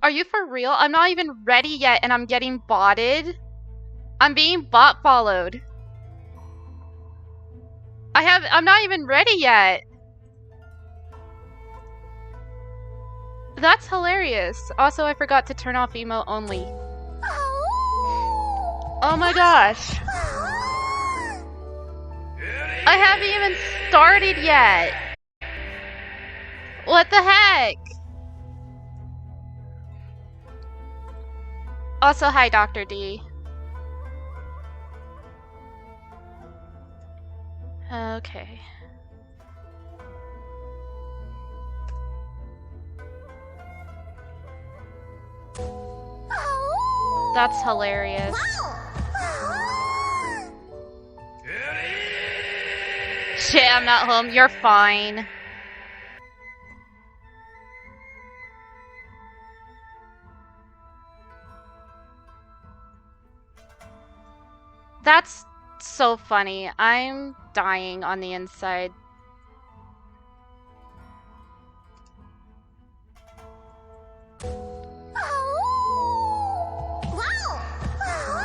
Are you for real? I'm not even ready yet and I'm getting botted. I'm being bot followed. I'm not even ready yet. That's hilarious. Also, I forgot to turn off emote only. Oh my gosh. I haven't even started yet. What the heck? Also, hi, Dr. D. Okay. That's hilarious. Shit, I'm not home. You're fine. That's so funny. I'm dying on the inside.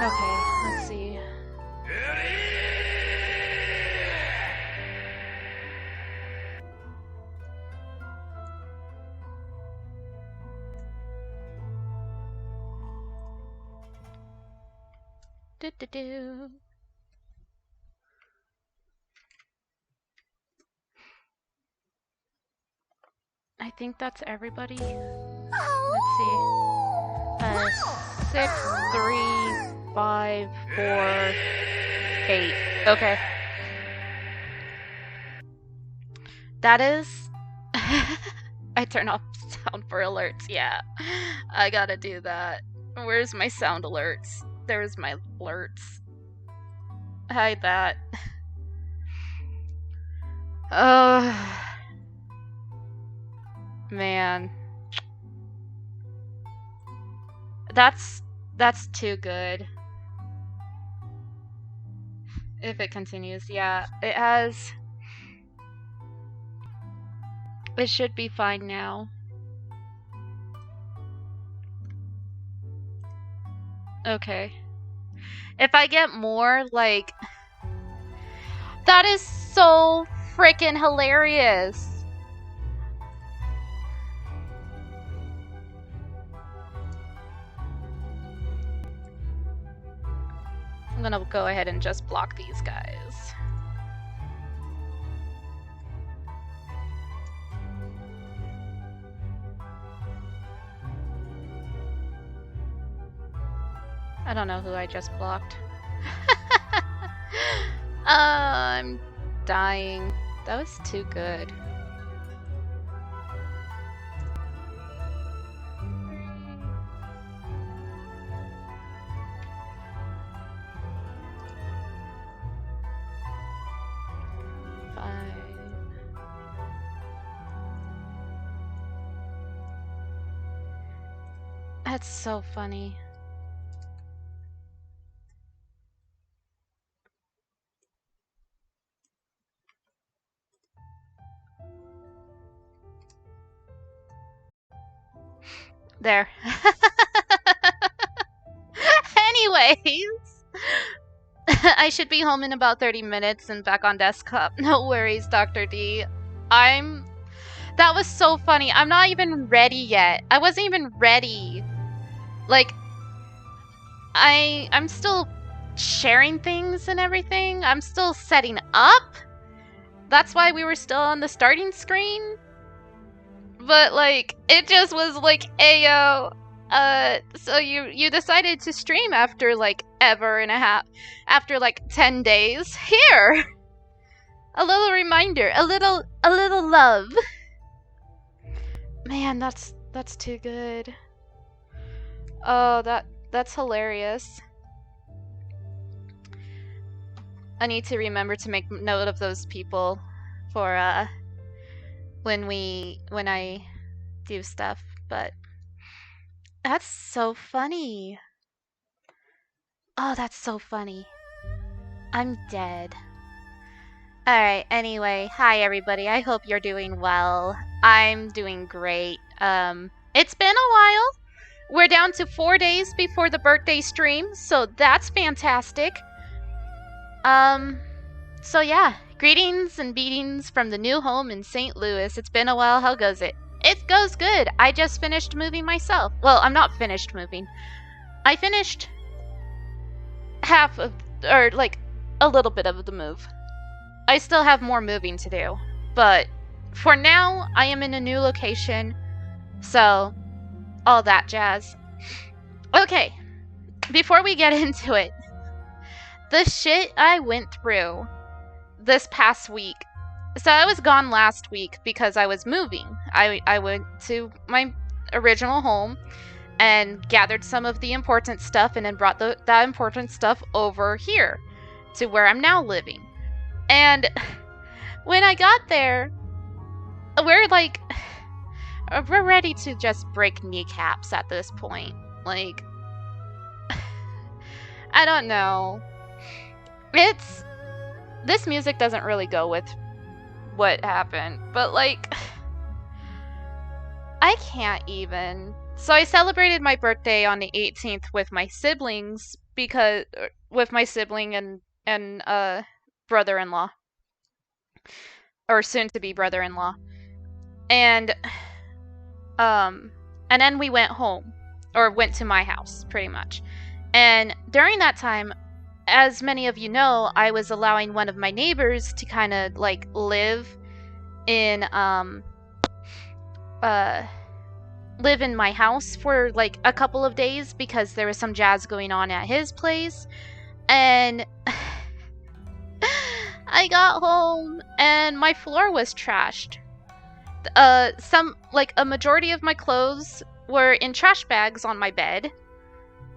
Okay, let's see. Do-do-do. I think that's everybody. Let's see. 6, 3, 5, 4, 8. Okay. That is... I turn off sound for alerts. Yeah. I gotta do that. Where's my sound alerts? There's my alerts. Hide that. Oh... Man. That's too good. If it continues, yeah. It has... It should be fine now. Okay. If I get more, like... That is so freaking hilarious! I'm gonna go ahead and just block these guys. I don't know who I just blocked. I'm dying. That was too good. That's so funny. There. Anyways, I should be home in about 30 minutes and back on desktop. No worries, Dr. D. That was so funny. I'm not even ready yet. I wasn't even ready. Like, I'm still sharing things and everything. I'm still setting up. That's why we were still on the starting screen. But, like, it just was like, ayo, so you decided to stream after, like, ever and a half, after, like, 10 days. Here! A little reminder, a little love. Man, that's too good. Oh, that's hilarious. I need to remember to make note of those people for, when I do stuff, but that's so funny. Oh, that's so funny. I'm dead. Alright, anyway, hi everybody. I hope you're doing well. I'm doing great. It's been a while. We're down to 4 days before the birthday stream, so that's fantastic. So yeah, greetings and beatings from the new home in St. Louis. It's been a while. How goes it? It goes good. I just finished moving myself. Well, I'm not finished moving. I finished half of, or like a little bit of the move. I still have more moving to do, but for now, I am in a new location, so all that jazz. Okay, before we get into it, the shit I went through this past week. So I was gone last week because I was moving. I went to my original home and gathered some of the important stuff and then brought that important stuff over here to where I'm now living. And when I got there, we're ready to just break kneecaps at this point. Like, I don't know. This music doesn't really go with what happened, but like, I can't even. So I celebrated my birthday on the 18th with my siblings with my sibling and brother-in-law, or soon-to-be brother-in-law, and then we went home, or went to my house, pretty much. And during that time, as many of you know, I was allowing one of my neighbors to kind of like live in my house for like a couple of days because there was some jazz going on at his place. And I got home and my floor was trashed. A majority of my clothes were in trash bags on my bed.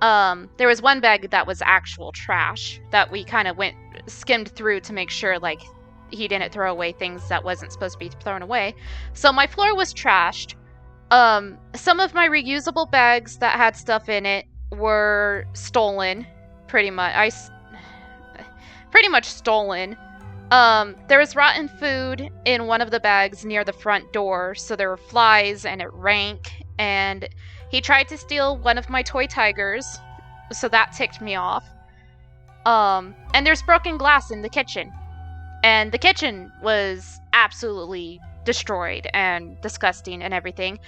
There was one bag that was actual trash that we kind of skimmed through to make sure, like, he didn't throw away things that wasn't supposed to be thrown away. So my floor was trashed. Some of my reusable bags that had stuff in it were stolen, pretty much. Pretty much stolen. There was rotten food in one of the bags near the front door, so there were flies and it rank, and he tried to steal one of my toy tigers, so that ticked me off. And there's broken glass in the kitchen. And the kitchen was absolutely destroyed and disgusting and everything.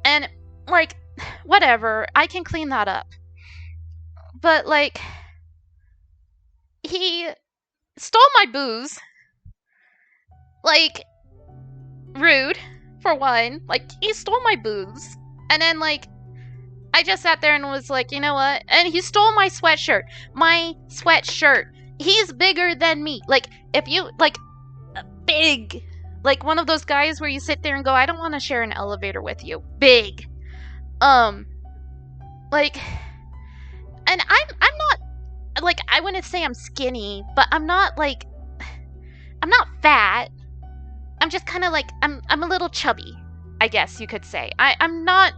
And, like, whatever, I can clean that up. But, like, he stole my booze. Like, rude, for one. Like, he stole my booze. And then, like, I just sat there and was like, you know what? And he stole my sweatshirt. My sweatshirt. He's bigger than me. Like, if you, like, big. Like, one of those guys where you sit there and go, I don't want to share an elevator with you. Big. Like, and I'm not, like, I wouldn't say I'm skinny, but I'm not, like, I'm not fat. I'm just kind of, like, I'm a little chubby, I guess you could say. I'm not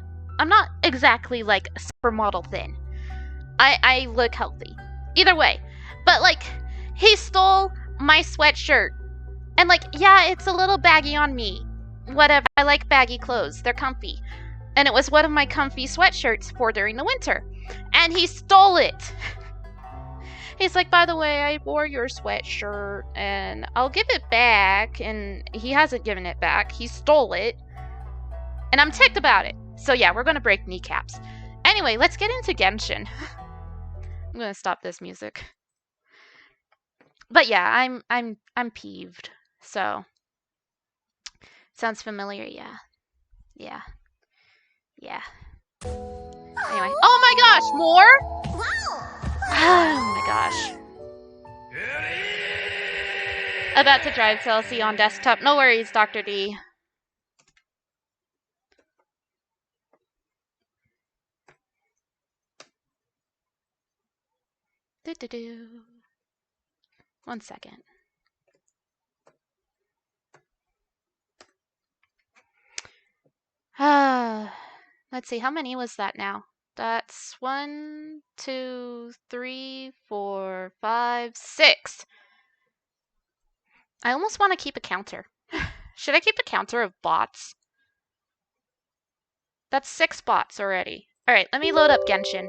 exactly, like, supermodel thin. I look healthy. Either way. But, like, he stole my sweatshirt. And, like, yeah, it's a little baggy on me. Whatever. I like baggy clothes. They're comfy. And it was one of my comfy sweatshirts for during the winter. And he stole it. He's like, by the way, I wore your sweatshirt, and I'll give it back. And he hasn't given it back. He stole it. And I'm ticked about it. So yeah, we're gonna break kneecaps. Anyway, let's get into Genshin. I'm gonna stop this music. But yeah, I'm peeved. So sounds familiar, yeah. Yeah. Yeah. Anyway. Oh my gosh, more? Oh my gosh. About to drive Chelsea on desktop. No worries, Dr. D. Do-do-do. 1 second. Let's see, how many was that now? That's 1, 2, 3, 4, 5, 6. I almost want to keep a counter. Should I keep a counter of bots? That's 6 bots already. Alright, let me load up Genshin.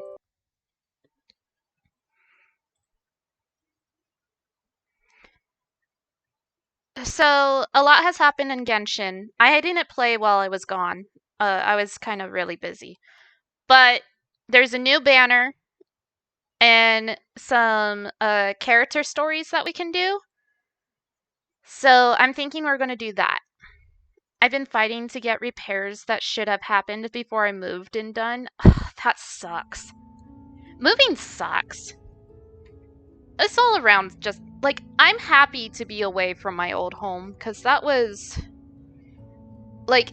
So, a lot has happened in Genshin. I didn't play while I was gone. I was kind of really busy. But there's a new banner and some character stories that we can do. So, I'm thinking we're going to do that. I've been fighting to get repairs that should have happened before I moved and done. Ugh, that sucks. Moving sucks. It's all around just, like, I'm happy to be away from my old home, because that was, like,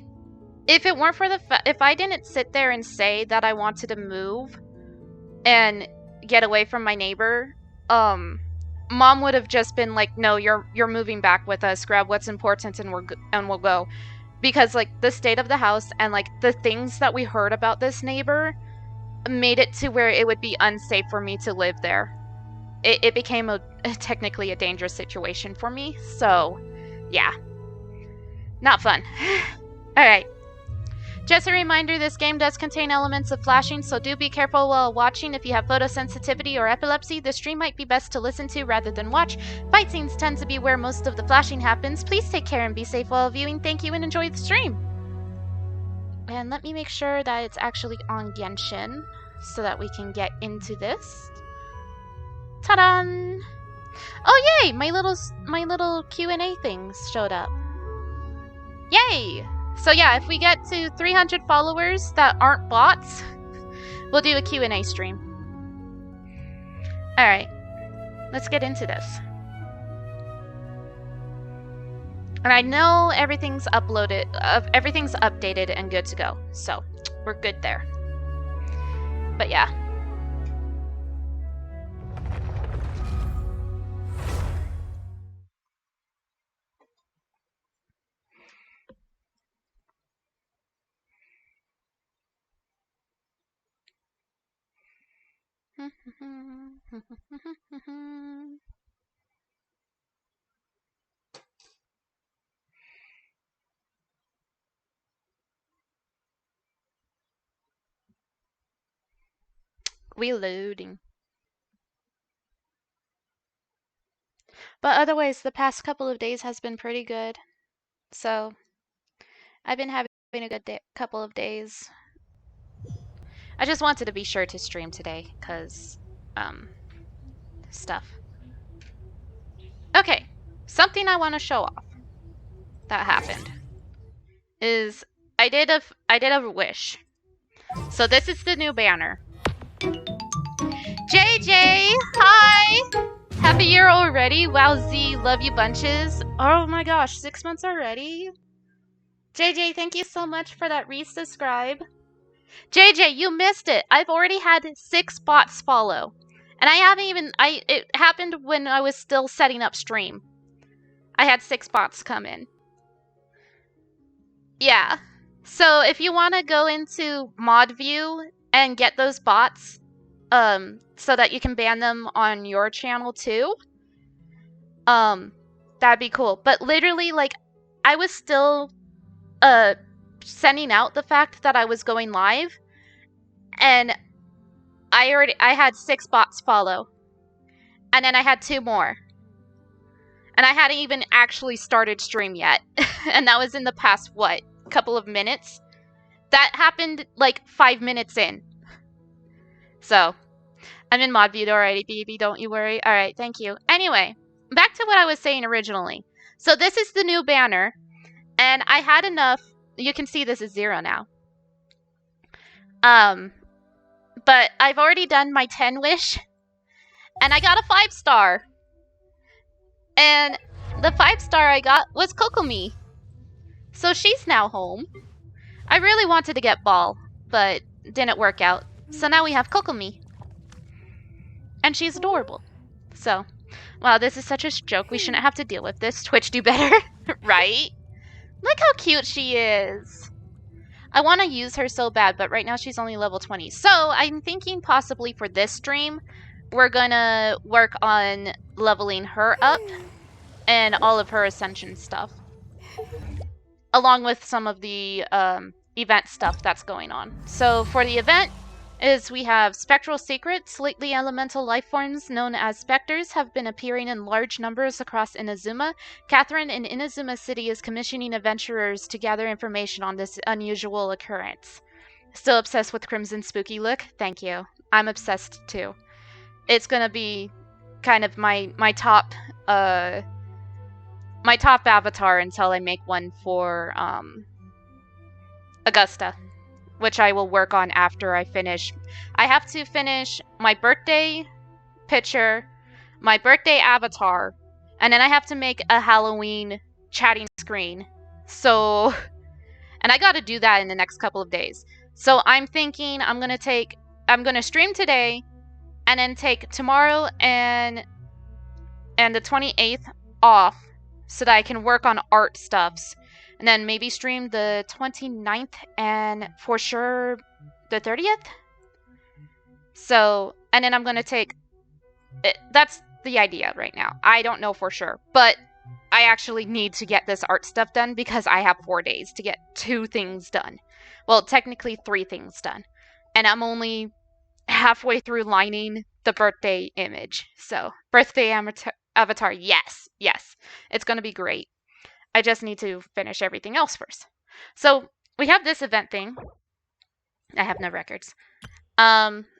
if it weren't for if I didn't sit there and say that I wanted to move and get away from my neighbor, Mom would have just been like, no, you're moving back with us, grab what's important and we'll go. Because, like, the state of the house and, like, the things that we heard about this neighbor made it to where it would be unsafe for me to live there. It became technically a dangerous situation for me, so yeah. Not fun. Alright. Just a reminder, this game does contain elements of flashing, so do be careful while watching. If you have photosensitivity or epilepsy, the stream might be best to listen to rather than watch. Fight scenes tend to be where most of the flashing happens. Please take care and be safe while viewing. Thank you and enjoy the stream. And let me make sure that it's actually on Genshin so that we can get into this. Ta-da! Oh yay! My little Q&A things showed up. Yay! So yeah, if we get to 300 followers that aren't bots, we'll do a Q&A stream. Alright, let's get into this. And I know everything's uploaded, everything's updated and good to go, so we're good there. But yeah. Reloading. But otherwise, the past couple of days has been pretty good. So, I've been having a good couple of days. I just wanted to be sure to stream today, because, stuff. Okay, something I want to show off that happened is I did a wish. So this is the new banner. JJ, hi! Happy year already. Wow, Z, love you bunches. Oh my gosh, 6 months already? JJ, thank you so much for that resubscribe. JJ, you missed it. I've already had 6 bots follow. And I haven't even, it happened when I was still setting up stream. I had 6 bots come in. Yeah. So if you want to go into mod view and get those bots, so that you can ban them on your channel too, that'd be cool. But literally, like, I was still, sending out the fact that I was going live, and I had 6 bots follow, and then I had 2 more, and I hadn't even actually started stream yet, and that was in the past, what, couple of minutes? That happened like 5 minutes in. So, I'm in mod view already, baby, don't you worry. Alright, thank you. Anyway, back to what I was saying originally. So this is the new banner, and I had enough. You can see this is 0 now. But I've already done my 10 wish, and I got a 5-star. And the 5-star I got was Kokomi. So she's now home. I really wanted to get Ball, but didn't work out. So now we have Kokomi. And she's adorable. So, wow, this is such a joke. We shouldn't have to deal with this. Twitch, do better. Right? Look how cute she is. I want to use her so bad, but right now she's only level 20. So, I'm thinking possibly for this stream, we're gonna work on leveling her up and all of her ascension stuff. Along with some of the event stuff that's going on. So, for the event, is we have spectral secrets. Lately, elemental life forms known as specters have been appearing in large numbers across Inazuma. Catherine in Inazuma City is commissioning adventurers to gather information on this unusual occurrence. Still obsessed with Crimson's spooky look? Thank you. I'm obsessed too. It's gonna be kind of my top avatar until I make one for Augusta, which I will work on after I finish. I have to finish my birthday picture, my birthday avatar, and then I have to make a Halloween chatting screen. So, and I gotta do that in the next couple of days. So I'm thinking I'm gonna stream today, and then take tomorrow and the 28th off so that I can work on art stuffs. And then maybe stream the 29th and for sure the 30th. So, and then I'm going to take... That's the idea right now. I don't know for sure. But I actually need to get this art stuff done because I have 4 days to get 2 things done. Well, technically 3 things done. And I'm only halfway through lining the birthday image. So, birthday avatar, yes. It's going to be great. I just need to finish everything else first. So, we have this event thing. I have no records.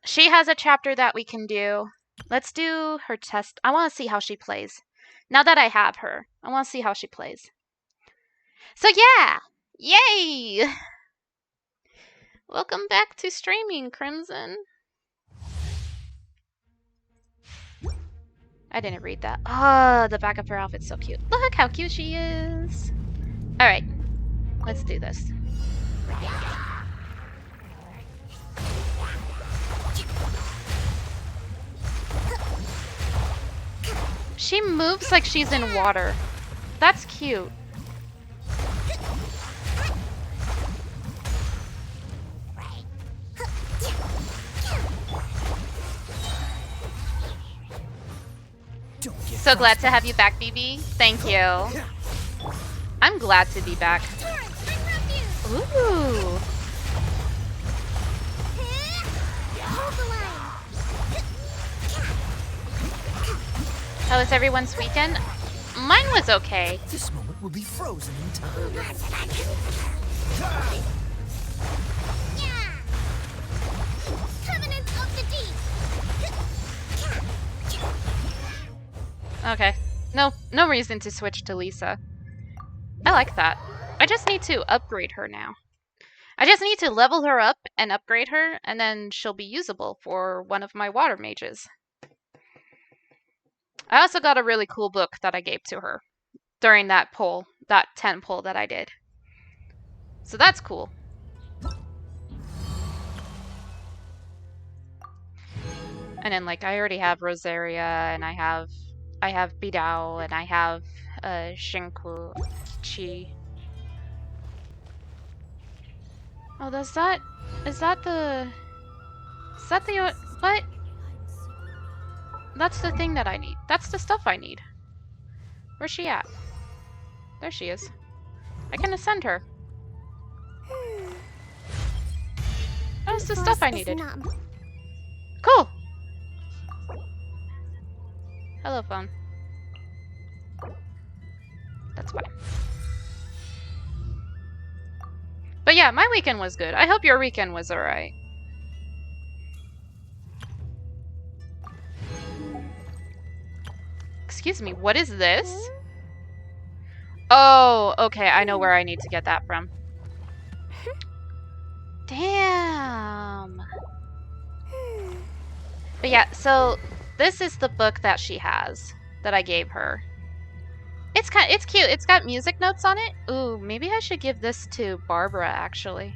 She has a chapter that we can do. Let's do her test. I want to see how she plays. Now that I have her, I want to see how she plays. So yeah! Yay! Welcome back to streaming, Crimson. I didn't read that. Oh, the back of her outfit's so cute. Look how cute she is. Alright, let's do this. She moves like she's in water. That's cute. So glad to have you back, BB. Thank you. I'm glad to be back. Ooh. How was everyone's weekend? Mine was okay. This moment will be frozen in time. Covenant of the Deep. Okay. No reason to switch to Lisa. I like that. I just need to upgrade her now. I just need to level her up and upgrade her, and then she'll be usable for one of my water mages. I also got a really cool book that I gave to her during that poll, that 10 poll that I did. So that's cool. And then, like, I already have Rosaria, and I have Bidao, and I have Shinku Chi. Oh, is that the what? That's the thing that I need. That's the stuff I need. Where's she at? There she is. I can ascend her. That's the stuff I needed. Cool. Hello, phone. That's fine. But yeah, my weekend was good. I hope your weekend was alright. Excuse me, what is this? Oh, okay, I know where I need to get that from. Damn. But yeah, so this is the book that she has that I gave her. It's cute. It's got music notes on it. Ooh, maybe I should give this to Barbara actually.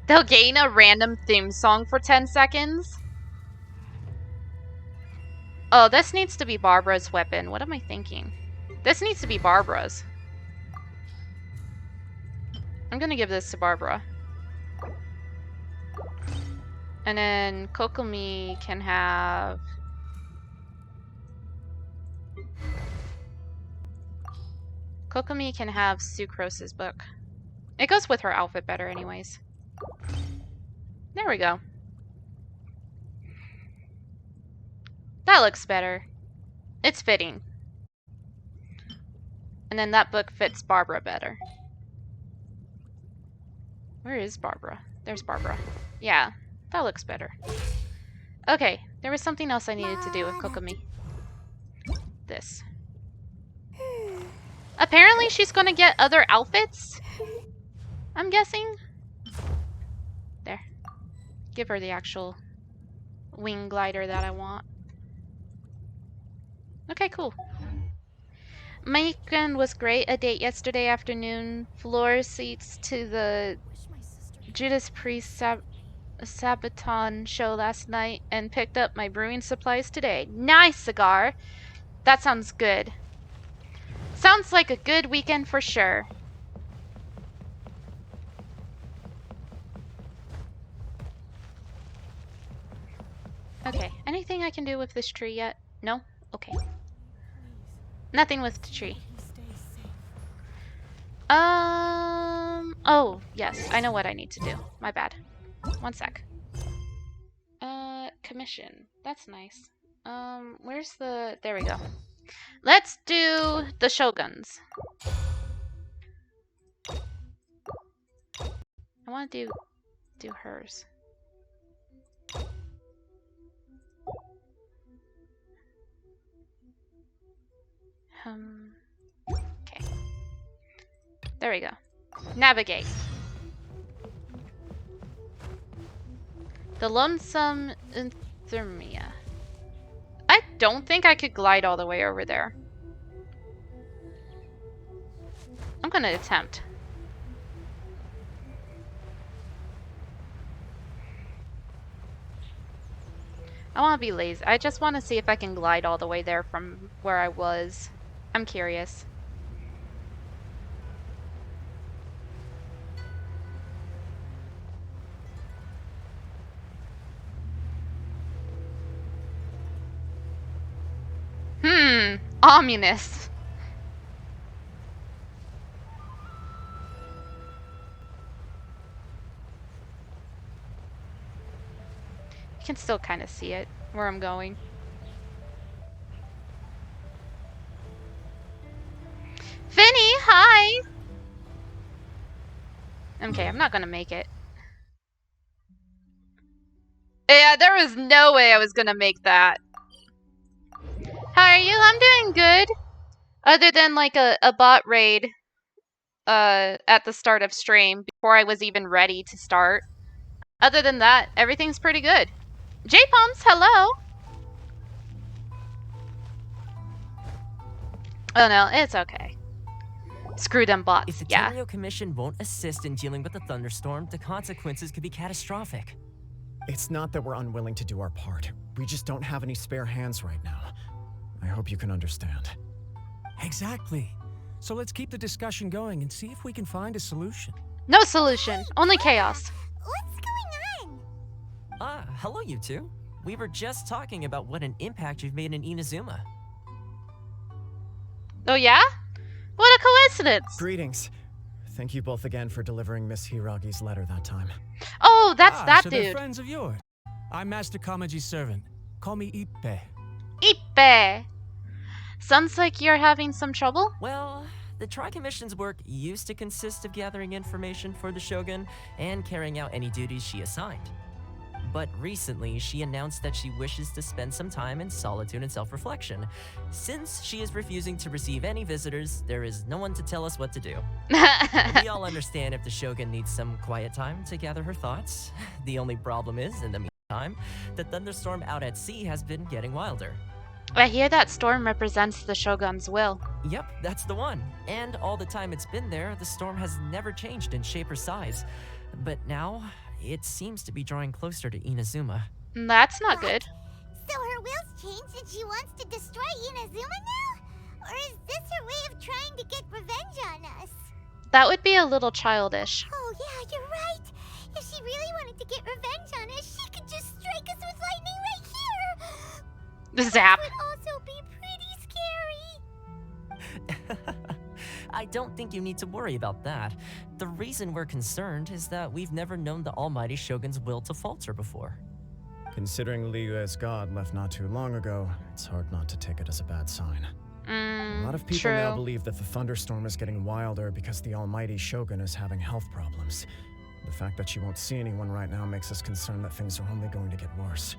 They'll gain a random theme song for 10 seconds. Oh, this needs to be Barbara's weapon. What am I thinking? This needs to be Barbara's. I'm gonna give this to Barbara. And then Kokomi can have... Kokomi can have Sucrose's book. It goes with her outfit better anyways. There we go. That looks better. It's fitting. And then that book fits Barbara better. Where is Barbara? There's Barbara. Yeah, that looks better. Okay, there was something else I needed to do with Kokomi. This. Apparently she's gonna get other outfits, I'm guessing. There. Give her the actual wing glider that I want. Okay, cool. My weekend was great. A date yesterday afternoon. Floor seats to the Judas Priest Sabaton show last night. And picked up my brewing supplies today. Nice cigar! That sounds good. Sounds like a good weekend for sure. Okay, anything I can do with this tree yet? No? Okay. Nothing with the tree. Oh, yes, I know what I need to do. My bad. One sec. Commission. That's nice. Where's the... There we go. Let's do the Shoguns. I want to do hers. Okay. There we go. Navigate. The Lonesome Inthermia. I don't think I could glide all the way over there. I'm gonna attempt. I want to be lazy. I just want to see if I can glide all the way there from where I was. I'm curious. Ominous. You can still kind of see it, where I'm going. Finny, hi! Okay, I'm not gonna make it. Yeah, there was no way I was gonna make that. How are you? I'm doing good. Other than like a bot raid at the start of stream before I was even ready to start. Other than that, everything's pretty good. J-Pumps, hello! Oh no, it's okay. Screw them bots, If the Tenryo Commission won't assist in dealing with the thunderstorm, the consequences could be catastrophic. It's not that we're unwilling to do our part. We just don't have any spare hands right now. I hope you can understand. Exactly. So let's keep the discussion going and see if we can find a solution. No solution, only chaos. What's going on? Hello you two. We were just talking about what an impact you've made in Inazuma. Oh yeah? What a coincidence! Greetings. Thank you both again for delivering Miss Hiragi's letter that time. Oh, that's that so they're dude. friends of yours. I'm Master Kamaji's servant. Call me Ippe. Ippe! Sounds like you're having some trouble? Well, the Tri-Commission's work used to consist of gathering information for the Shogun and carrying out any duties she assigned. But recently, she announced that she wishes to spend some time in solitude and self-reflection. Since she is refusing to receive any visitors, there is no one to tell us what to do. We all understand if the Shogun needs some quiet time to gather her thoughts. The only problem is, in the meantime, the thunderstorm out at sea has been getting wilder. I hear that storm represents the Shogun's will. Yep, that's the one. And all the time it's been there, the storm has never changed in shape or size. But now, it seems to be drawing closer to Inazuma. That's not good. So her will's changed and she wants to destroy Inazuma now? Or is this her way of trying to get revenge on us? That would be a little childish. Oh yeah, you're right. If she really wanted to get revenge on us, she could just strike us with lightning right here. Zap. That would also be pretty scary. I don't think you need to worry about that. The reason we're concerned is that we've never known the Almighty Shogun's will to falter before. Considering Liyue's god left not too long ago, it's hard not to take it as a bad sign. A lot of people now believe that the thunderstorm is getting wilder because the Almighty Shogun is having health problems. The fact that she won't see anyone right now makes us concerned that things are only going to get worse.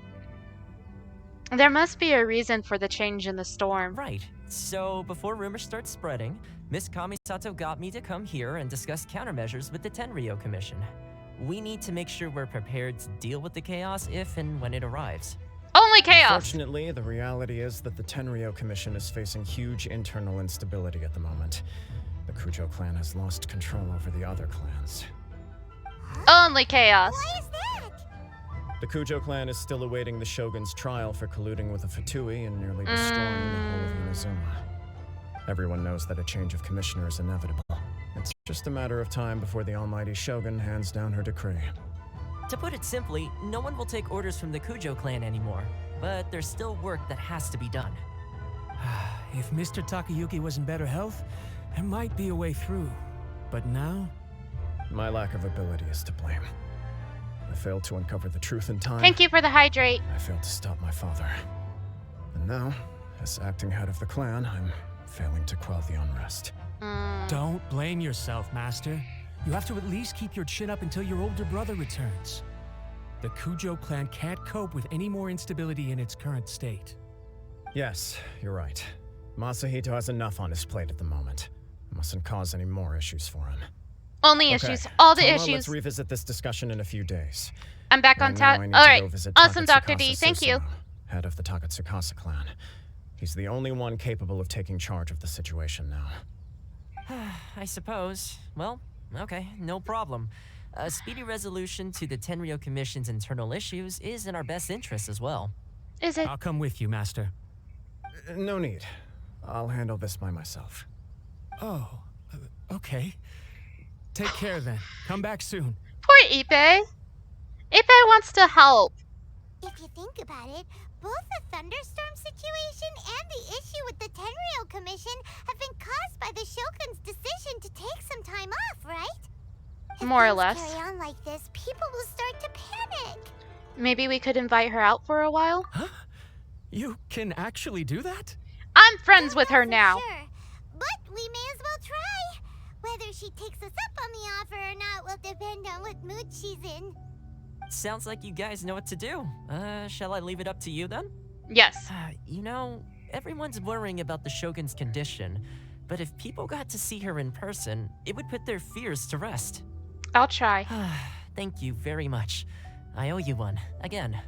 There must be a reason for the change in the storm. Right. So, before rumors start spreading, Miss Kamisato got me to come here and discuss countermeasures with the Tenryou Commission. We need to make sure we're prepared to deal with the chaos if and when it arrives. Only chaos! Unfortunately, the reality is that the Tenryou Commission is facing huge internal instability at the moment. The Kujo clan has lost control over the other clans. Only chaos! Why is that? The Kujo clan is still awaiting the Shogun's trial for colluding with the Fatui and nearly destroying the whole of Inazuma. Everyone knows that a change of commissioner is inevitable. It's just a matter of time before the Almighty Shogun hands down her decree. To put it simply, no one will take orders from the Kujo clan anymore, but there's still work that has to be done. If Mr. Takayuki was in better health, there might be a way through. But now? My lack of ability is to blame. I failed to uncover the truth in time. Thank you for the hydrate. I failed to stop my father. And now, as acting head of the clan, I'm failing to quell the unrest. Don't blame yourself, Master. You have to at least keep your chin up until your older brother returns. The Kujo clan can't cope with any more instability in its current state. Yes, you're right. Masahito has enough on his plate at the moment. Mustn't cause any more issues for him. Only issues. All the Toma, issues. Let's revisit this discussion in a few days. I'm back on Right now, top. I need to Alright. go visit Awesome, Dr. Takatsukasa D. Thank you. Susumu, head of the Takatsukasa clan. He's the only one capable of taking charge of the situation now. I suppose. Well, okay, no problem. A speedy resolution to the Tenryou Commission's internal issues is in our best interest as well. Is it? I'll come with you, Master. No need. I'll handle this by myself. Oh, okay. Take care then. Come back soon. Poor Ippei. Ippei wants to help. If you think about it, both the thunderstorm situation and the issue with the Tenryou Commission have been caused by the Shogun's decision to take some time off, right? If More or things less. carry on like this, people will start to panic. Maybe we could invite her out for a while? Huh? You can actually do that? I'm friends with her For now. Sure. But we may as well try. Whether she takes us up on the offer or not will depend on what mood she's in. Sounds like you guys know what to do. Shall I leave it up to you then? Yes. You know, everyone's worrying about the Shogun's condition, but if people got to see her in person, it would put their fears to rest. I'll try. Thank you very much. I owe you one, again.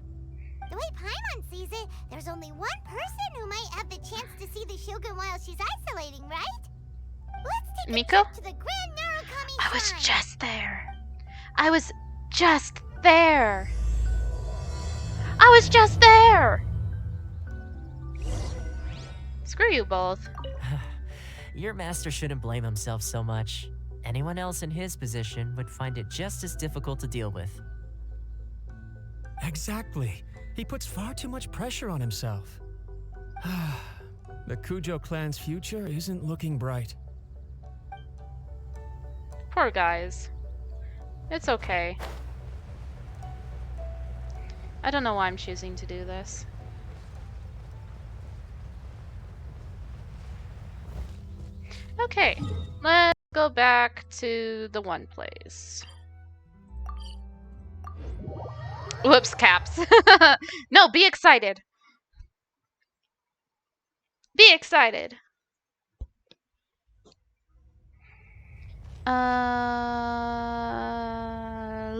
The way Paimon sees it, there's only one person who might have the chance to see the Shogun while she's isolating, right? Let's take Miko? a trip to the Grand Narukami I was Shrine. just there. I was just there. I was just there. Screw you both. Your master shouldn't blame himself so much. Anyone else in his position would find it just as difficult to deal with. Exactly. He puts far too much pressure on himself. The Kujo clan's future isn't looking bright. Poor guys. It's okay. I don't know why I'm choosing to do this. Okay, let's go back to the one place. Whoops, caps. No, be excited. Be excited.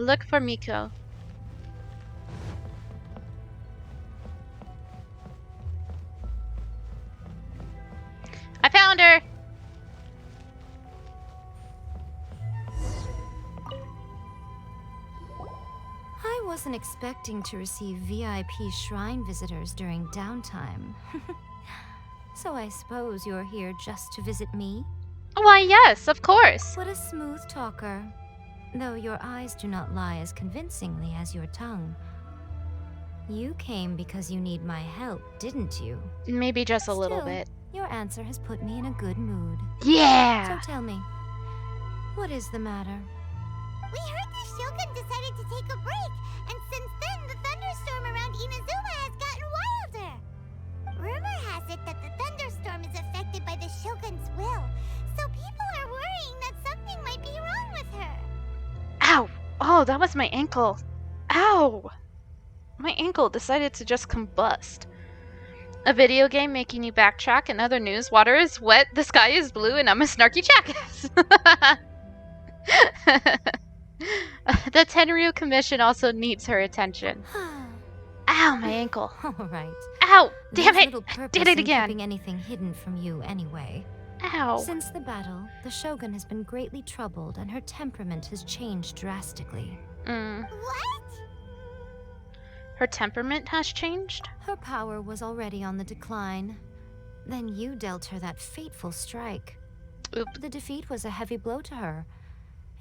Look for Miko. I found her. I wasn't expecting to receive VIP shrine visitors during downtime. So I suppose you're here just to visit me? Why, yes, of course. What a smooth talker. Though your eyes do not lie as convincingly as your tongue. You came because you need my help, didn't you? Maybe just a little Still, bit. Your answer has put me in a good mood. Yeah! So tell me, what is the matter? We heard the Shogun decided to take a break, and since then the thunderstorm around Inazuma has gotten wilder. Rumor has it that the thunderstorm is affected by the Shogun's will, so people are worrying that something might be wrong with her. Ow! Oh, that was my ankle. Ow! My ankle decided to just combust. A video game making you backtrack. In other news, water is wet, the sky is blue, and I'm a snarky jackass. The Tenryu Commission also needs her attention. Ow, my ankle. All right. Ow! Damn There's it! little I purpose did it in again. keeping anything hidden from you anyway. Ow. Since the battle, the Shogun has been greatly troubled and her temperament has changed drastically. What? Her temperament has changed? Her power was already on the decline. Then you dealt her that fateful strike. Oop. The defeat was a heavy blow to her.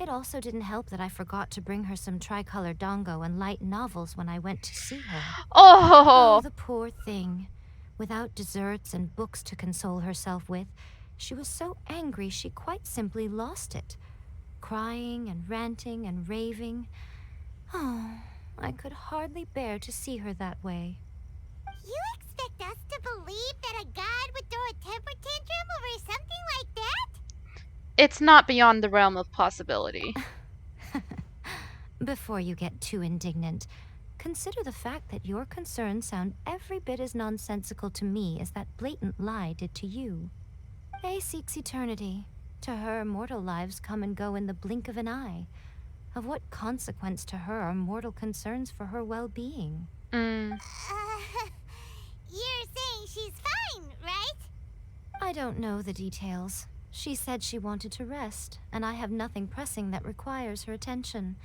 It also didn't help that I forgot to bring her some tricolor dango and light novels when I went to see her. Oh! The poor thing. Without desserts and books to console herself with, she was so angry she quite simply lost it. Crying and ranting and raving. Oh, I could hardly bear to see her that way. You expect us to believe that a god would throw a temper tantrum over something like that? It's not beyond the realm of possibility. Before you get too indignant, consider the fact that your concerns sound every bit as nonsensical to me as that blatant lie did to you. A seeks eternity. To her, mortal lives come and go in the blink of an eye. Of what consequence to her are mortal concerns for her well-being? You're saying she's fine, right? I don't know the details. She said she wanted to rest, and I have nothing pressing that requires her attention.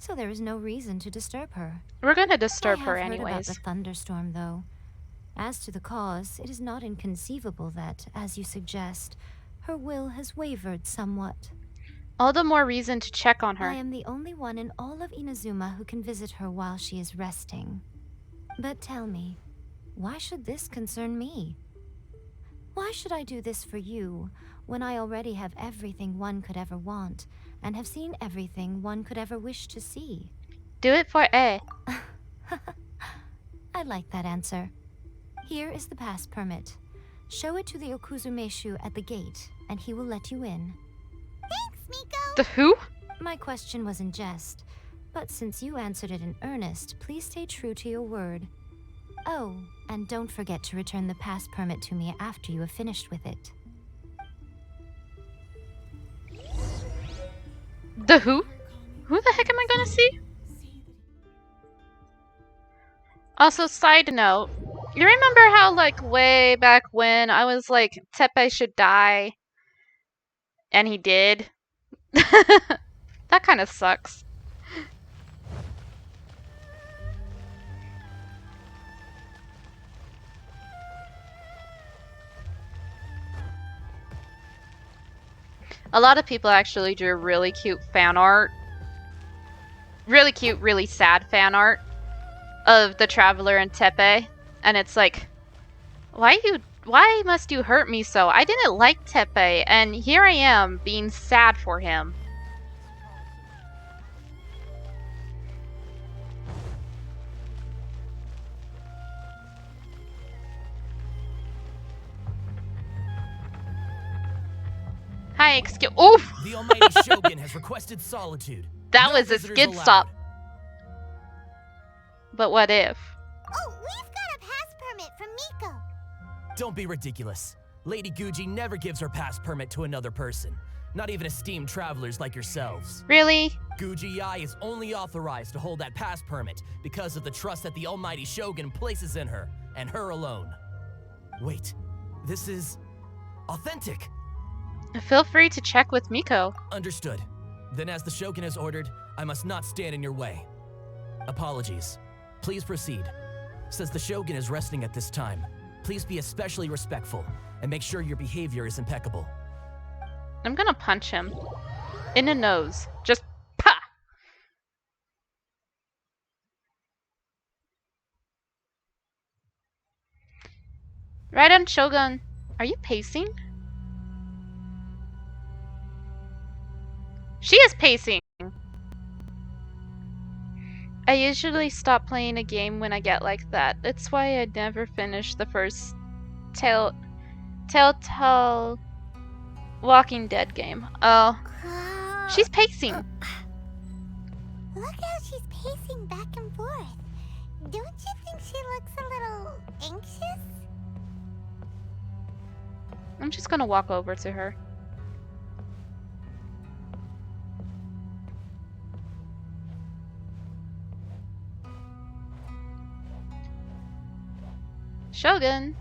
So there is no reason to disturb her. We're gonna disturb her I have heard about anyways. the thunderstorm, though. As to the cause, it is not inconceivable that, as you suggest, her will has wavered somewhat. All the more reason to check on I her. am the only one in all of Inazuma who can visit her while she is resting. But tell me, why should this concern me? Why should I do this for you, when I already have everything one could ever want, and have seen everything one could ever wish to see? Do it for A. I like that answer. Here is the pass permit. Show it to the Okuzumeshu at the gate, and he will let you in. Thanks, Miko. The who? My question was in jest, but since you answered it in earnest, please stay true to your word. Oh, and don't forget to return the pass permit to me after you have finished with it. The who? Who the heck am I gonna see? Also, side note, you remember how, like, way back when I was like, Teppei should die? And he did? That kind of sucks. A lot of people actually drew really cute fan art. Really cute, really sad fan art of the Traveler and Teppei. And it's like, why must you hurt me so? I didn't like Teppei, and here I am being sad for him. Hi, excuse. Oof! The Almighty Shogun has requested solitude. That No was a visitors skid allowed. stop. But what if? Oh, we've got a pass permit from Miko. Don't be ridiculous. Lady Guji never gives her pass permit to another person. Not even esteemed travelers like yourselves. Really? Guji Yai is only authorized to hold that pass permit because of the trust that the Almighty Shogun places in her, and her alone. Wait, this is authentic. Feel free to check with Miko. Understood. Then as the Shogun has ordered, I must not stand in your way. Apologies. Please proceed. Since the Shogun is resting at this time, please be especially respectful and make sure your behavior is impeccable. I'm gonna punch him. In the nose. Just pa! Raiden Shogun Are you pacing? She is pacing! I usually stop playing a game when I get like that. That's why I never finished the first Telltale Walking Dead game. Oh. She's pacing. Look how she's pacing back and forth. Don't you think she looks a little anxious? I'm just gonna walk over to her. Shogun!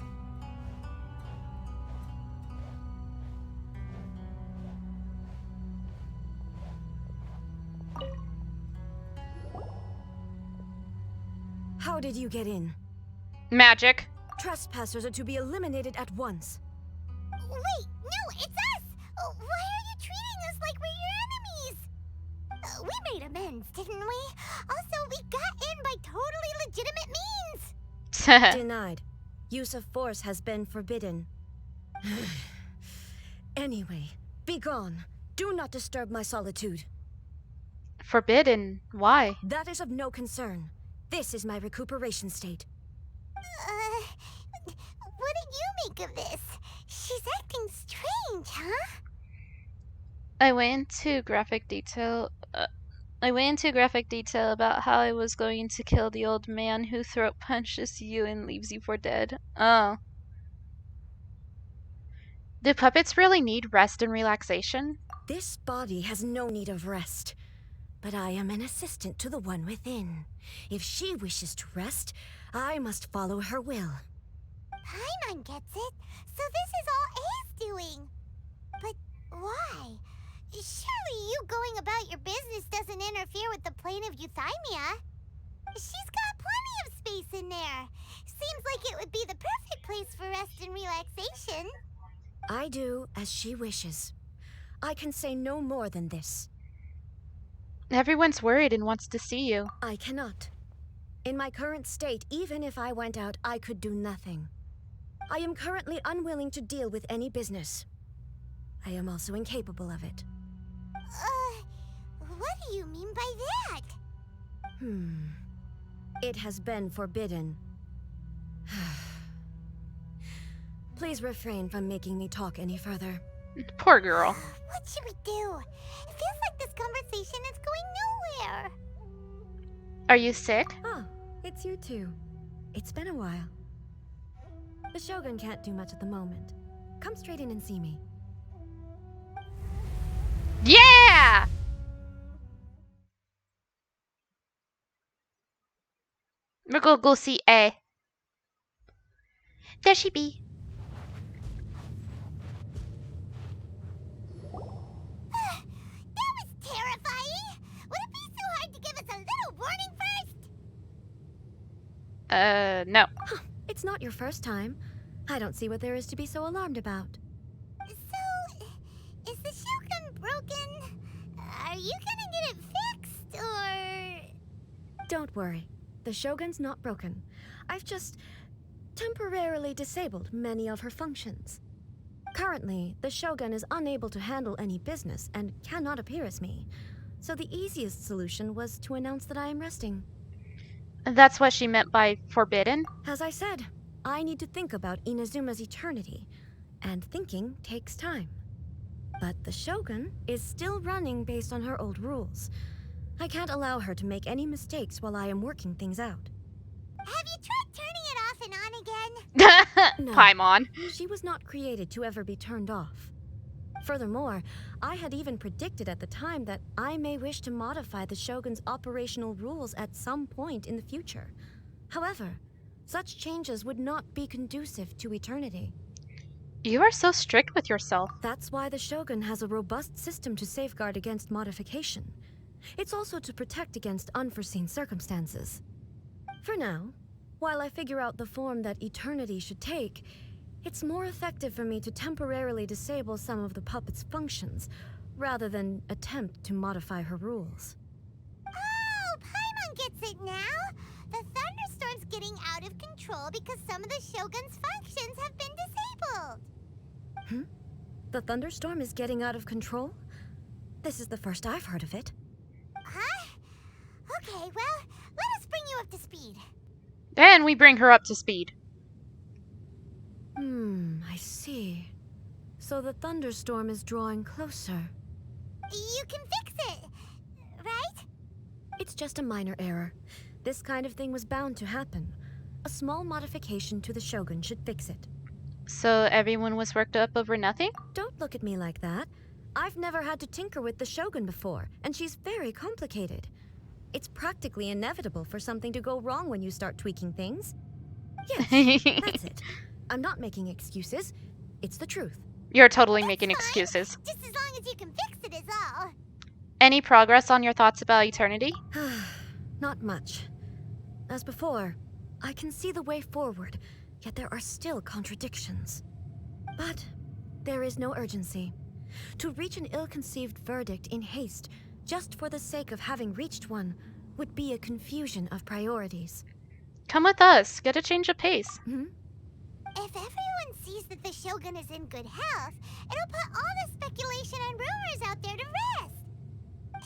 How did you get in? Magic. Trespassers are to be eliminated at once. Wait, no, it's us! Why are you treating us like we're your enemies? We made amends, didn't we? Also, we got in by totally legitimate means. Denied. Use of force has been forbidden. Anyway, be gone. Do not disturb my solitude. Forbidden? Why? That is of no concern. This is my recuperation state. What do you make of this? She's acting strange, huh? I went into graphic detail about how I was going to kill the old man who throat punches you and leaves you for dead. Oh. Do puppets really need rest and relaxation? This body has no need of rest. But I am an assistant to the one within. If she wishes to rest, I must follow her will. Paimon gets it. So this is all A's doing. But why? Surely you going about your business doesn't interfere with the plane of Euthymia. She's got plenty of space in there. Seems like it would be the perfect place for rest and relaxation. I do as she wishes. I can say no more than this. Everyone's worried and wants to see you. I cannot. In my current state, even if I went out, I could do nothing. I am currently unwilling to deal with any business. I am also incapable of it. What do you mean by that? It has been forbidden. Please refrain from making me talk any further. Poor girl. What should we do? It feels like this conversation is going nowhere. Are you sick? Oh, it's you too. It's been a while. The Shogun can't do much at the moment. Come straight in and see me. Yeah! We're gonna go see A. There she be. That was terrifying. Would it be so hard to give us a little warning first? No. It's not your first time. I don't see what there is to be so alarmed about. So, is the Shogun broken? Are you gonna get it fixed, or...? Don't worry. The Shogun's not broken. I've just temporarily disabled many of her functions. Currently, the Shogun is unable to handle any business and cannot appear as me. So the easiest solution was to announce that I am resting. That's what she meant by forbidden? As I said, I need to think about Inazuma's eternity, and thinking takes time. But the Shogun is still running based on her old rules. I can't allow her to make any mistakes while I am working things out. Have you tried turning it off and on again? No. Paimon. She was not created to ever be turned off. Furthermore, I had even predicted at the time that I may wish to modify the Shogun's operational rules at some point in the future. However, such changes would not be conducive to eternity. You are so strict with yourself. That's why the Shogun has a robust system to safeguard against modification. It's also to protect against unforeseen circumstances. For now, while I figure out the form that eternity should take, it's more effective for me to temporarily disable some of the puppet's functions, rather than attempt to modify her rules. Oh, Paimon gets it now! The thunderstorm's getting out of control because some of the Shogun's functions have been disabled. The thunderstorm is getting out of control? This is the first I've heard of it. Huh? Okay, well, let us bring you up to speed. Then we bring her up to speed. I see. So the thunderstorm is drawing closer. You can fix it, right? It's just a minor error. This kind of thing was bound to happen. A small modification to the Shogun should fix it. So everyone was worked up over nothing? Don't look at me like that. I've never had to tinker with the Shogun before, and she's very complicated. It's practically inevitable for something to go wrong when you start tweaking things. Yes, that's it. I'm not making excuses. It's the truth. You're totally making Fine. excuses. Just as long as you can fix it is all. Any progress on your thoughts about eternity? Not much. As before, I can see the way forward, yet there are still contradictions. But there is no urgency. To reach an ill-conceived verdict in haste, just for the sake of having reached one, would be a confusion of priorities. Come with us. Get a change of pace. If everyone sees that the Shogun is in good health, it'll put all the speculation and rumors out there to rest.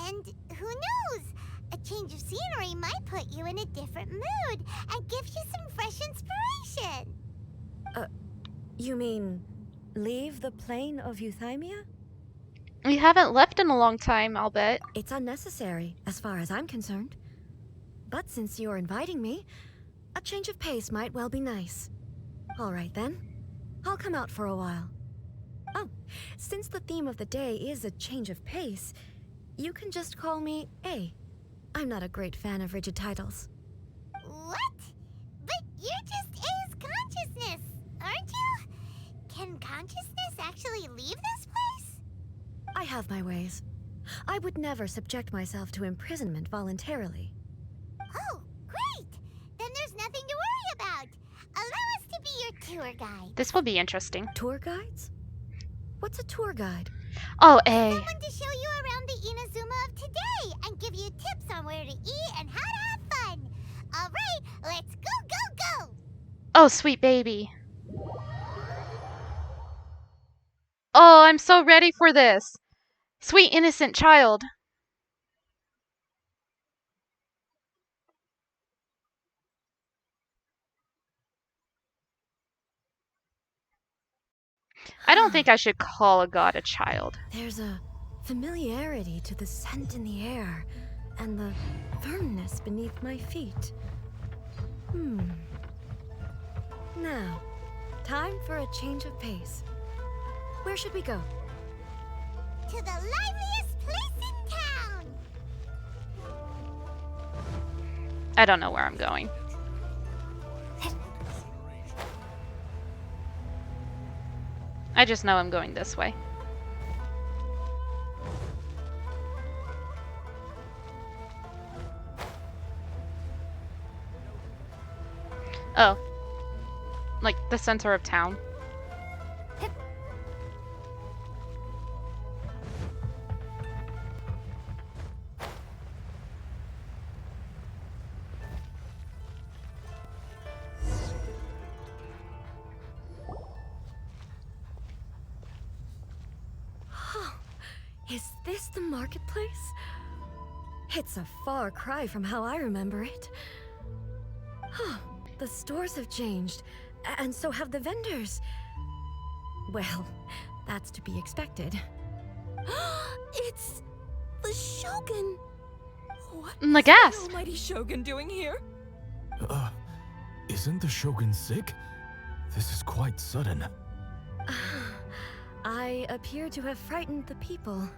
And who knows? A change of scenery might put you in a different mood and give you some fresh inspiration. You mean, leave the plane of euthymia? We haven't left in a long time, I'll bet. It's unnecessary, as far as I'm concerned. But since you're inviting me, a change of pace might well be nice. All right then, I'll come out for a while. Oh, since the theme of the day is a change of pace, you can just call me A. I'm not a great fan of rigid titles. What? But you're just A's consciousness, aren't you? Can consciousness actually leave this place? I have my ways. I would never subject myself to imprisonment voluntarily. Oh, great! Then there's nothing to worry about. Allow us to be your tour guide. This will be interesting. Tour guides? What's a tour guide? Oh, A. Someone to show you around the Inazuma of today and give you tips on where to eat and how to have fun. All right, let's go! Oh, sweet baby. Oh, I'm so ready for this. Sweet innocent child. I don't think I should call a god a child. There's a familiarity to the scent in the air and the firmness beneath my feet. Now, time for a change of pace. Where should we go? To the liveliest place in town! I don't know where I'm going. I just know I'm going this way. Oh. Like the center of town. Is this the marketplace? It's a far cry from how I remember it. The stores have changed, and so have the vendors. Well, that's to be expected. It's the Shogun! What The is gas. the almighty Shogun doing here? Isn't the Shogun sick? This is quite sudden. I appear to have frightened the people.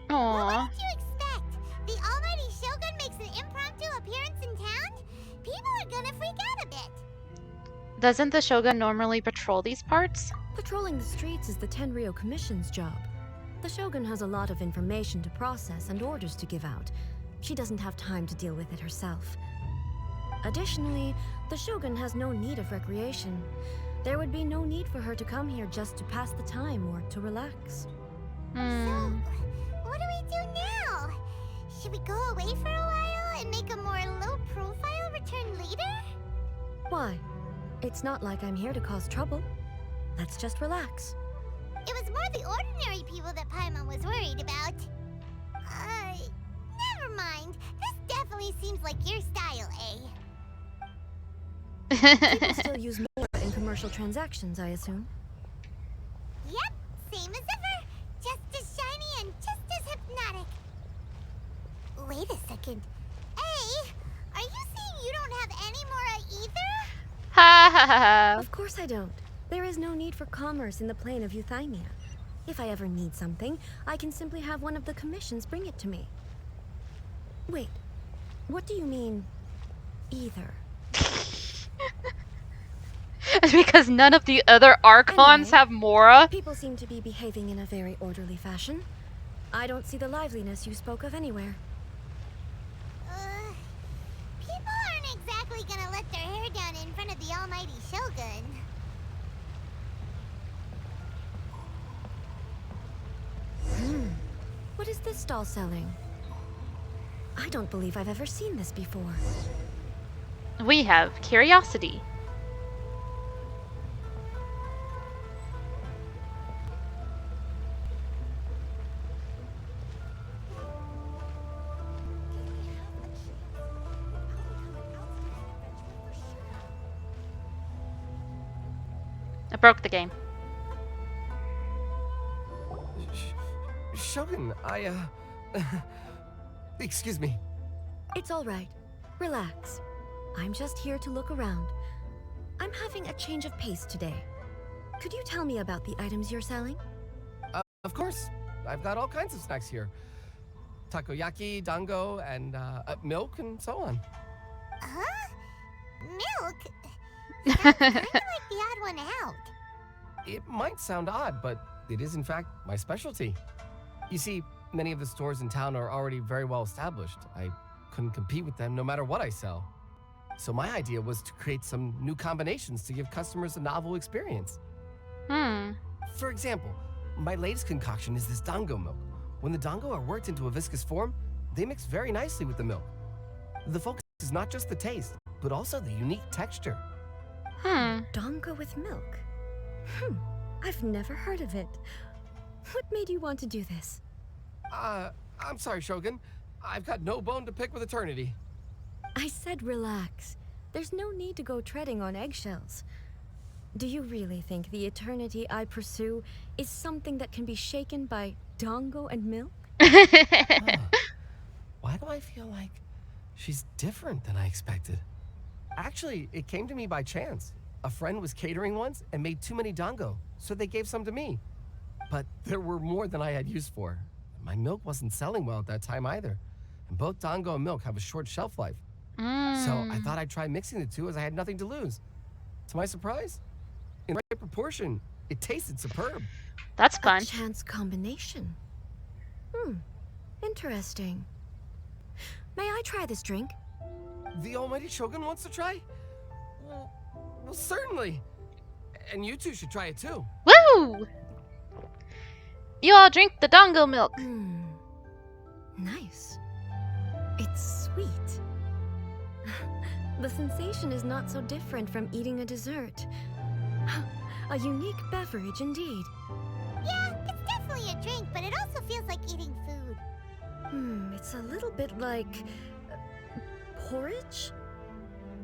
Well, what Aww. did you expect? The almighty Shogun makes an impromptu appearance in town? People are gonna freak out a bit. Doesn't the Shogun normally patrol these parts? Patrolling the streets is the Tenryou Commission's job. The Shogun has a lot of information to process and orders to give out. She doesn't have time to deal with it herself. Additionally, the Shogun has no need of recreation. There would be no need for her to come here just to pass the time or to relax. So, what do we do now? Should we go away for a while and make a more low-profile return later? Why? It's not like I'm here to cause trouble. Let's just relax. ordinary people that Paimon was worried about. Never mind. This definitely seems like your style, People still use more in commercial transactions, I assume. Yep, same as ever. Just as shiny and just as hypnotic. Wait a second. Hey, are you saying you don't have any more either? Ha ha ha. Of course I don't. There is no need for commerce in the plane of Euthymia. If I ever need something, I can simply have one of the commissions bring it to me. Wait, what do you mean, either? Because none of the other Archons have Mora. People seem to be behaving in a very orderly fashion. I don't see the liveliness you spoke of anywhere. People aren't exactly gonna let their hair down in front of the almighty Shogun. What is this stall selling? I don't believe I've ever seen this before. We have curiosity. I broke the game. Shogun, excuse me. It's all right. Relax. I'm just here to look around. I'm having a change of pace today. Could you tell me about the items you're selling? Of course. I've got all kinds of snacks here. Takoyaki, dango, and milk, and so on. Huh? Milk? Sounds kinda like the odd one out. It might sound odd, but it is in fact my specialty. You see, many of the stores in town are already very well established. I couldn't compete with them no matter what I sell. So my idea was to create some new combinations to give customers a novel experience. For example, my latest concoction is this dango milk. When the dango are worked into a viscous form, they mix very nicely with the milk. The focus is not just the taste, but also the unique texture. Dango with milk? I've never heard of it. What made you want to do this? I'm sorry, Shogun. I've got no bone to pick with eternity. I said relax. There's no need to go treading on eggshells. Do you really think the eternity I pursue is something that can be shaken by dango and milk? Why do I feel like she's different than I expected? Actually, it came to me by chance. A friend was catering once and made too many dango, so they gave some to me. But there were more than I had use for. My milk wasn't selling well at that time either. And both dango and milk have a short shelf life. So I thought I'd try mixing the two as I had nothing to lose. To my surprise, in the right proportion, it tasted superb. That's fun. A chance combination. Interesting. May I try this drink? The almighty Shogun wants to try? Well, certainly. And you two should try it too. Woo! You all drink the dango milk. Nice. It's sweet. The sensation is not so different from eating a dessert. A unique beverage indeed. Yeah, it's definitely a drink, but it also feels like eating food. It's a little bit like porridge?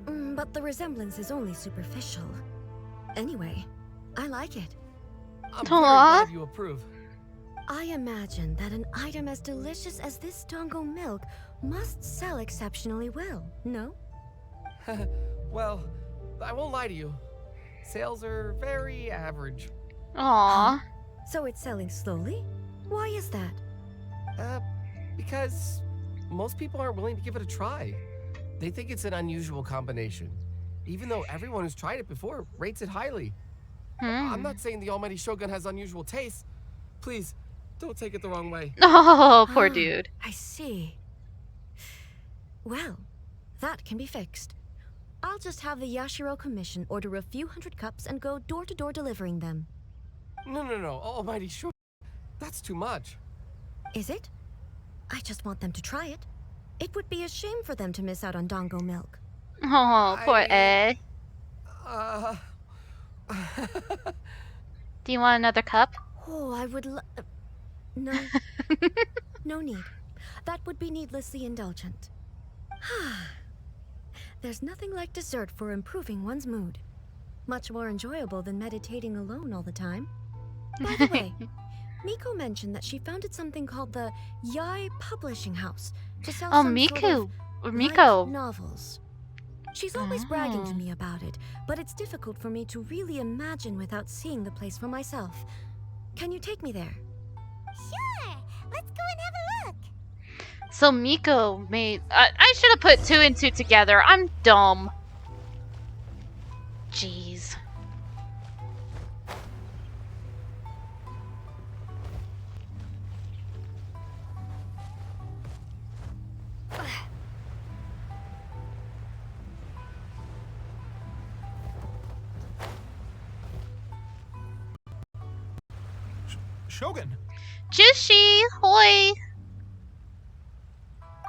But the resemblance is only superficial. Anyway, I like it. I'm very glad you approve. I imagine that an item as delicious as this dango milk must sell exceptionally well, no? Well, I won't lie to you. Sales are very average. Aww. So it's selling slowly? Why is that? Because most people aren't willing to give it a try. They think it's an unusual combination, even though everyone who's tried it before rates it highly. I'm not saying the almighty Shogun has unusual tastes. Please, don't take it the wrong way. Oh, poor dude. I see. Well, that can be fixed. I'll just have the Yashiro Commission order a few hundred cups and go door-to-door delivering them. No, almighty Shogun. That's too much. Is it? I just want them to try it. It would be a shame for them to miss out on dango milk. Oh, poor A. Uh... Do you want another cup? Oh, I would no. No need. That would be needlessly indulgent. There's nothing like dessert for improving one's mood. Much more enjoyable than meditating alone all the time. By the way, Miko mentioned that she founded something called the Yai Publishing House to sell some sort of Miko. light novels. She's always bragging to me about it, but it's difficult for me to really imagine without seeing the place for myself. Can you take me there? Sure! Let's go and have a look! So Miko made... I should have put 2 and 2 together. I'm dumb. Jeez. Shogun! Jushi! Hoi!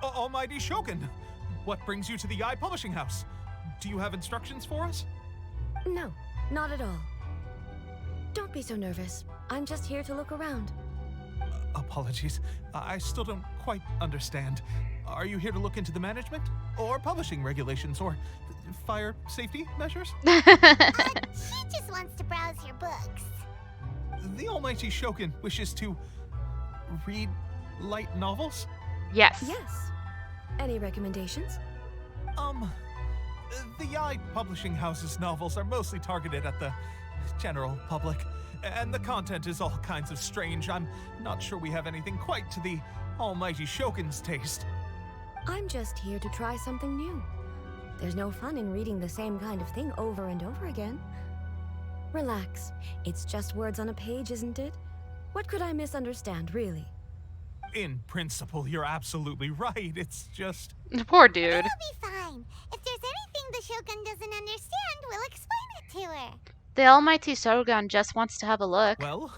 Almighty Shogun! What brings you to the Yai Publishing House? Do you have instructions for us? No, not at all. Don't be so nervous. I'm just here to look around. Apologies. I still don't quite understand. Are you here to look into the management? Or publishing regulations? Or fire safety measures? She just wants to browse your books. The Almighty Shogun wishes to read light novels? Yes. Yes. Any recommendations? The Yai Publishing House's novels are mostly targeted at the general public, and the content is all kinds of strange. I'm not sure we have anything quite to the Almighty Shogun's taste. I'm just here to try something new. There's no fun in reading the same kind of thing over and over again. Relax. It's just words on a page, isn't it? What could I misunderstand, really? In principle, you're absolutely right. It's just... Poor dude. It'll be fine. If there's anything the Shogun doesn't understand, we'll explain it to her. The Almighty Shogun just wants to have a look. Well...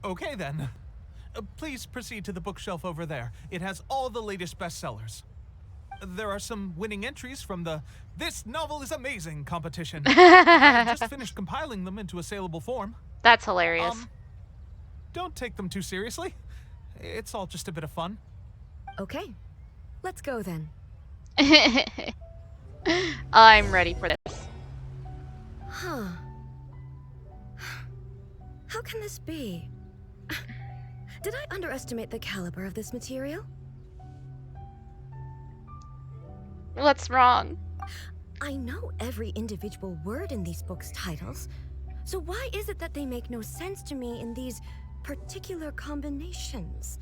Okay then. Please proceed to the bookshelf over there. It has all the latest bestsellers. There are some winning entries from the This Novel is Amazing competition. I just finished compiling them into a saleable form. That's hilarious. Don't take them too seriously. It's all just a bit of fun. Okay. Let's go then. I'm ready for this. Huh. How can this be? Did I underestimate the caliber of this material? What's wrong? I know every individual word in these books' titles, so why is it that they make no sense to me in these particular combinations?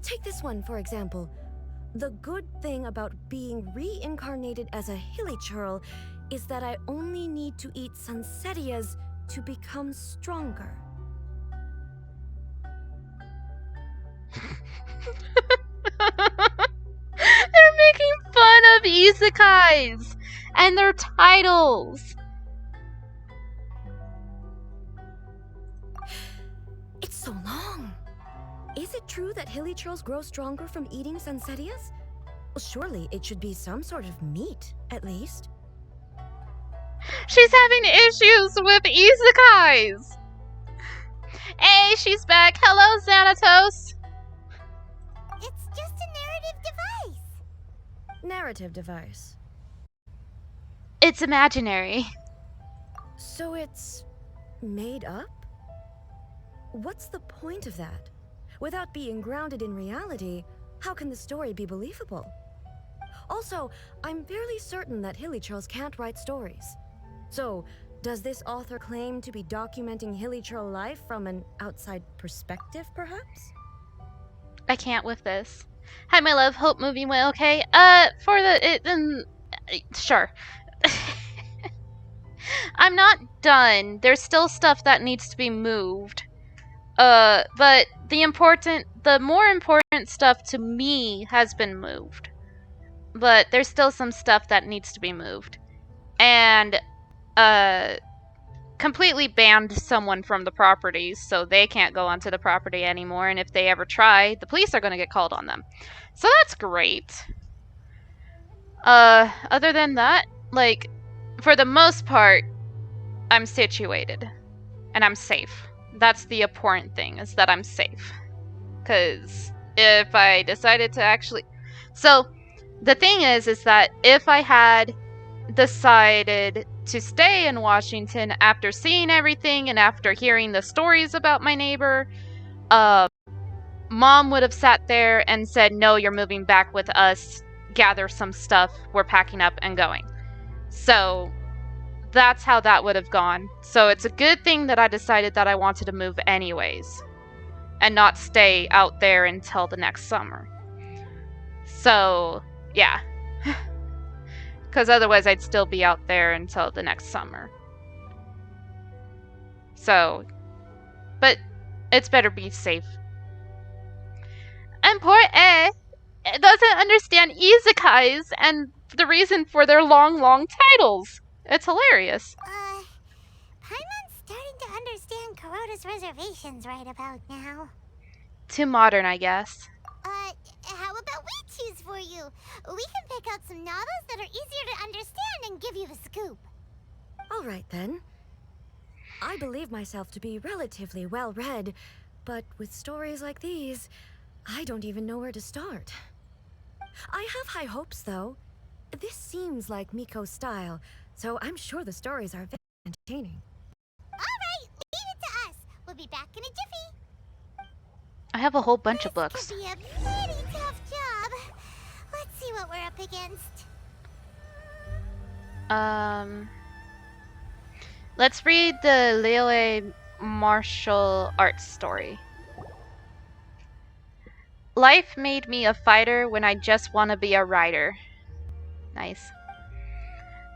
Take this one, for example. The good thing about being reincarnated as a hilichurl is that I only need to eat Sansetias to become stronger. They're making fun of isekais and their titles. It's so long. Is it true that hilichurls grow stronger from eating Sansetias? Well, surely it should be some sort of meat, at least. She's having issues with isekais. Hey, she's back. Hello, Xanatos. It's just a narrative device. Narrative device. It's imaginary. So it's made up? What's the point of that? Without being grounded in reality, how can the story be believable? Also, I'm fairly certain that hilichurls can't write stories. So, does this author claim to be documenting hilichurl life from an outside perspective, perhaps? I can't with this. Hi, my love. Hope movie went okay. Sure. I'm not done. There's still stuff that needs to be moved. But the more important stuff to me has been moved. But there's still some stuff that needs to be moved. And, completely banned someone from the property, so they can't go onto the property anymore, and if they ever try, the police are gonna get called on them. So that's great. Other than that, like, for the most part, I'm situated. And I'm safe. That's the important thing, is that I'm safe. Because if I decided to actually... So, the thing is that if I had decided to stay in Washington after seeing everything and after hearing the stories about my neighbor, Mom would have sat there and said, no, you're moving back with us, gather some stuff, we're packing up and going. So that's how that would have gone. So it's a good thing that I decided that I wanted to move anyways and not stay out there until the next summer. So, yeah. Because otherwise I'd still be out there until the next summer. So, but it's better be safe. And poor A doesn't understand isekais and the reason for their long titles. It's hilarious. Paimon's starting to understand Kuroda's reservations right about now. Too modern, I guess. How about we choose for you? We can pick out some novels that are easier to understand and give you the scoop. All right, then. I believe myself to be relatively well-read, but with stories like these, I don't even know where to start. I have high hopes, though. This seems like Miko's style, so I'm sure the stories are very entertaining. All right, leave it to us. We'll be back in a jiffy. I have a whole bunch of books. This could be a pretty tough job. Let's see what we're up against. Let's read the Liyue martial arts story. Life made me a fighter when I just want to be a writer. Nice.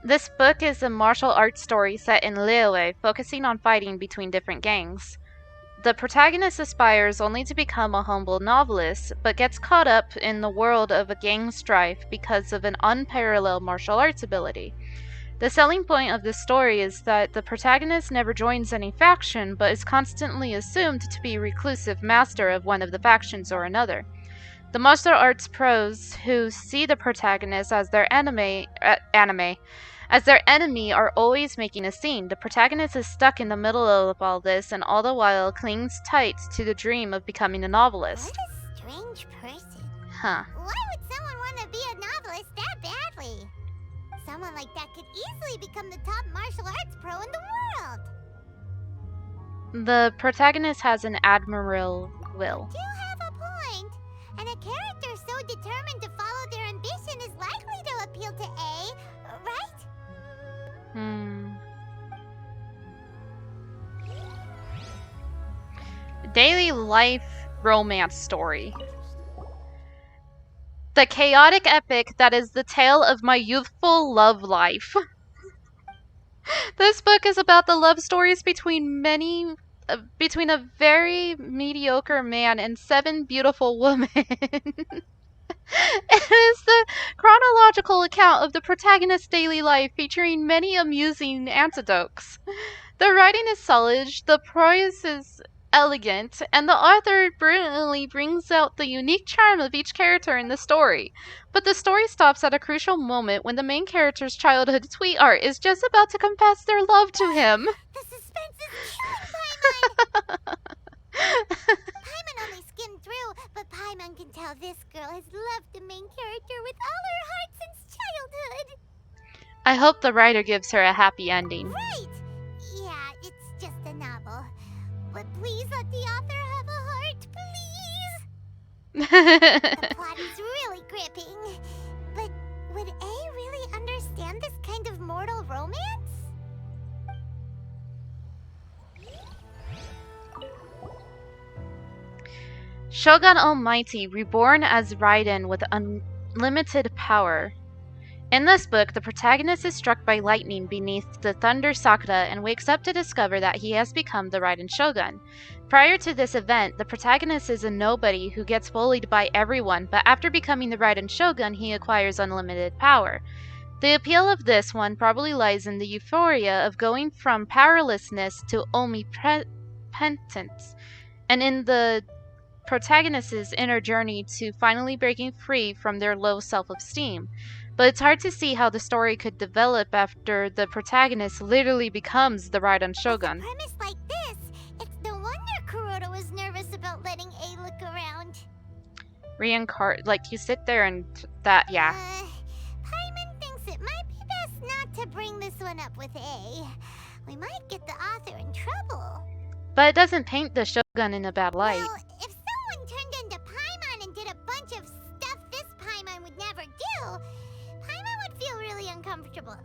This book is a martial arts story set in Liyue, focusing on fighting between different gangs. The protagonist aspires only to become a humble novelist, but gets caught up in the world of a gang strife because of an unparalleled martial arts ability. The selling point of this story is that the protagonist never joins any faction, but is constantly assumed to be a reclusive master of one of the factions or another. The martial arts pros who see the protagonist as their enemy are always making a scene. The protagonist is stuck in the middle of all this and all the while clings tight to the dream of becoming a novelist. What a strange person. Huh. Why would someone want to be a novelist that badly? Someone like that could easily become the top martial arts pro in the world. The protagonist has an admirable will. You have a point. And a character so determined to follow their ambition is likely to appeal to A, right? Daily life romance story. The chaotic epic that is the tale of my youthful love life. This book is about the love stories between a very mediocre man and 7 beautiful women. It is the chronological account of the protagonist's daily life, featuring many amusing anecdotes. The writing is solid, the prose is elegant, and the author brilliantly brings out the unique charm of each character in the story. But the story stops at a crucial moment when the main character's childhood sweetheart is just about to confess their love to him. The suspense is killing Paimon! Paimon only skimmed through, but Paimon can tell this girl has loved the main character with all her heart since childhood. I hope the writer gives her a happy ending. Right! Yeah, it's just a novel. But please let the author have a heart, please! The plot is really gripping. But would A really understand this kind of mortal romance? Shogun Almighty, reborn as Raiden with unlimited power. In this book, the protagonist is struck by lightning beneath the Thunder Sakura and wakes up to discover that he has become the Raiden Shogun. Prior to this event, the protagonist is a nobody who gets bullied by everyone, but after becoming the Raiden Shogun, he acquires unlimited power. The appeal of this one probably lies in the euphoria of going from powerlessness to omnipotence, and in the protagonist's inner journey to finally breaking free from their low self-esteem. But it's hard to see how the story could develop after the protagonist literally becomes the Raiden Shogun. With a premise like this, it's no wonder Like, you sit there and that, yeah. Paimon thinks it might be best not to bring this one up with A. We might get the author in trouble. But it doesn't paint the Shogun in a bad light. Well, if someone turned into Paimon and did a bunch of stuff this Paimon would never do, Paimon would feel really uncomfortable.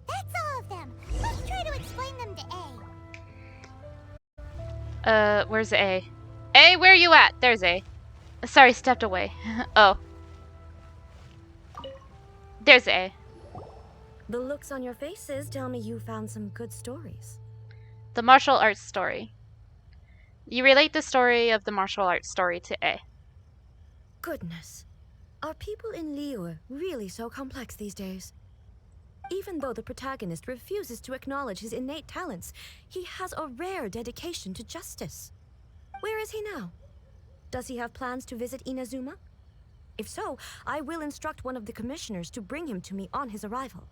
That's all of them. Let's try to explain them to A. Where's A? A, where are you at? There's A. Sorry, stepped away. Oh. There's A. The looks on your faces tell me you found some good stories. The martial arts story. You relate the story of the martial arts story to A. Goodness. Are people in Liyue really so complex these days? Even though the protagonist refuses to acknowledge his innate talents, he has a rare dedication to justice. Where is he now? Does he have plans to visit Inazuma? If so, I will instruct one of the commissioners to bring him to me on his arrival.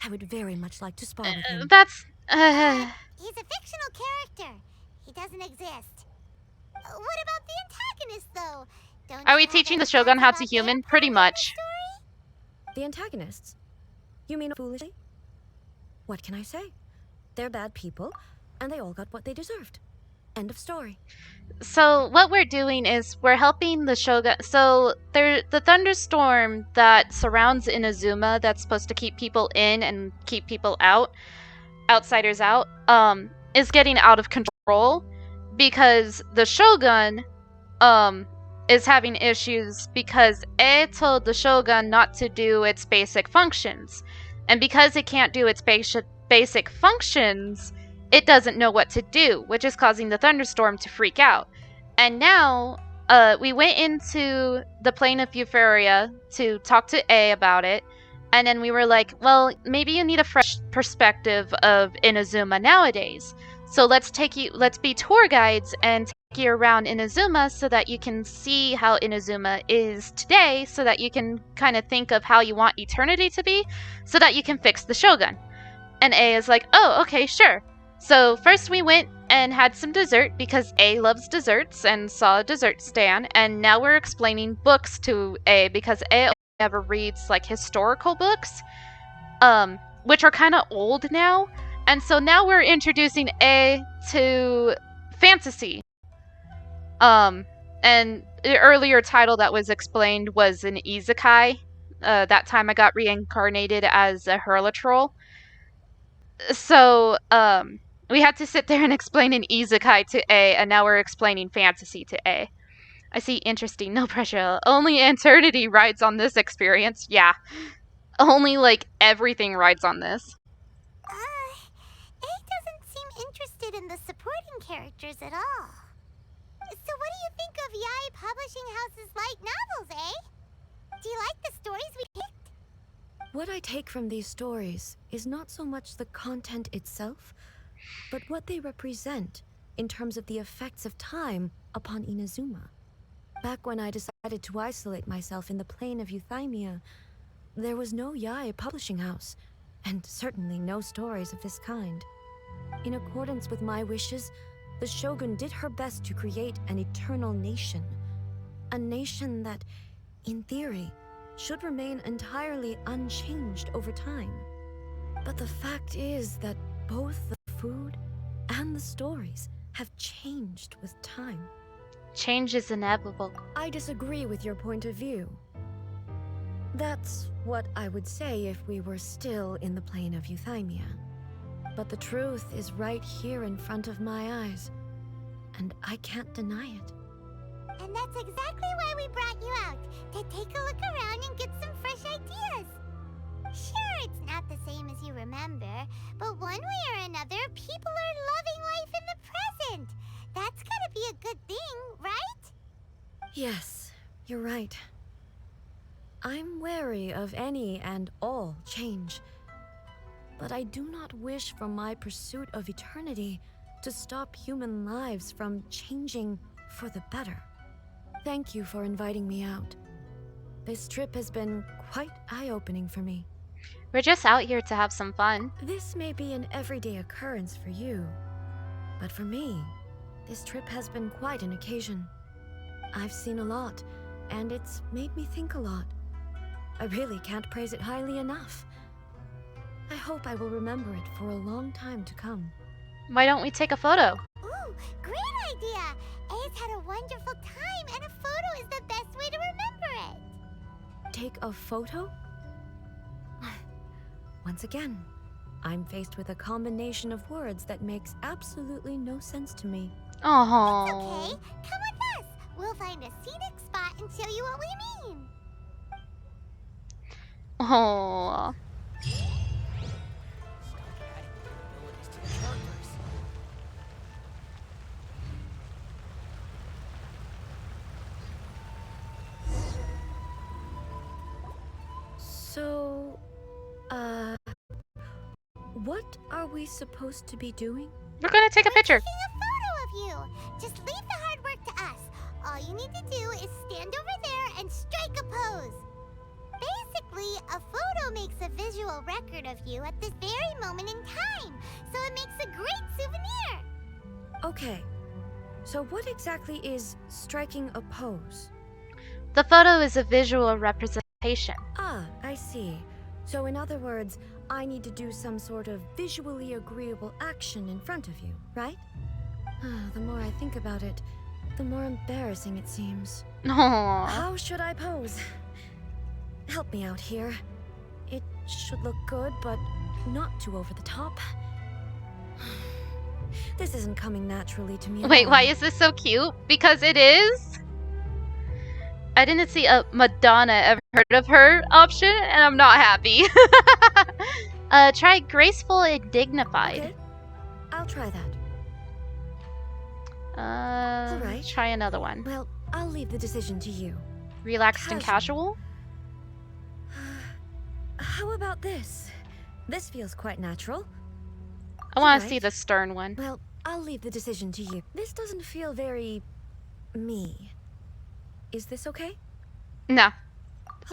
I would very much like to spar with him. That's, He's a fictional character. He doesn't exist. What about the antagonist, though? Don't Are we you have teaching any the Shogun thoughts how about to their human? part Pretty in much. the story? The antagonists? You mean foolishly? What can I say? They're bad people, and they all got what they deserved. End of story. So what we're doing is we're helping the Shogun. So the thunderstorm that surrounds Inazuma, that's supposed to keep people in and keep people out, outsiders out, is getting out of control because the Shogun is having issues because A told the Shogun not to do its basic functions, and because it can't do its basic functions, it doesn't know what to do, which is causing the thunderstorm to freak out. And now, we went into the plane of Euphoria to talk to A about it, and then we were like, well, maybe you need a fresh perspective of Inazuma nowadays. So let's be tour guides and take you around Inazuma so that you can see how Inazuma is today, so that you can kind of think of how you want Eternity to be, so that you can fix the Shogun. And A is like, oh, okay, sure. So first we went and had some dessert because A loves desserts and saw a dessert stand, and now we're explaining books to A because A only ever reads like historical books, which are kind of old now. And so now we're introducing A to fantasy. And the earlier title that was explained was an isekai. That time I got reincarnated as a hurler troll. So, we had to sit there and explain an isekai to A, and now we're explaining fantasy to A. I see, interesting, no pressure. Only Eternity rides on this experience. Yeah. Only, like, everything rides on this. A doesn't seem interested in the supporting characters at all. So what do you think of Yae Publishing House's light novels, eh? Do you like the stories we picked? What I take from these stories is not so much the content itself, but what they represent in terms of the effects of time upon Inazuma. Back when I decided to isolate myself in the plane of Euthymia, there was no Yae Publishing House, and certainly no stories of this kind. In accordance with my wishes, the Shogun did her best to create an eternal nation. A nation that, in theory, should remain entirely unchanged over time. But the fact is that both the food and the stories have changed with time. Change is inevitable. I disagree with your point of view. That's what I would say if we were still in the plane of Euthymia. But the truth is right here in front of my eyes, and I can't deny it. And that's exactly why we brought you out, to take a look around and get some fresh ideas. Sure, it's not the same as you remember, but one way or another, people are loving life in the present. That's gotta be a good thing, right? Yes, you're right. I'm wary of any and all change, but I do not wish for my pursuit of eternity to stop human lives from changing for the better. Thank you for inviting me out. This trip has been quite eye-opening for me. We're just out here to have some fun. This may be an everyday occurrence for you, but for me, this trip has been quite an occasion. I've seen a lot, and it's made me think a lot. I really can't praise it highly enough. I hope I will remember it for a long time to come. Why don't we take a photo? Ooh, great idea! A's had a wonderful time, and a photo is the best way to remember it. Take a photo? Once again, I'm faced with a combination of words that makes absolutely no sense to me. Oh. It's okay. Come with us. We'll find a scenic spot and show you what we mean. Oh. So, what are we supposed to be doing? We're gonna take a picture. Taking a photo of you. Just leave the hard work to us. All you need to do is stand over there and strike a pose. Basically, a photo makes a visual record of you at this very moment in time, so it makes a great souvenir. Okay, so what exactly is striking a pose? The photo is a visual representation. Ah, I see. So in other words, I need to do some sort of visually agreeable action in front of you, right? The more I think about it, the more embarrassing it seems. Aww. How should I pose? Help me out here. It should look good, but not too over the top. This isn't coming naturally to me. Wait, why is this so cute? Because it is? I didn't see a Madonna ever heard of her option, and I'm not happy. Try graceful and dignified. Okay. I'll try that. All right. Try another one. Well, I'll leave the decision to you. Relaxed and casual? How about this? This feels quite natural. I want to Alright. see the stern one. Well, I'll leave the decision to you. This doesn't feel very... me. Is this okay? No.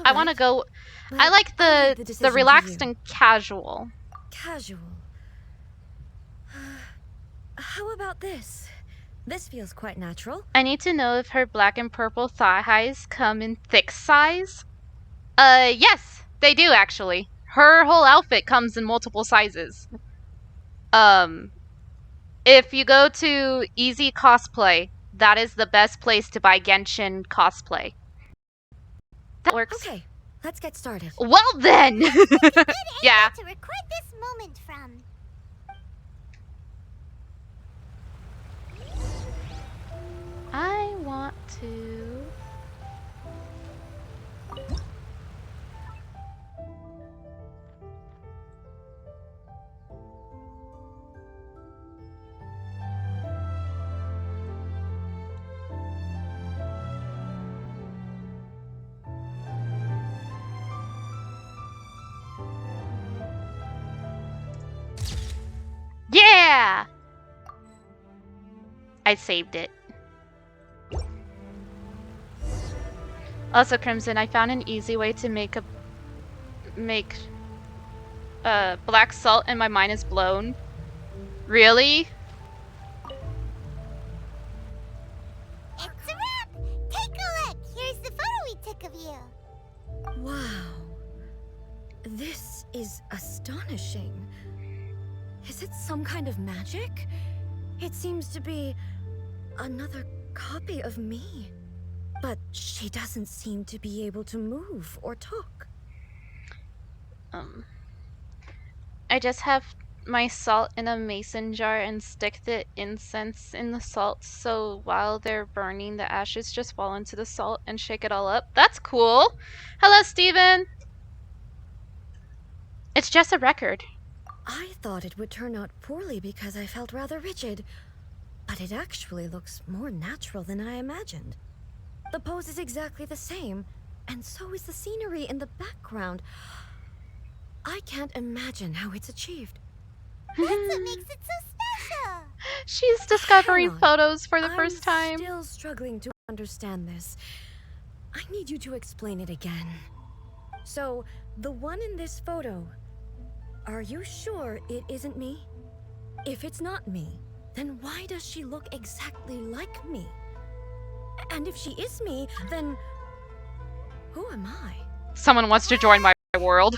I want to go... Well, I like I'll leave the decision to relaxed you. and casual. Casual. How about this? This feels quite natural. I need to know if her black and purple thigh highs come in thick size. Yes, they do actually. Her whole outfit comes in multiple sizes. If you go to Easy Cosplay, that is the best place to buy Genshin cosplay. That works. Okay, let's get started. Well then! Yeah. To record this moment from. I want to... Yeah! I saved it. Also, Crimson, I found an easy way to make black salt and my mind is blown. Really? It's a wrap! Take a look! Here's the photo we took of you. Wow. This is astonishing. Is it some kind of magic? It seems to be another copy of me. But she doesn't seem to be able to move or talk. I just have my salt in a mason jar and stick the incense in the salt, so while they're burning, the ashes just fall into the salt and shake it all up. That's cool! Hello, Steven! It's just a record. I thought it would turn out poorly because I felt rather rigid, but it actually looks more natural than I imagined. The pose is exactly the same, and so is the scenery in the background. I can't imagine how it's achieved. That's what makes it so special. She's discovering Hang on. photos for the first time. I'm still struggling to understand this. I need you to explain it again. So, the one in this photo, are you sure it isn't me? If it's not me, then why does she look exactly like me? And if she is me, then who am I? Someone wants to join my world.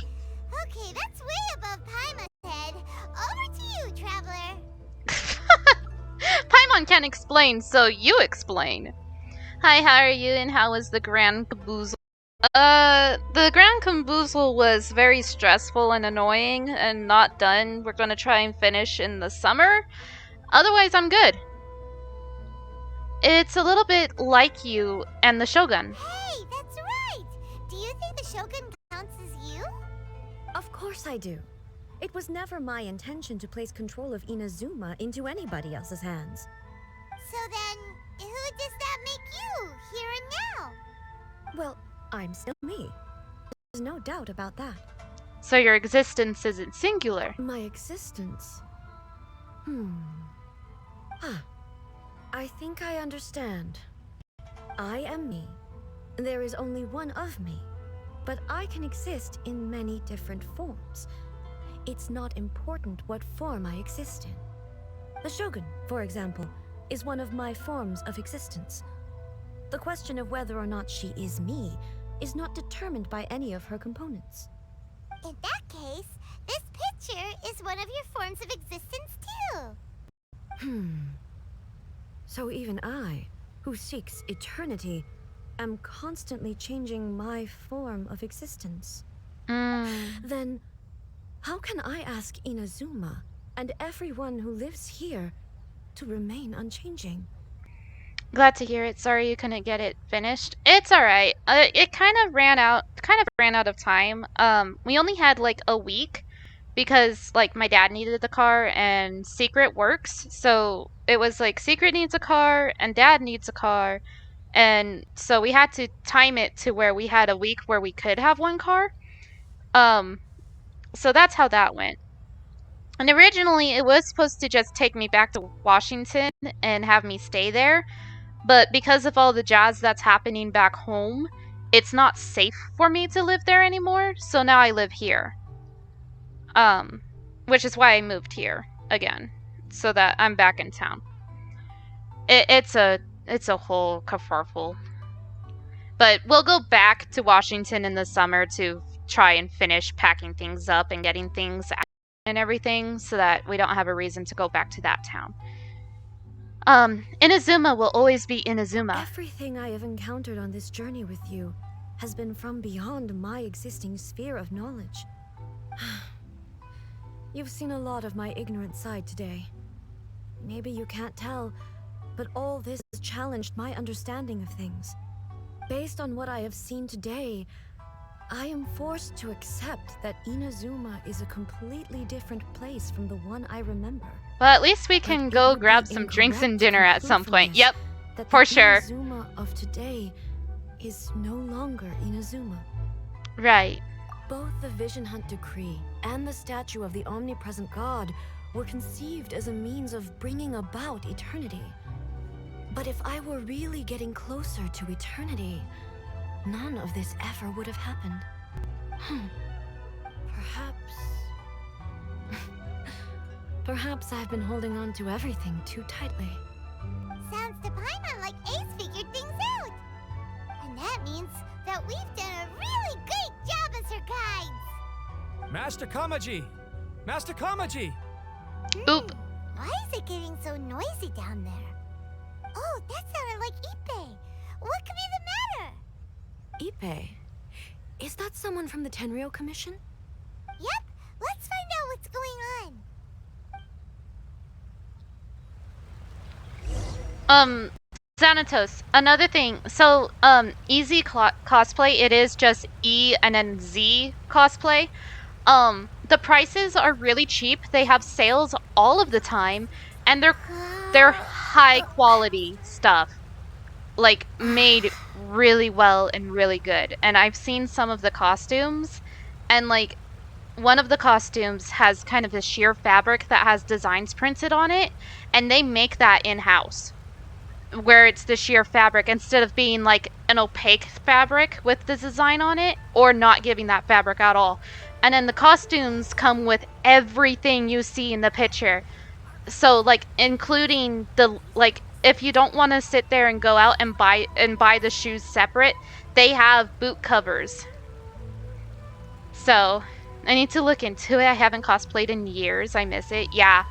Okay, that's way above Paimon's head. Over to you, Traveler. Paimon can't explain, so you explain. Hi, how are you, and how was the Grand Caboozle? The Grand Caboozle was very stressful and annoying and not done. We're gonna try and finish in the summer. Otherwise, I'm good. It's a little bit like you and the Shogun. Hey, that's right! Do you think the Shogun counts as you? Of course I do. It was never my intention to place control of Inazuma into anybody else's hands. So then, who does that make you, here and now? Well, I'm still me. There's no doubt about that. So your existence isn't singular. My existence? I think I understand. I am me. There is only one of me, but I can exist in many different forms. It's not important what form I exist in. The Shogun, for example, is one of my forms of existence. The question of whether or not she is me is not determined by any of her components. In that case, this picture is one of your forms of existence too. So even I, who seeks eternity, am constantly changing my form of existence. Then, how can I ask Inazuma and everyone who lives here to remain unchanging? Glad to hear it. Sorry you couldn't get it finished. It's alright. It kind of ran out of time. We only had like a week because like my dad needed the car and Secret works. So it was like Secret needs a car and Dad needs a car. And so we had to time it to where we had a week where we could have one car. So that's how that went. And originally it was supposed to just take me back to Washington and have me stay there. But because of all the jazz that's happening back home, it's not safe for me to live there anymore. So now I live here. Which is why I moved here again, so that I'm back in town. It's a whole kerfuffle. But we'll go back to Washington in the summer to try and finish packing things up and getting things out and everything, so that we don't have a reason to go back to that town. Inazuma will always be Inazuma. Everything I have encountered on this journey with you has been from beyond my existing sphere of knowledge. You've seen a lot of my ignorant side today. Maybe you can't tell, but all this has challenged my understanding of things. Based on what I have seen today, I am forced to accept that Inazuma is a completely different place from the one I remember. Well, at least we can go grab some drinks and dinner at some point. Yep, for sure. Inazuma of today is no longer Inazuma. Right. Both the Vision Hunt Decree and the statue of the omnipresent god were conceived as a means of bringing about eternity. But if I were really getting closer to eternity, none of this ever would have happened. Perhaps I've been holding on to everything too tightly. Sounds to Paimon like Ace figured things out. And that means that we've done a really great job as her guides. Master Kamaji! Master Kamaji! Oop. Why is it getting so noisy down there? Oh, that sounded like Ippei. What could be the matter? Ippei? Is that someone from the Tenryou Commission? Yep, let's find out what's going on. Xanatos, another thing. So, easy cosplay, it is just E and then Z cosplay. The prices are really cheap. They have sales all of the time, and they're high quality stuff. Like, made really well and really good. And I've seen some of the costumes, and like, one of the costumes has kind of a sheer fabric that has designs printed on it, and they make that in-house, where it's the sheer fabric instead of being like an opaque fabric with the design on it, or not giving that fabric at all. And then the costumes come with everything you see in the picture. So like, including the, like, if you don't want to sit there and go out and buy the shoes separate, they have boot covers. So, I need to look into it. I haven't cosplayed in years. I miss it. Yeah.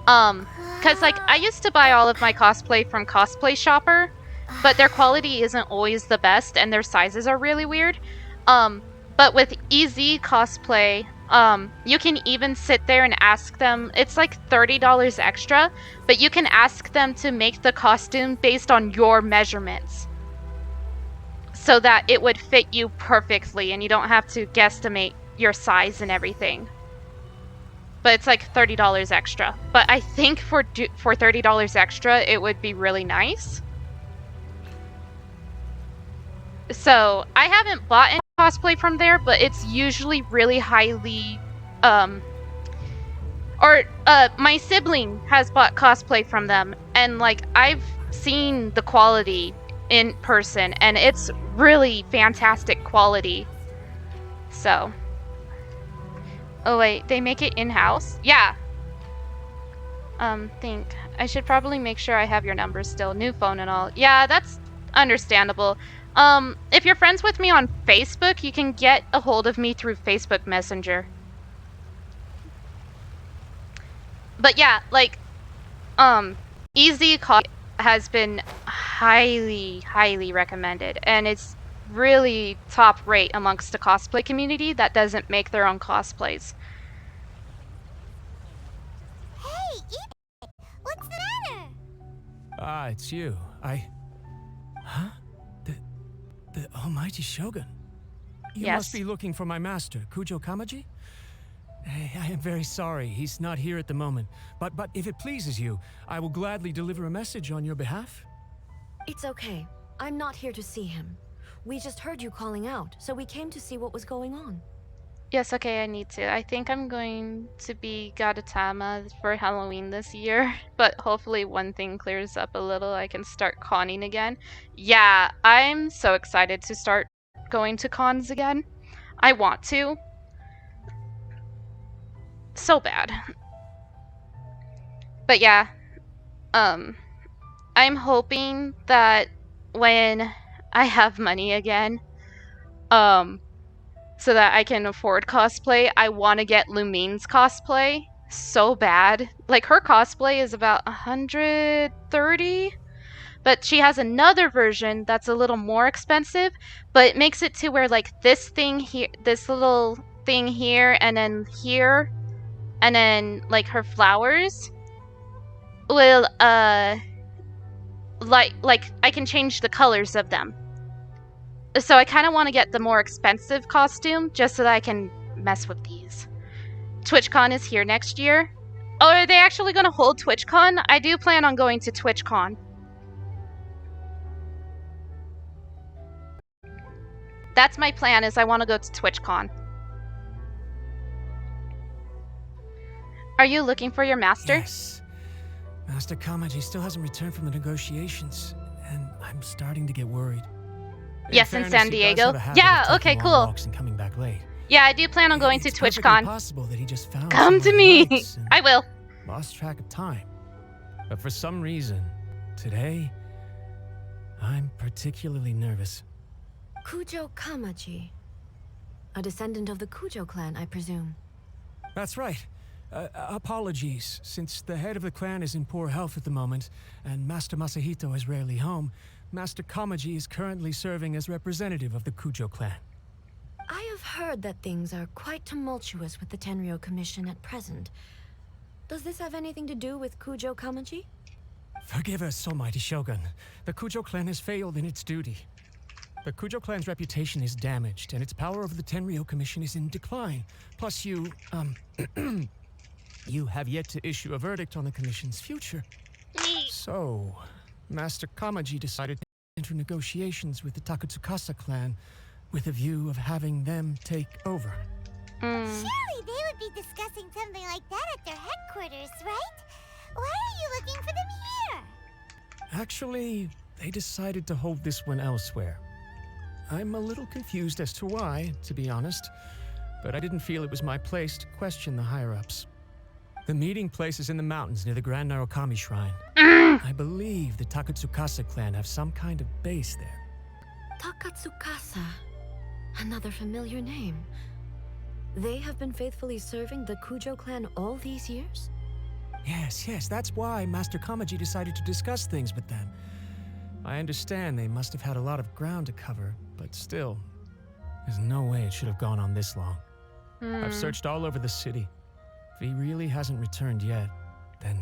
Cause like I used to buy all of my cosplay from Cosplay Shopper, but their quality isn't always the best and their sizes are really weird. But with EZ Cosplay, you can even sit there and ask them, it's like $30 extra, but you can ask them to make the costume based on your measurements so that it would fit you perfectly and you don't have to guesstimate your size and everything. But it's like $30 extra. But I think for $30 extra, it would be really nice. So I haven't bought any cosplay from there, but it's usually really highly, my sibling has bought cosplay from them, and like I've seen the quality in person, and it's really fantastic quality. So. Oh wait, they make it in-house? Yeah. Think. I should probably make sure I have your number still. New phone and all. Yeah, that's understandable. If you're friends with me on Facebook, you can get a hold of me through Facebook Messenger. But yeah, like, EZ has been highly, highly recommended, and it's really top rate amongst the cosplay community that doesn't make their own cosplays. Hey, Ethan! What's the matter? Ah, it's you. Huh? The almighty Shogun? You Yes. must be looking for my master, Kujo Kamaji? I am very sorry, he's not here at the moment. But if it pleases you, I will gladly deliver a message on your behalf. It's okay. I'm not here to see him. We just heard you calling out, so we came to see what was going on. Yes, okay, I need to. I think I'm going to be Gadatama for Halloween this year, but hopefully one thing clears up a little, I can start conning again. Yeah, I'm so excited to start going to cons again. I want to. So bad. But yeah, I'm hoping that when I have money again, so that I can afford cosplay, I want to get Lumine's cosplay so bad. Like, her cosplay is about 130, but she has another version that's a little more expensive, but it makes it to where, like, this thing here, this little thing here, and then, like, her flowers will, like, I can change the colors of them. So I kind of want to get the more expensive costume just so that I can mess with these. TwitchCon is here next year. Oh, are they actually going to hold TwitchCon? I do plan on going to TwitchCon. That's my plan, is I want to go to TwitchCon. Are you looking for your master? Yes. Master Kamaji still hasn't returned from the negotiations, and I'm starting to get worried. Yes, in San Diego. Yeah, okay, cool. And coming back late. Yeah, I do plan on going to TwitchCon. Possible that he just found Come to me. I will. Lost track of time. But for some reason, today, I'm particularly nervous. Kujo Kamaji. A descendant of the Kujo clan, I presume. That's right. Apologies, since the head of the clan is in poor health at the moment, and Master Masahito is rarely home, Master Kamaji is currently serving as representative of the Kujo clan. I have heard that things are quite tumultuous with the Tenryou Commission at present. Does this have anything to do with Kujo Kamaji? Forgive us, almighty Shogun. The Kujo clan has failed in its duty. The Kujo clan's reputation is damaged, and its power over the Tenryou Commission is in decline. Plus you, you have yet to issue a verdict on the Commission's future. So, Master Kamaji decided to enter negotiations with the Takatsukasa clan with a view of having them take over. Surely they would be discussing something like that at their headquarters, right? Why are you looking for them here? Actually, they decided to hold this one elsewhere. I'm a little confused as to why, to be honest, but I didn't feel it was my place to question the higher-ups. The meeting place is in the mountains near the Grand Narukami Shrine. I believe the Takatsukasa clan have some kind of base there. Takatsukasa. Another familiar name. They have been faithfully serving the Kujo clan all these years? Yes, that's why Master Kamaji decided to discuss things with them. I understand they must have had a lot of ground to cover, but still, there's no way it should have gone on this long. I've searched all over the city. If he really hasn't returned yet, then...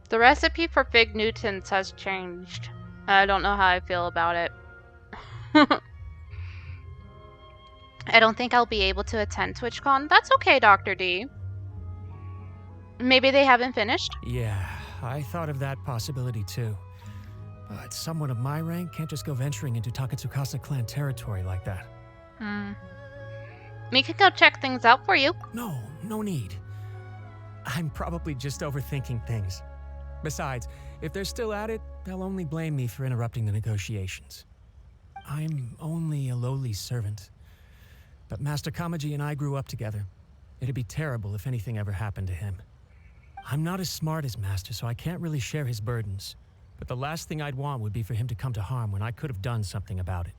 The recipe for Fig Newtons has changed. I don't know how I feel about it. I don't think I'll be able to attend TwitchCon. That's okay, Dr. D. Maybe they haven't finished? Yeah, I thought of that possibility too. But someone of my rank can't just go venturing into Takatsukasa clan territory like that. We could go check things out for you. No need. I'm probably just overthinking things. Besides, if they're still at it, they'll only blame me for interrupting the negotiations. I'm only a lowly servant. But Master Kamaji and I grew up together. It'd be terrible if anything ever happened to him. I'm not as smart as Master, so I can't really share his burdens. But the last thing I'd want would be for him to come to harm when I could have done something about it.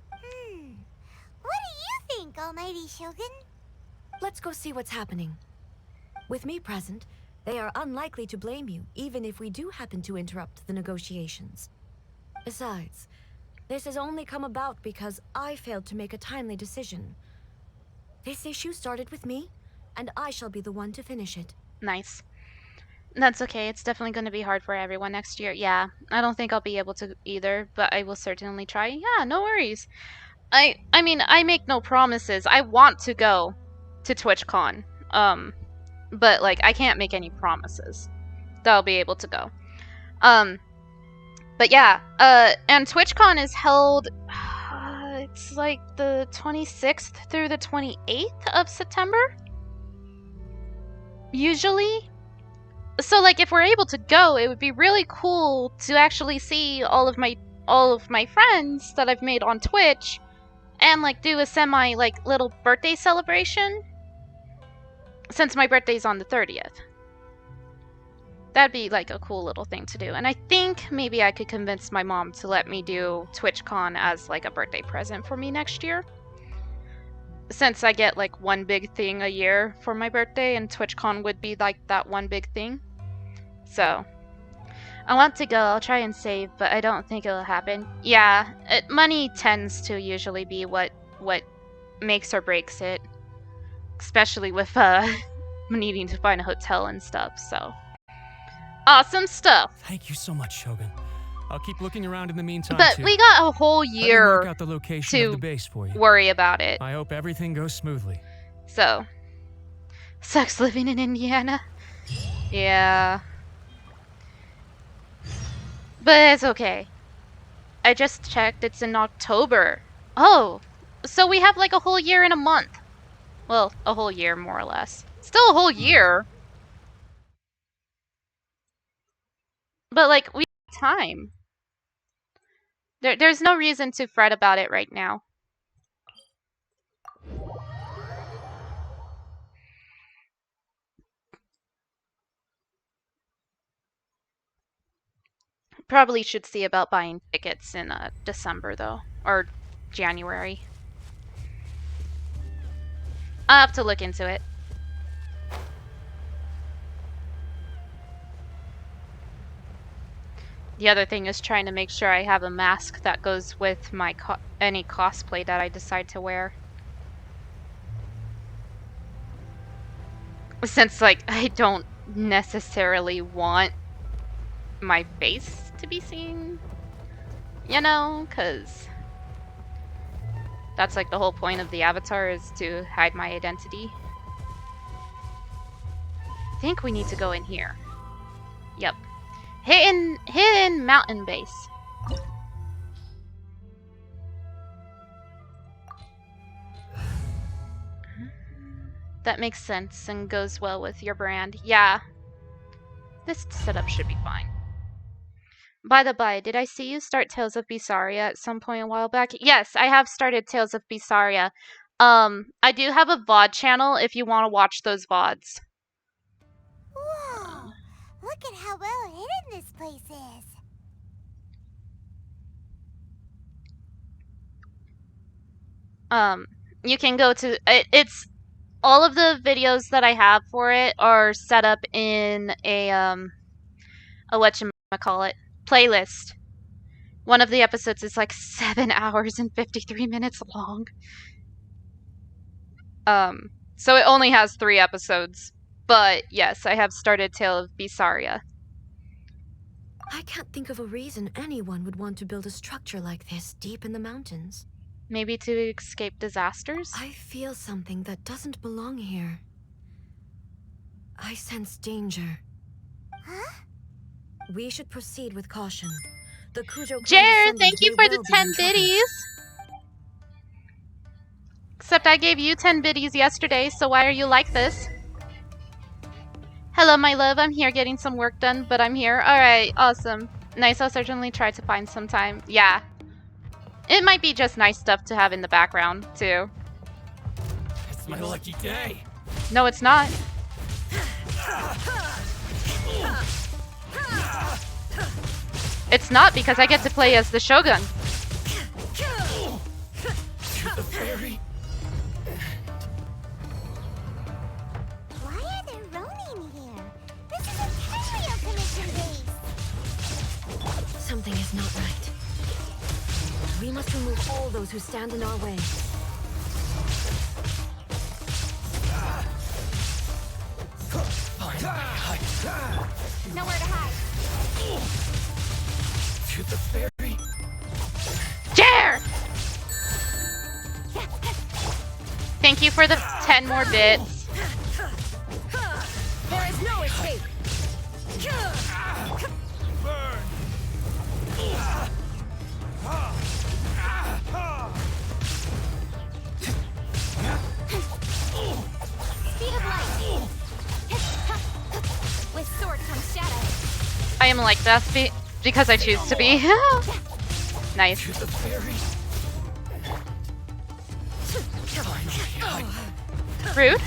What do you think, Almighty Shogun? Let's go see what's happening. With me present, they are unlikely to blame you, even if we do happen to interrupt the negotiations. Besides, this has only come about because I failed to make a timely decision. This issue started with me, and I shall be the one to finish it. Nice. That's okay. It's definitely going to be hard for everyone next year. Yeah, I don't think I'll be able to either, but I will certainly try. Yeah, no worries. I mean, I make no promises. I want to go to TwitchCon. But, like, I can't make any promises that I'll be able to go. But yeah, and TwitchCon is held, it's like the 26th through the 28th of September? Usually? So, like, if we're able to go, it would be really cool to actually see all of my friends that I've made on Twitch and, like, do a semi, like, little birthday celebration. Since my birthday's on the 30th. That'd be like a cool little thing to do. And I think maybe I could convince my mom to let me do TwitchCon as like a birthday present for me next year. Since I get like one big thing a year for my birthday, and TwitchCon would be like that one big thing. So, I want to go. I'll try and save, but I don't think it'll happen. Yeah, money tends to usually be what makes or breaks it. Especially with needing to find a hotel and stuff, so. Awesome stuff. Thank you so much, Shogun. I'll keep looking around in the meantime, but too. We got a whole year Let me work out the location of the base for you. Worry about it. I hope everything goes smoothly. So. Sucks living in Indiana. Yeah. But it's okay. I just checked, it's in October. Oh, so we have like a whole year and a month. Well, a whole year, more or less. Still a whole year. But, like, we have time. There's no reason to fret about it right now. Probably should see about buying tickets in December, though. Or January. I'll have to look into it. The other thing is trying to make sure I have a mask that goes with my any cosplay that I decide to wear. Since, like, I don't necessarily want my face to be seen, you know, because that's like the whole point of the avatar, is to hide my identity. I think we need to go in here. Yep. Hidden mountain base. That makes sense and goes well with your brand. Yeah. This setup should be fine. By the by, did I see you start Tales of Bisaria at some point a while back? Yes, I have started Tales of Bisaria. I do have a VOD channel if you want to watch those VODs. Whoa! Look at how well hidden this place is. You can go to it's all of the videos that I have for it are set up in a whatchamacallit playlist. One of the episodes is like 7 hours and 53 minutes long. So it only has 3 episodes. But yes, I have started Tale of Bisaria. I can't think of a reason anyone would want to build a structure like this deep in the mountains. Maybe to escape disasters? I feel something that doesn't belong here. I sense danger. Huh? We should proceed with caution. The Kujo Jared, thank you for the 10 biddies! Except I gave you 10 biddies yesterday, so why are you like this? Hello, my love. I'm here getting some work done, but I'm here. Alright, awesome. Nice, I'll certainly try to find some time. Yeah. It might be just nice stuff to have in the background, too. It's my lucky day. No, it's not. It's not because I get to play as the Shogun. The fairy. Why are there Ronin here? This is a Tenryou Commission base. Something is not right. We must remove all those who stand in our way. Nowhere to hide. To the fairy. Jer! Thank you for the 10 more bits. There is no escape. Speed of light. With sword comes shadow. I am like that because I choose to be. Nice. To the fairy. Rude.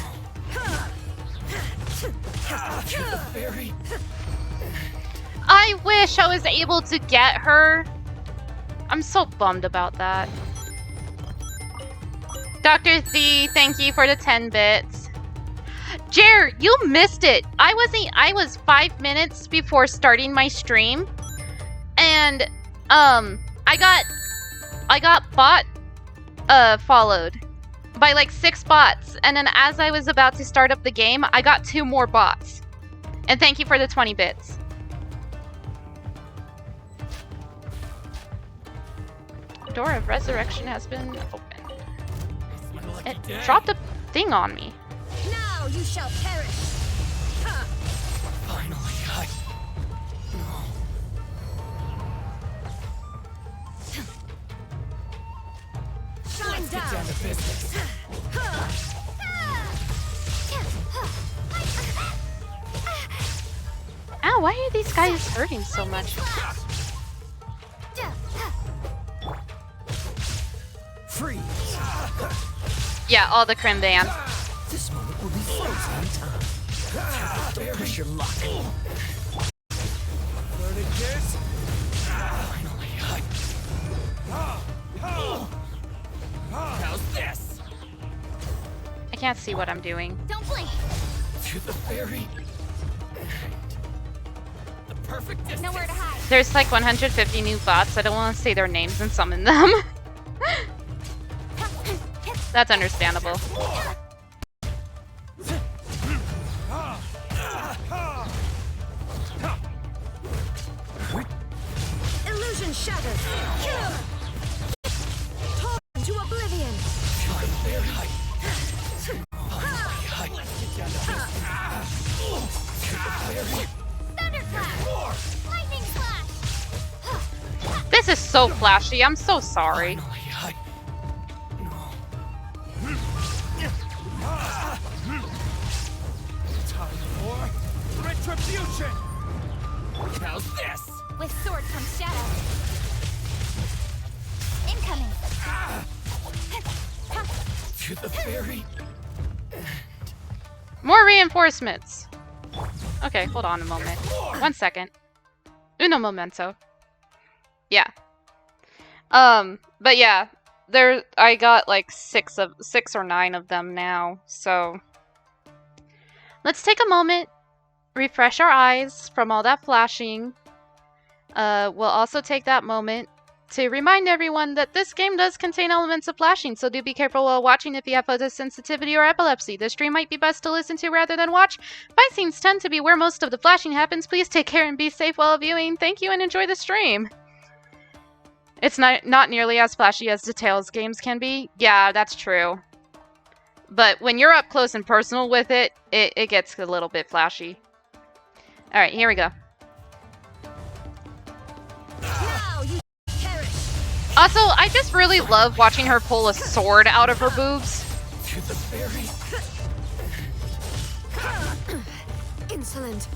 To the fairy. I wish I was able to get her. I'm so bummed about that. Dr. Z, thank you for the 10 bits. Jer, you missed it. I was 5 minutes before starting my stream, and I got bot followed by like 6 bots, and then as I was about to start up the game, I got 2 more bots. And thank you for the 20 bits. Door of Resurrection has been opened. It dropped a thing on me. Now you shall perish. Finally, Shine down. down to business. Ow, why are these guys hurting so much? Freeze. Yeah, all the creme band. This moment will be frozen in time. Don't push your luck. Learn a kiss. Finally, how's this? I can't see what I'm doing. Don't blink. To the fairy. The perfect distance. Nowhere to hide. There's like 150 new bots. I don't want to say their names and summon them. That's understandable. Illusion shattered. Torn to oblivion. Thunderclap. Lightning flash. This is so flashy. I'm so sorry. Time for retribution. How's this? With sword comes shadow. Incoming. To To the very More reinforcements. Okay, hold on a moment. 1 second. Uno momento. Yeah. But yeah, I got like 6 or 9 of them now. So let's take a moment, refresh our eyes from all that flashing. We'll also take that moment to remind everyone that this game does contain elements of flashing, so do be careful while watching if you have photosensitivity or epilepsy. The stream might be best to listen to rather than watch. Fight scenes tend to be where most of the flashing happens. Please take care and be safe while viewing. Thank you and enjoy the stream. It's not nearly as flashy as the Tales games can be. Yeah, that's true. But when you're up close and personal with it, it gets a little bit flashy. Alright, here we go. Now you perish. Also, I just really love watching her pull a sword out of her boobs. to the very Insolent.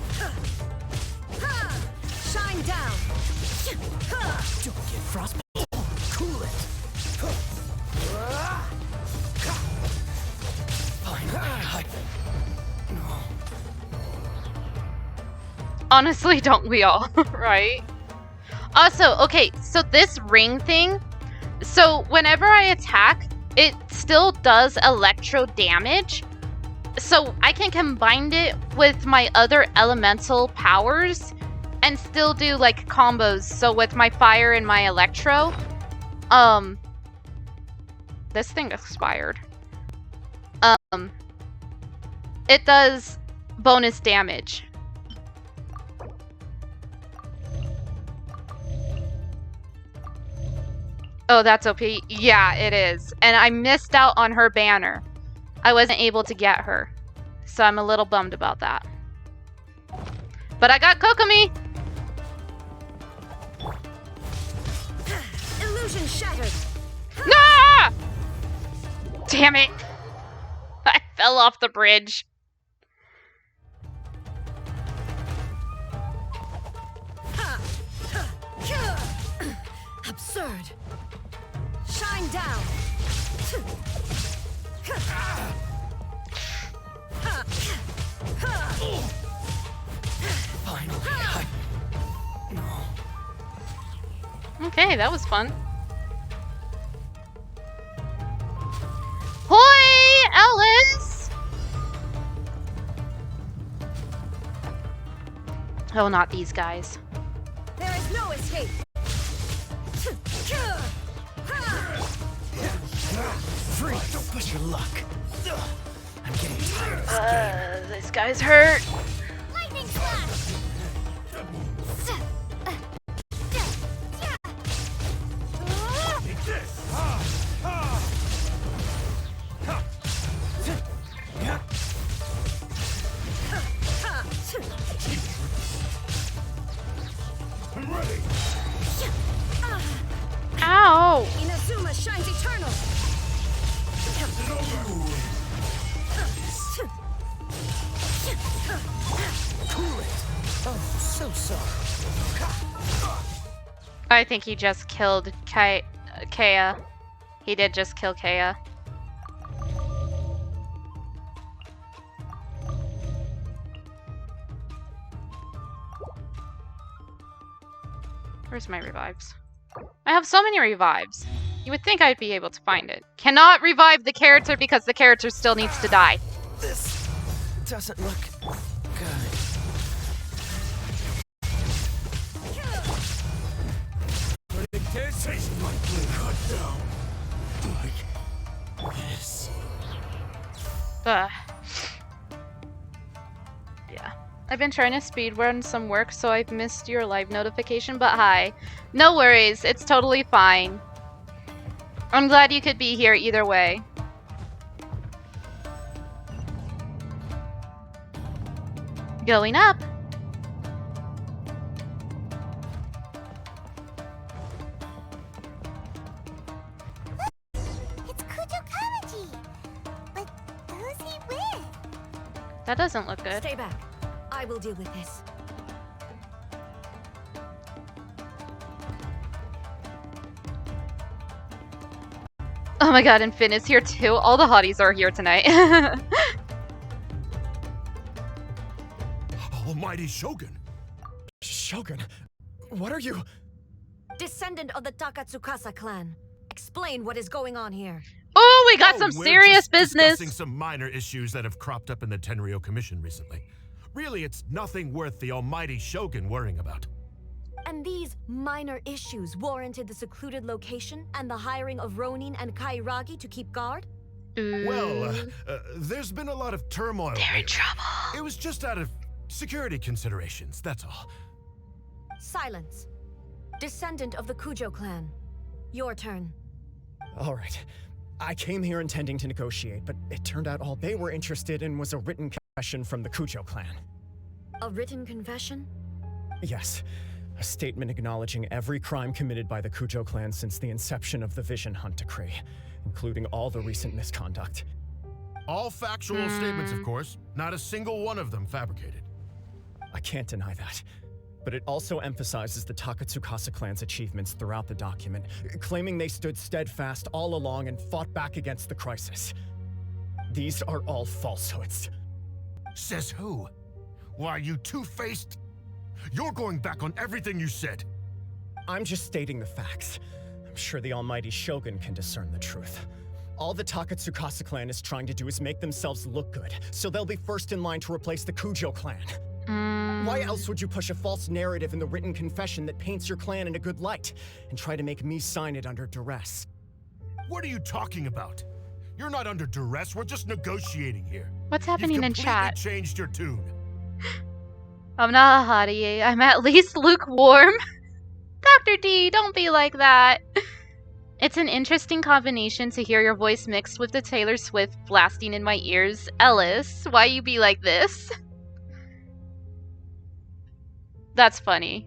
Shine down. don't get frostbite. Cool it. Fine. No. Honestly, don't we all, right? Also, okay, so this ring thing, so whenever I attack, it still does electro damage. So I can combine it with my other elemental powers and still do like combos. So with my fire and my electro, this thing expired. It does bonus damage. Oh, that's OP. Yeah, it is. And I missed out on her banner. I wasn't able to get her. So I'm a little bummed about that. But I got Kokomi! Illusion shattered. Nah! Damn it. I fell off the bridge. Absurd. Shine down. Finally. No. Okay, that was fun. Hoi, Alice! Oh, not these guys. There is no escape. Free. Don't push your luck. I'm getting tired of this game. This guy's hurt. Lightning slash! Take this. I'm ready. Ow! Inazuma shines eternal. Cool it. Oh, so sorry. I think he just killed Kea. He did just kill Kea. Where's my revives? I have so many revives. You would think I'd be able to find it. Cannot revive the character because the character still needs to die. This doesn't look good. But it tastes like cut down. Like this. Ugh. Yeah. I've been trying to speedrun some work, so I've missed your live notification, but hi. No worries, it's totally fine. I'm glad you could be here either way. Going up. It's Kokomi! But who's he with? That doesn't look good. Stay back. I will deal with this. Oh my god, and Finn is here too. All the hotties are here tonight. Almighty Shogun. Shogun, what are you? Descendant of the Takatsukasa clan. Explain what is going on here. Oh, we got some we're serious just business. Discussing some minor issues that have cropped up in the Tenryou Commission recently. Really, it's nothing worth the Almighty Shogun worrying about. And these minor issues warranted the secluded location and the hiring of Ronin and Kairagi to keep guard? Well, there's been a lot of turmoil. They're in trouble. It was just out of security considerations, that's all. Silence. Descendant of the Kujo clan. Your turn. All right. I came here intending to negotiate, but it turned out all they were interested in was a written confession from the Kujo clan. A written confession? Yes. A statement acknowledging every crime committed by the Kujo clan since the inception of the Vision Hunt Decree, including all the recent misconduct. All factual statements, of course. Not a single one of them fabricated. I can't deny that. But it also emphasizes the Takatsukasa clan's achievements throughout the document, claiming they stood steadfast all along and fought back against the crisis. These are all falsehoods. Says who? Why, you two-faced? You're going back on everything you said. I'm just stating the facts. I'm sure the Almighty Shogun can discern the truth. All the Takatsukasa clan is trying to do is make themselves look good, so they'll be first in line to replace the Kujo clan. Why else would you push a false narrative in the written confession that paints your clan in a good light, and try to make me sign it under duress? What are you talking about? You're not under duress, we're just negotiating here. What's happening in chat? You've completely changed your tune. I'm not a hottie. I'm at least lukewarm. Dr. D, don't be like that. It's an interesting combination to hear your voice mixed with the Taylor Swift blasting in my ears. Ellis, why you be like this? That's funny.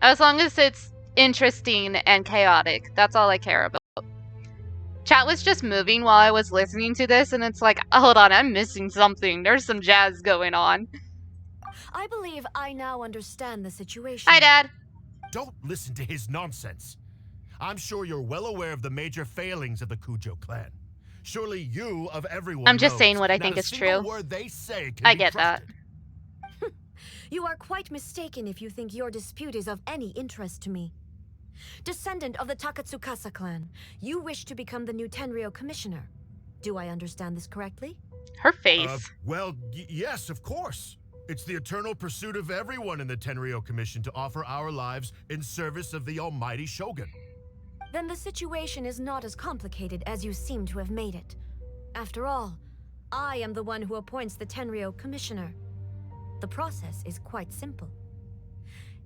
As long as it's interesting and chaotic, that's all I care about. Chat was just moving while I was listening to this, and it's like, oh, hold on, I'm missing something. There's some jazz going on. I believe I now understand the situation. Hi, Dad. Don't listen to his nonsense. I'm sure you're well aware of the major failings of the Kujo clan. Surely you, of everyone, I'm just knows saying what I not think a is single true. Word they say can I be get that. trusted. You are quite mistaken if you think your dispute is of any interest to me. Descendant of the Takatsukasa clan, you wish to become the new Tenryou commissioner. Do I understand this correctly? Her face. Well, yes, of course. It's the eternal pursuit of everyone in the Tenryou Commission to offer our lives in service of the Almighty Shogun. Then the situation is not as complicated as you seem to have made it. After all, I am the one who appoints the Tenryou commissioner. The process is quite simple.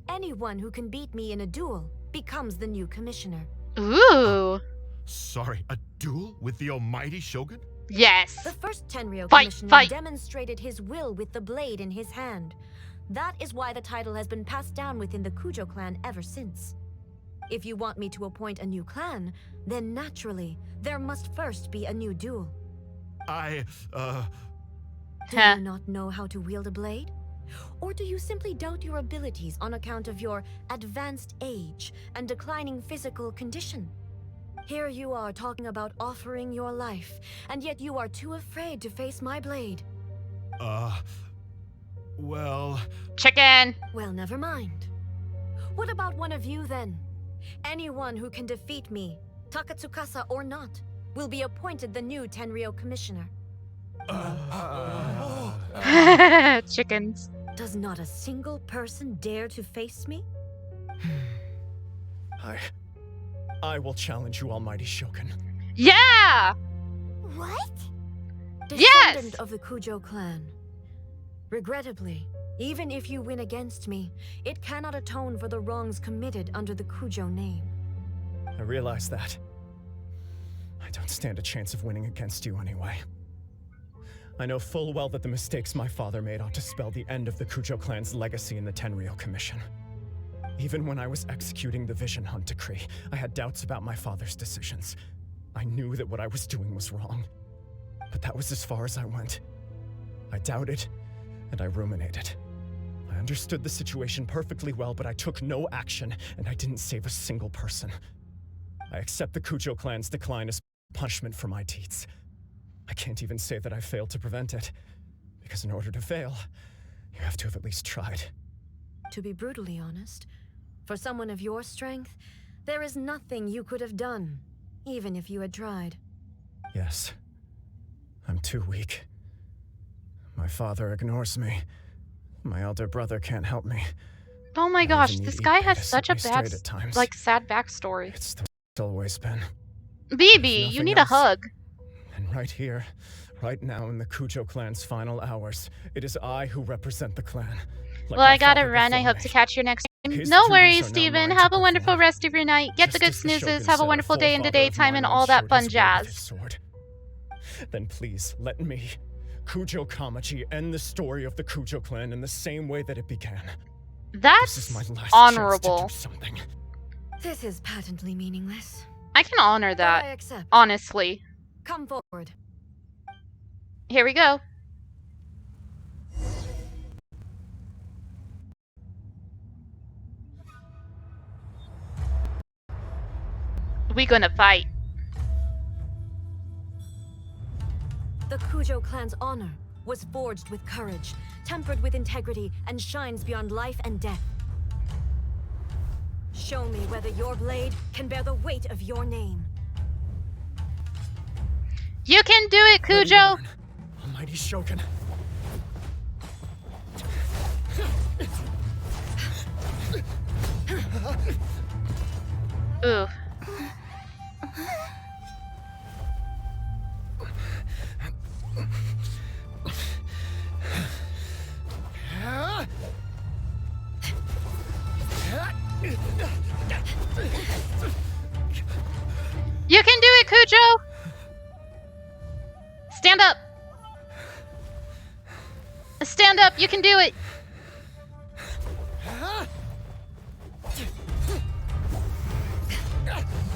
Anyone who can beat me in a duel becomes the new commissioner. Ooh. Sorry, a duel with the Almighty Shogun? Yes. The first Tenryou Fight, commissioner fight. demonstrated his will with the blade in his hand. That is why the title has been passed down within the Kujo clan ever since. If you want me to appoint a new clan, then naturally, there must first be a new duel. Do you not know how to wield a blade? Or do you simply doubt your abilities on account of your advanced age and declining physical condition? Here you are talking about offering your life, and yet you are too afraid to face my blade. Well... Chicken! Well, never mind. What about one of you, then? Anyone who can defeat me, Takatsukasa or not, will be appointed the new Tenryou commissioner. Chickens. Does not a single person dare to face me? I will challenge you, Almighty Shogun. Yeah! What? Descendant of the Kujo clan. Regrettably, even if you win against me, it cannot atone for the wrongs committed under the Kujo name. I realize that. I don't stand a chance of winning against you anyway. I know full well that the mistakes my father made ought to spell the end of the Kujo clan's legacy in the Tenryou Commission. Even when I was executing the Vision Hunt Decree, I had doubts about my father's decisions. I knew that what I was doing was wrong. But that was as far as I went. I doubted, and I ruminated. I understood the situation perfectly well, but I took no action, and I didn't save a single person. I accept the Kujo clan's decline as Punishment for my deeds. I can't even say that I failed to prevent it, because in order to fail, you have to have at least tried. To be brutally honest, for someone of your strength, there is nothing you could have done, even if you had tried. Yes. I'm too weak. My father ignores me. My elder brother can't help me. Oh my gosh, this guy has such a bad, like, sad backstory. It's the way it's always been. BB, you need a hug. And right here, right now in the Kujo clan's final hours, it is I who represent the clan. Well, I gotta run. I hope to catch you next time. No worries, Steven. Have a wonderful rest of your night. Get the good snoozes. Have a wonderful day in the daytime and all that fun jazz. Then please, let me, Kujo Kamachi, end the story of the Kujo clan in the same way that it began. That's this is my last honorable. Chance to do something. This is patently meaningless. I can honor that, I accept. honestly. Come forward. Here we go. We gonna fight. The Kujo clan's honor was forged with courage, tempered with integrity, and shines beyond life and death. Show me whether your blade can bear the weight of your name. You can do it, Kujo! Almighty Shogun. Ooh. You can do it, Kujo! Stand up! Stand up, you can do it!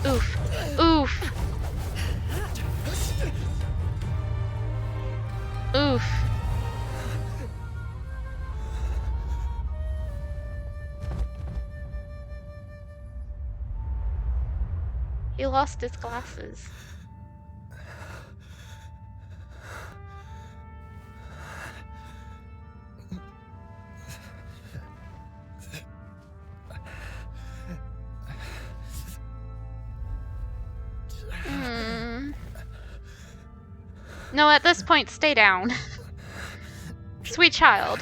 Oof. Oof. Oof. He lost his glasses. No, at this point, stay down. Sweet child.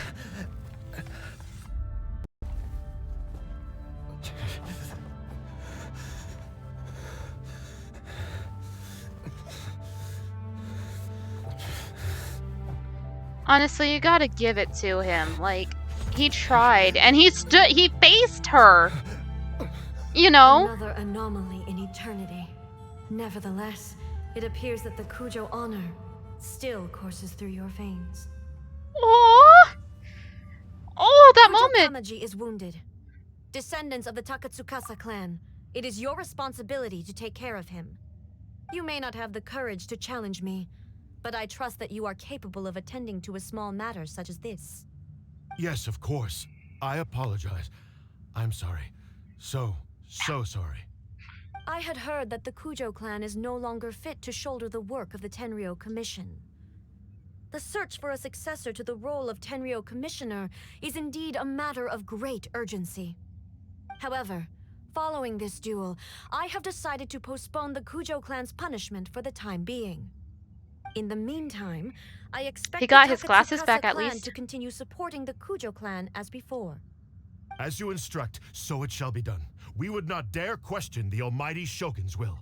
Honestly, you gotta give it to him. Like, he tried, and he faced her. You know? Another anomaly in eternity. Nevertheless, it appears that the Kujo honor still courses through your veins. Oh! Oh, that Kujo moment! Kamaji is wounded. Descendants of the Takatsukasa clan, it is your responsibility to take care of him. You may not have the courage to challenge me, but I trust that you are capable of attending to a small matter such as this. Yes, of course. I apologize. I'm sorry. So sorry. I had heard that the Kujo clan is no longer fit to shoulder the work of the Tenryou Commission. The search for a successor to the role of Tenryou Commissioner is indeed a matter of great urgency. However, following this duel, I have decided to postpone the Kujo clan's punishment for the time being. In the meantime, I expect he got the his glasses Takatsukasa back at clan least to continue supporting the Kujo clan as before. As you instruct, so it shall be done. We would not dare question the Almighty Shogun's will.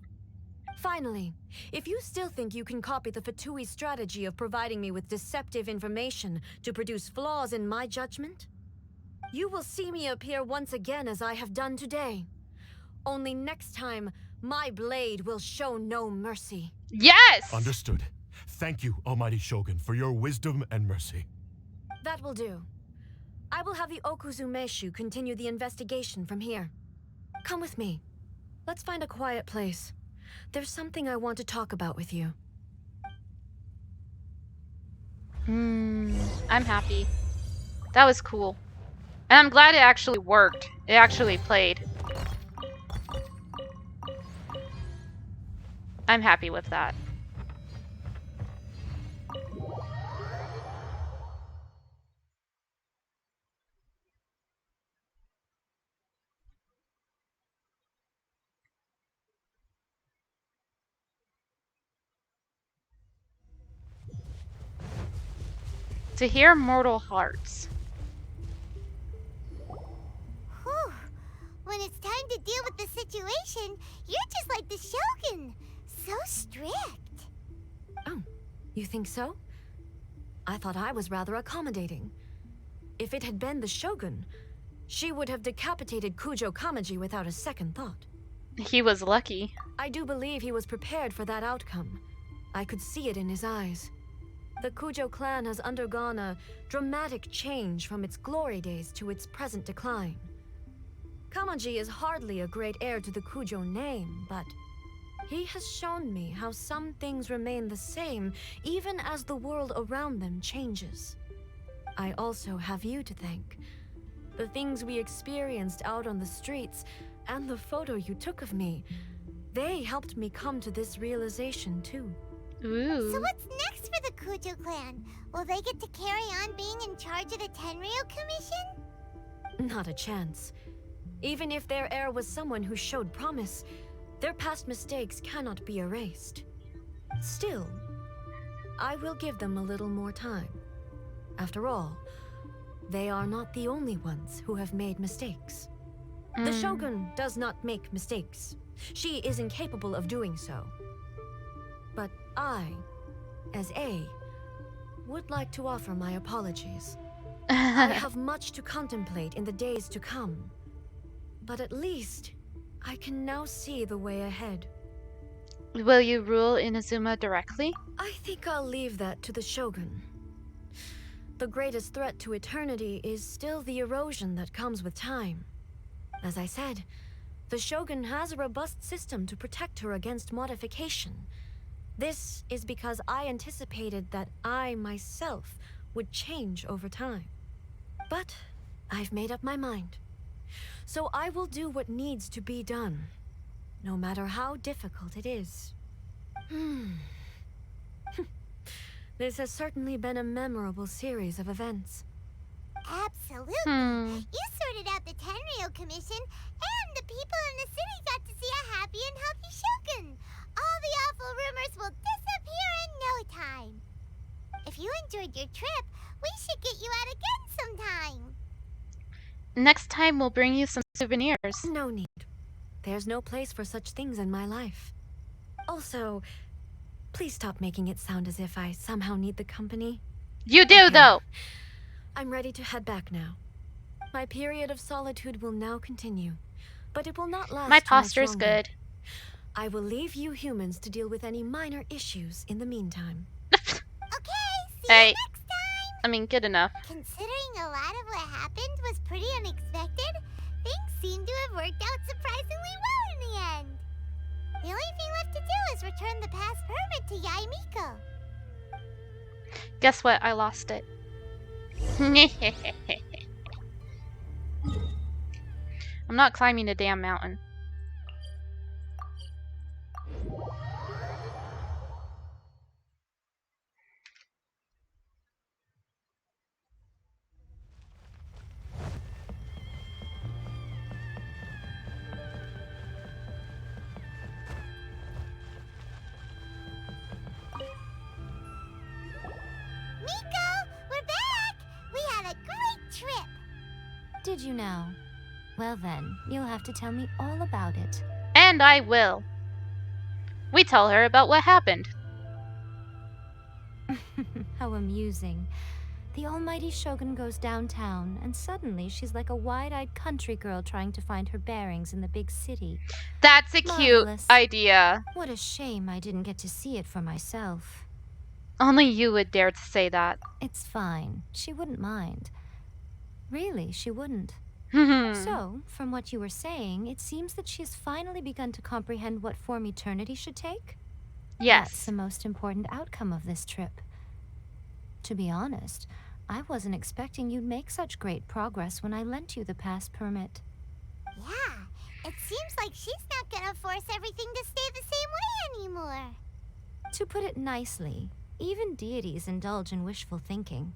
Finally, if you still think you can copy the Fatui's strategy of providing me with deceptive information to produce flaws in my judgment, you will see me appear once again as I have done today. Only next time, my blade will show no mercy. Yes! Understood. Thank you, Almighty Shogun, for your wisdom and mercy. That will do. I will have the Okuzumeshu continue the investigation from here. Come with me. Let's find a quiet place. There's something I want to talk about with you. I'm happy. That was cool. And I'm glad it actually worked. It actually played. I'm happy with that. To hear mortal hearts. Whew. When it's time to deal with the situation, you're just like the Shogun. So strict. Oh, you think so? I thought I was rather accommodating. If it had been the Shogun, she would have decapitated Kujo Kamaji without a second thought. He was lucky. I do believe he was prepared for that outcome. I could see it in his eyes. The Kujo clan has undergone a dramatic change from its glory days to its present decline. Kamaji is hardly a great heir to the Kujo name, but he has shown me how some things remain the same even as the world around them changes. I also have you to thank. The things we experienced out on the streets and the photo you took of me, they helped me come to this realization too. Ooh. So what's next for the Kujo clan? Will they get to carry on being in charge of the Tenryo Commission? Not a chance. Even if their heir was someone who showed promise, their past mistakes cannot be erased. Still, I will give them a little more time. After all, they are not the only ones who have made mistakes. The Shogun does not make mistakes. She is incapable of doing so. But I, as A, would like to offer my apologies. I have much to contemplate in the days to come. But at least, I can now see the way ahead. Will you rule Inazuma directly? I think I'll leave that to the Shogun. The greatest threat to eternity is still the erosion that comes with time. As I said, the Shogun has a robust system to protect her against modification. This is because I anticipated that I myself would change over time. But I've made up my mind. So I will do what needs to be done, no matter how difficult it is. This has certainly been a memorable series of events. Absolutely. You sorted out the Tenryo Commission, and the people in the city got to see a happy and healthy Shogun. All the awful rumors will disappear in no time. If you enjoyed your trip, we should get you out again sometime. Next time we'll bring you some souvenirs. No need. There's no place for such things in my life. Also, please stop making it sound as if I somehow need the company. You do, though! I'm ready to head back now. My period of solitude will now continue, but it will not last. My too much posture's longer. good. I will leave you humans to deal with any minor issues in the meantime. Okay, see you next time! I mean, good enough. Considering a lot of what happened was pretty unexpected, things seem to have worked out surprisingly well in the end. The only thing left to do is return the past permit to Yaimiko. Guess what? I lost it. I'm not climbing a damn mountain. Miko, we're back! We had a great trip! Did you now? Well then, you'll have to tell me all about it. And I will. We tell her about what happened. How amusing. The almighty Shogun goes downtown, and suddenly she's like a wide-eyed country girl trying to find her bearings in the big city. That's a cute Marvelous. idea. What a shame I didn't get to see it for myself. Only you would dare to say that. It's fine. She wouldn't mind. Really, she wouldn't. Hmm. So, from what you were saying, it seems that she has finally begun to comprehend what form eternity should take? That's Yes. the most important outcome of this trip. To be honest, I wasn't expecting you'd make such great progress when I lent you the pass permit. Yeah, it seems like she's not gonna force everything to stay the same way anymore. To put it nicely, even deities indulge in wishful thinking.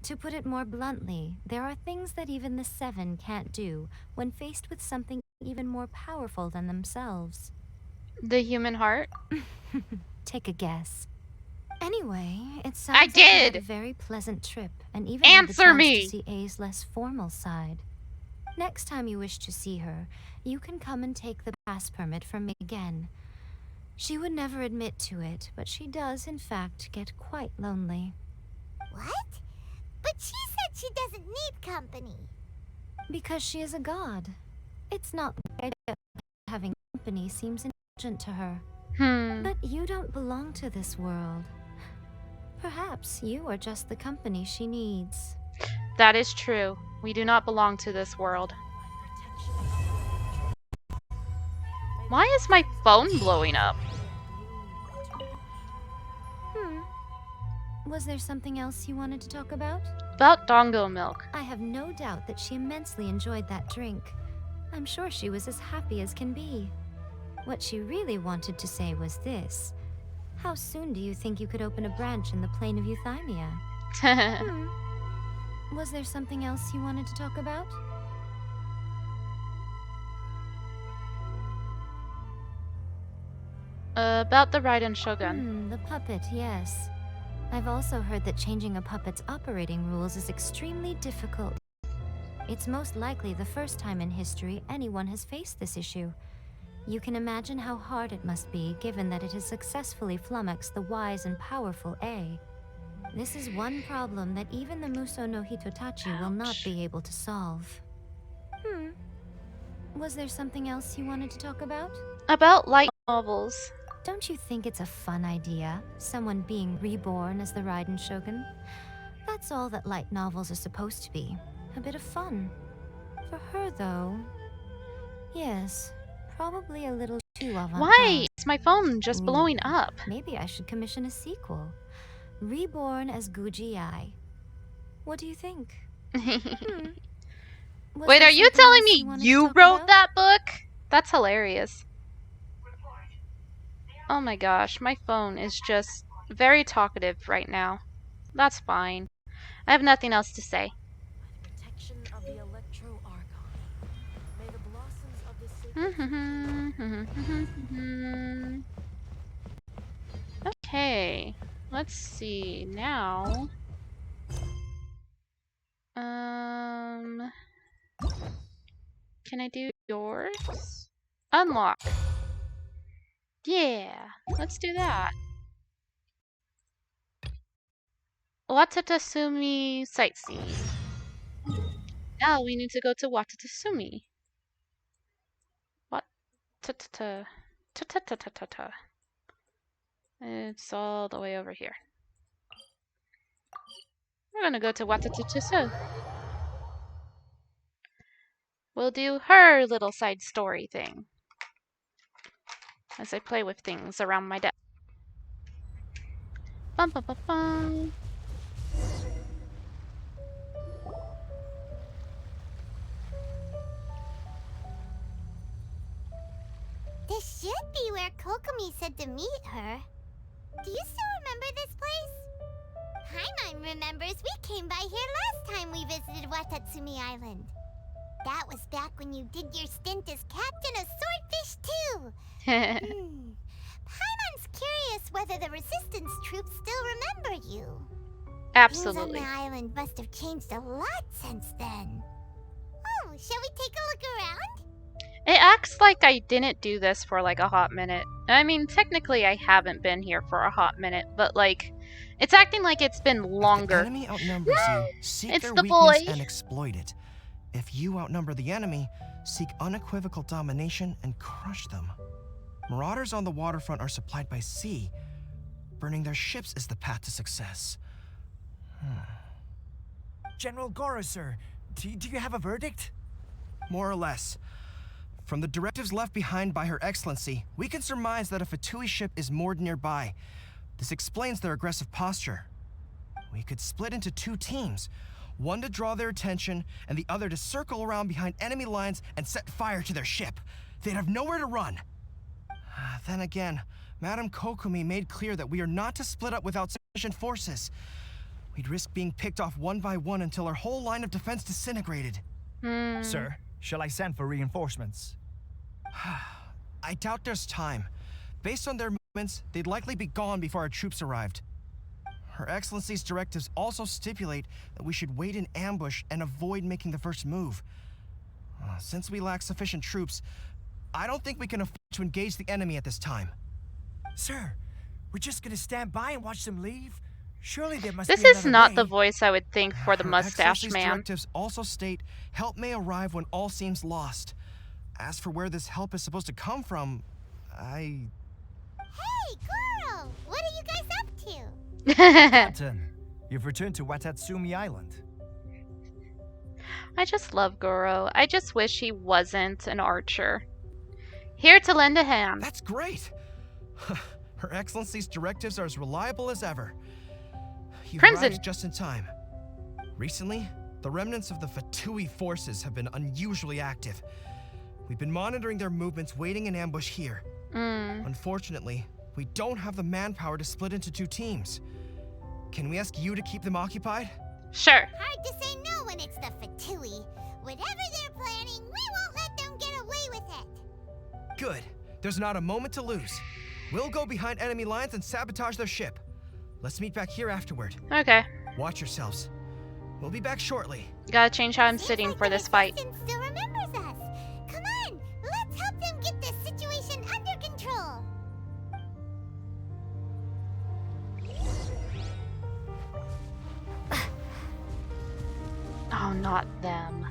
To put it more bluntly, there are things that even the Seven can't do when faced with something even more powerful than themselves. The human heart? Take a guess. Anyway, it sounds I like you had did! a very pleasant trip, and even Answer had the chance me! to see A's less formal side. Next time you wish to see her, you can come and take the pass permit from me again. She would never admit to it, but she does, in fact, get quite lonely. What? But she said she doesn't need company. Because she is a god. It's not the idea of having company seems indulgent to her. But you don't belong to this world. Perhaps you are just the company she needs. That is true. We do not belong to this world. Why is my phone blowing up? Was there something else you wanted to talk about? About Dongo milk. I have no doubt that she immensely enjoyed that drink. I'm sure she was as happy as can be. What she really wanted to say was this. How soon do you think you could open a branch in the plain of Euthymia? Was there something else you wanted to talk about? About the Raiden Shogun. The puppet, yes. I've also heard that changing a puppet's operating rules is extremely difficult. It's most likely the first time in history anyone has faced this issue. You can imagine how hard it must be, given that it has successfully flummoxed the wise and powerful A. This is one problem that even the Muso no Hitotachi will not be able to solve. Was there something else you wanted to talk about? About light novels. Don't you think it's a fun idea? Someone being reborn as the Raiden Shogun? That's all that light novels are supposed to be. A bit of fun. For her, though... Yes, probably a little too avant-garde. Why is my phone just blowing up? Maybe I should commission a sequel. Reborn as Guji Ai. What do you think? Wait, are you telling me you wrote that book? That's hilarious. Oh my gosh, my phone is just very talkative right now. That's fine. I have nothing else to say. Protection of the Electro-Archon. May the blossoms of the Okay, let's see now. Can I do yours? Unlock. Yeah, let's do that. Watatasumi sightseeing. Now we need to go to Watatasumi. Ta-ta-ta-ta-ta. It's all the way over here. We're gonna go to Watatatsu. We'll do her little side story thing as I play with things around my desk. Bum bum bum bum. This should be where Kokomi said to meet her. Do you still remember this place? Paimon remembers we came by here last time we visited Watatsumi Island. That was back when you did your stint as captain of Swordfish too. Paimon's curious whether the resistance troops still remember you. Absolutely. Things on the island must have changed a lot since then. Oh, shall we take a look around? It acts like I didn't do this for like a hot minute. I mean, technically I haven't been here for a hot minute, but like, it's acting like it's been longer. If the enemy outnumbers you, seek It's their the weakness boy. and exploit it. If you outnumber the enemy, seek unequivocal domination and crush them. Marauders on the waterfront are supplied by sea. Burning their ships is the path to success. General Goro, sir, do you have a verdict? More or less. From the directives left behind by Her Excellency, we can surmise that a Fatui ship is moored nearby. This explains their aggressive posture. We could split into two teams, one to draw their attention, and the other to circle around behind enemy lines and set fire to their ship. they'd have nowhere to run. Then again, Madame Kokomi made clear that we are not to split up without sufficient forces. We'd risk being picked off one by one until our whole line of defense disintegrated. Sir, shall I send for reinforcements? I doubt there's time. Based on their movements, they'd likely be gone before our troops arrived. Her Excellency's directives also stipulate that we should wait in ambush and avoid making the first move. Since we lack sufficient troops, I don't think we can afford to engage the enemy at this time. Sir, we're just gonna stand by and watch them leave? Surely there must This be is another not way. the voice I would think for the Her mustache Excellency's man. directives also state help may arrive when all seems lost. As for where this help is supposed to come from, Hey, Goro! What are you guys up to? Captain, you've returned to Watatsumi Island. I just love Goro. I just wish he wasn't an archer. Here to lend a hand. That's great! Her Excellency's directives are as reliable as ever. You Crimson. arrived just in time. Recently, the remnants of the Fatui forces have been unusually active. We've been monitoring their movements, waiting in ambush here. Unfortunately, we don't have the manpower to split into two teams. Can we ask you to keep them occupied? Sure. Hard to say no when it's the Fatui. Whatever they're planning, we won't let them get away with it. Good. There's not a moment to lose. We'll go behind enemy lines and sabotage their ship. Let's meet back here afterward. Okay. Watch yourselves. We'll be back shortly. Gotta change how I'm Seems sitting like for the this fight. assassin still remembers us. Come on, let's help them get this situation under control. Oh, not them.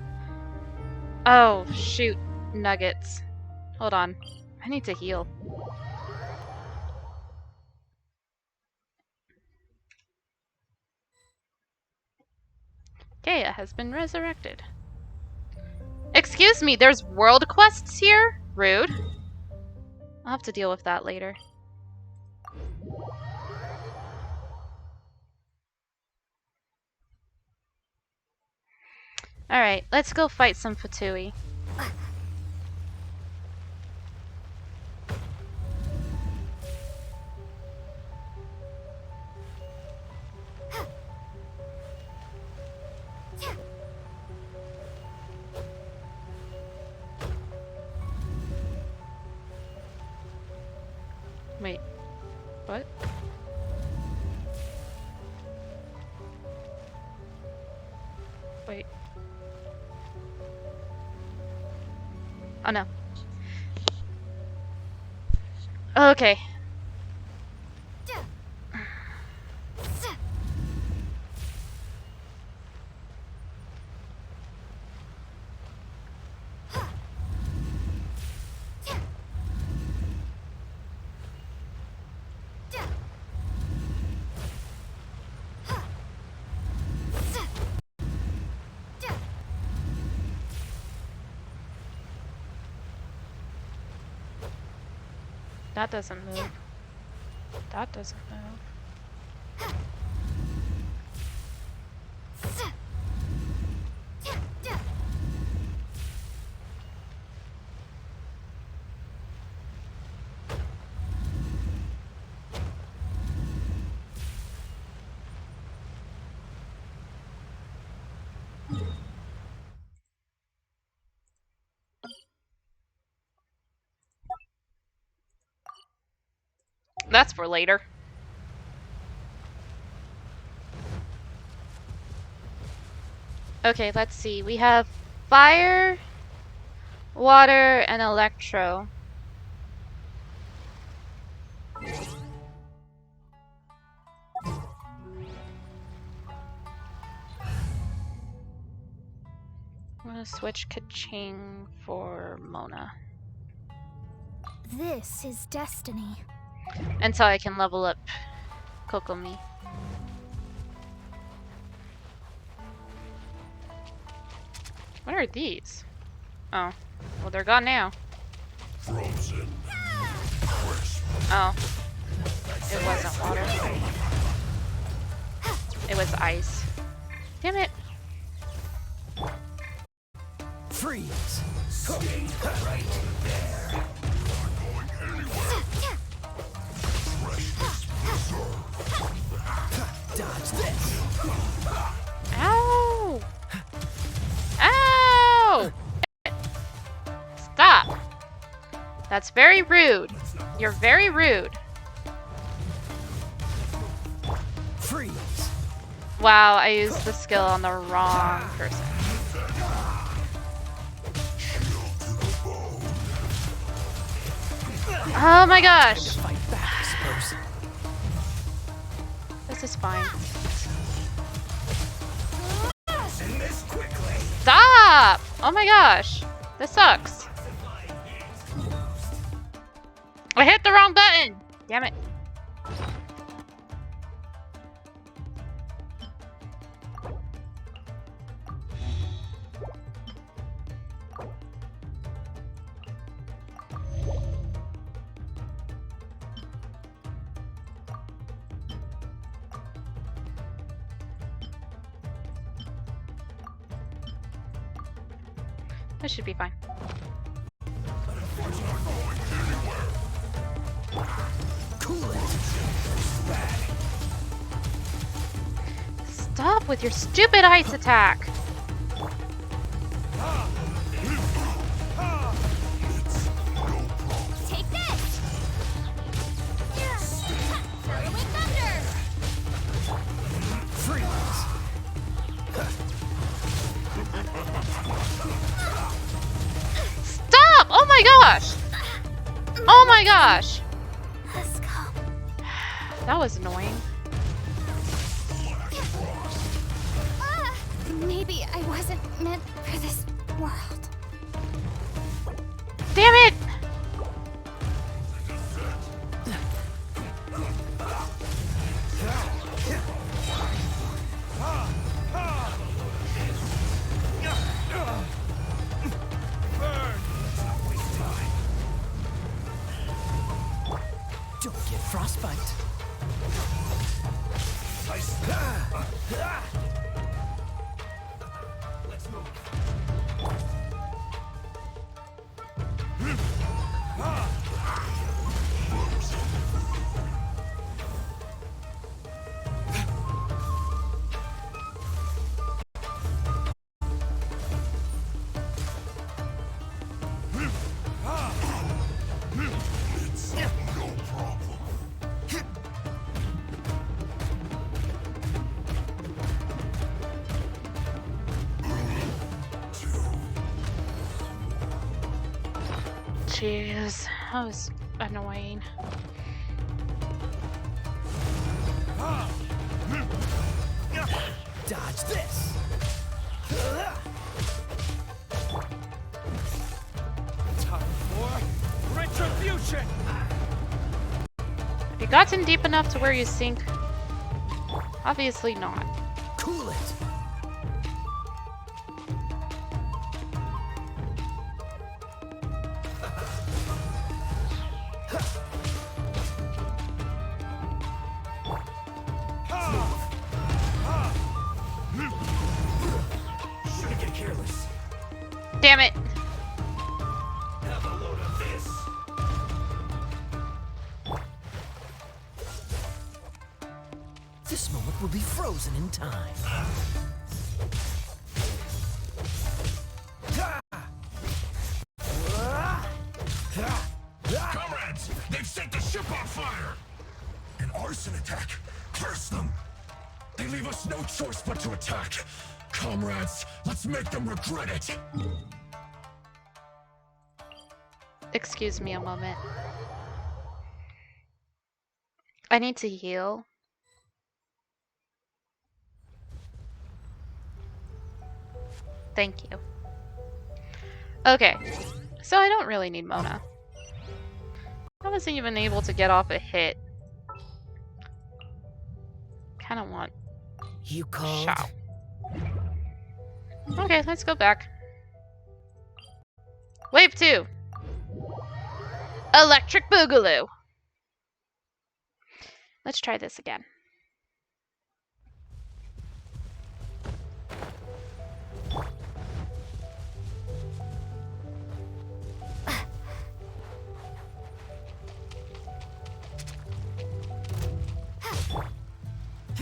Oh, shoot. Nuggets. Hold on. I need to heal. Gaia has been resurrected. Excuse me, there's world quests here? Rude. I'll have to deal with that later. Alright, let's go fight some Fatui. Wait, what? Wait. Oh no. Okay. That doesn't move. That doesn't move. That's for later. Okay, let's see. We have fire, water, and electro. I'm gonna switch Kaching for Mona. This is destiny. Until I can level up Kokomi. What are these? Oh. Well, they're gone now. Frozen. Oh. It wasn't water. It was ice. Damn it. Freeze! Stay right there. That's very rude. You're very rude. Freeze. Wow, I used the skill on the wrong person. Oh my gosh. This is fine. Stop! Oh my gosh. This sucks. I hit the wrong button! Damn it. This should be fine. Stop with your stupid ice attack! Take this! Throw away thunder! Freeze. Stop! Oh my gosh! Oh my gosh! Let's go. That was annoying. Maybe I wasn't meant for this world. Damn it! Don't get frostbite. Let's move. Jeez, that was annoying. Dodge this. Time for retribution. Have you gotten deep enough to where you sink? Obviously not. Cool it. Shouldn't get careless. Damn it! Have a load of this. This moment will be frozen in time. Comrades, they've set the ship on fire! An arson attack. Curse them! They leave us no choice but to attack. Comrades, let's make them regret it. Excuse me a moment. I need to heal. Thank you. Okay, so I don't really need Mona. I wasn't even able to get off a hit. Kind of want You called? Shao. Okay, let's go back. Wave 2. Electric Boogaloo. Let's try this again.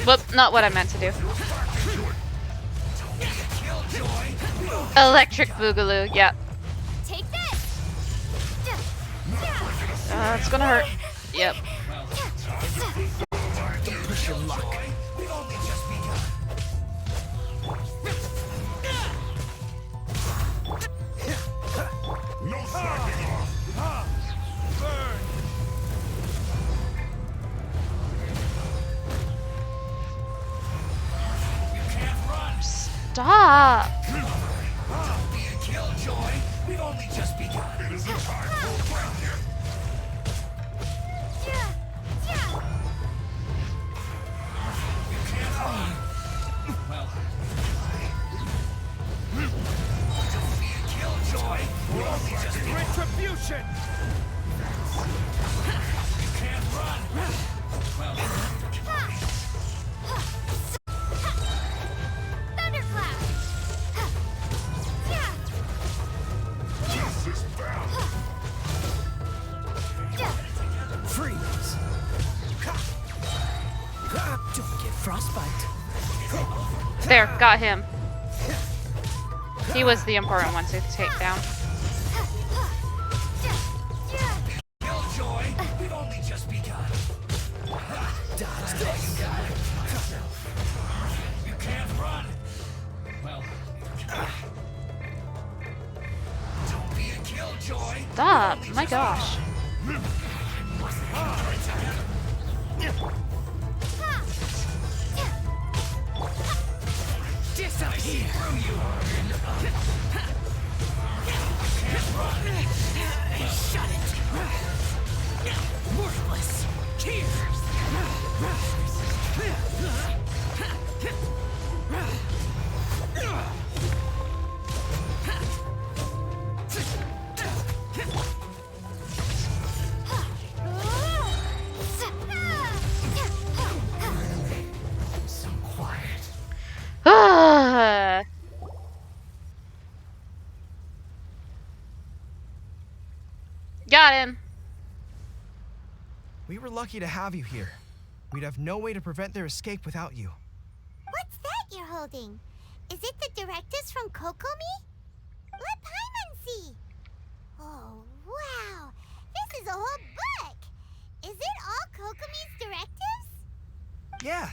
Whoop, not what I meant to do. Electric Boogaloo, yeah. Take this! It's gonna hurt. Yep. Don't push your luck. No slacking off. Burn. You can't run. Stop. Don't be a killjoy. We've only just begun. It isn't time for a break yet. You can't run. Well, don't be a killjoy. We've only just begun. Retribution. You can't run. Well, Thundercloud! Justice bound. freeze. Don't get frostbite. There, got him. He was the important one to take down. Killjoy, we've only just begun. Dodge this. You got it. You can't run. Well, don't be a killjoy. Stop! My gosh. Disappear. Can't run. Shut it. Worthless. Cheers. So quiet. Got him. We were lucky to have you here. We'd have no way to prevent their escape without you. What's that you're holding? Is it the directives from Kokomi? Let Paimon see. Oh, wow. This is a whole book. Is it all Kokomi's directives? Yeah.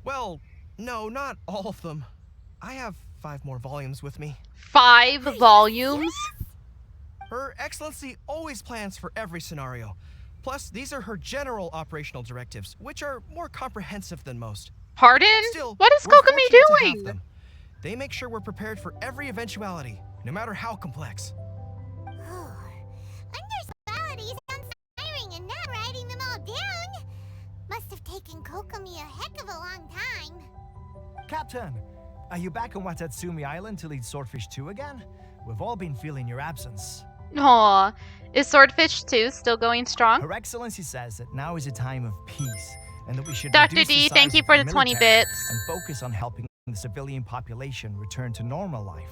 Well, no, not all of them. I have 5 more volumes with me. 5 volumes? Her Excellency always plans for every scenario. Plus, these are her general operational directives, which are more comprehensive than most. Pardon? Still, What is we're Kokomi fortunate to have doing? them. They make sure we're prepared for every eventuality, no matter how complex. Oh, underspality sounds tiring and not writing them all down. Must have taken Kokomi a heck of a long time. Captain, are you back on Watatsumi Island to lead Swordfish 2 again? We've all been feeling your absence. Aw. Is Swordfish 2 still going strong? Her Excellency says that now is a time of peace, and that we should Dr. reduce D, the thank size you of for the 20 military bits. and focus on helping the civilian population return to normal life.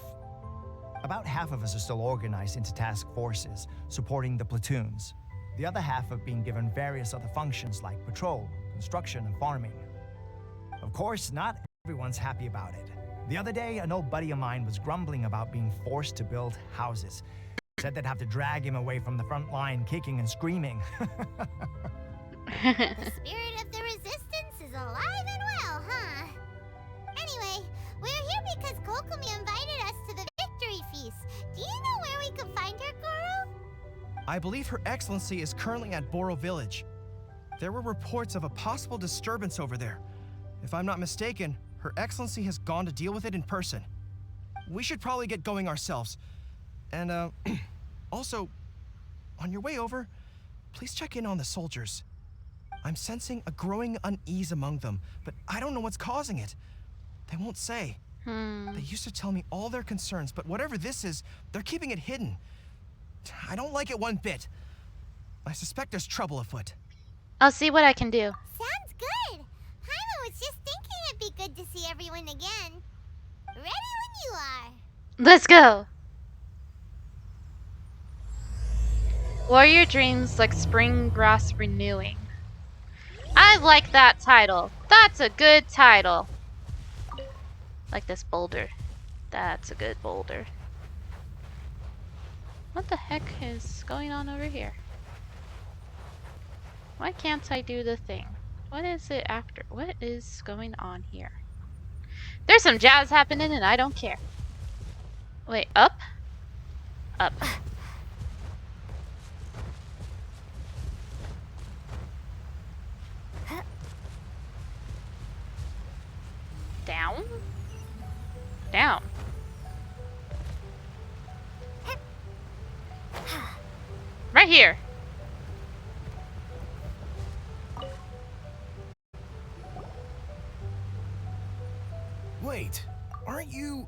About half of us are still organized into task forces, supporting the platoons. The other half have been given various other functions like patrol, construction, and farming. Of course, not everyone's happy about it. The other day, an old buddy of mine was grumbling about being forced to build houses. Said they'd have to drag him away from the front line, kicking and screaming. The spirit of the resistance is alive and well, huh? Anyway, we're here because Kokomi invited us to the victory feast. Do you know where we can find her, Goro? I believe Her Excellency is currently at Boro Village. There were reports of a possible disturbance over there. If I'm not mistaken, Her Excellency has gone to deal with it in person. We should probably get going ourselves. And, also, on your way over, please check in on the soldiers. I'm sensing a growing unease among them, but I don't know what's causing it. They won't say. They used to tell me all their concerns, but whatever this is, they're keeping it hidden. I don't like it one bit. I suspect there's trouble afoot. I'll see what I can do. Sounds good. Paimon was just thinking it'd be good to see everyone again. Ready when you are. Let's go! Warrior dreams like spring grass renewing. I like that title. That's a good title. Like this boulder. That's a good boulder. What the heck is going on over here? Why can't I do the thing? What is it after? What is going on here? There's some jazz happening and I don't care. Wait, up? Up. Down? Down. Right here. Wait, aren't you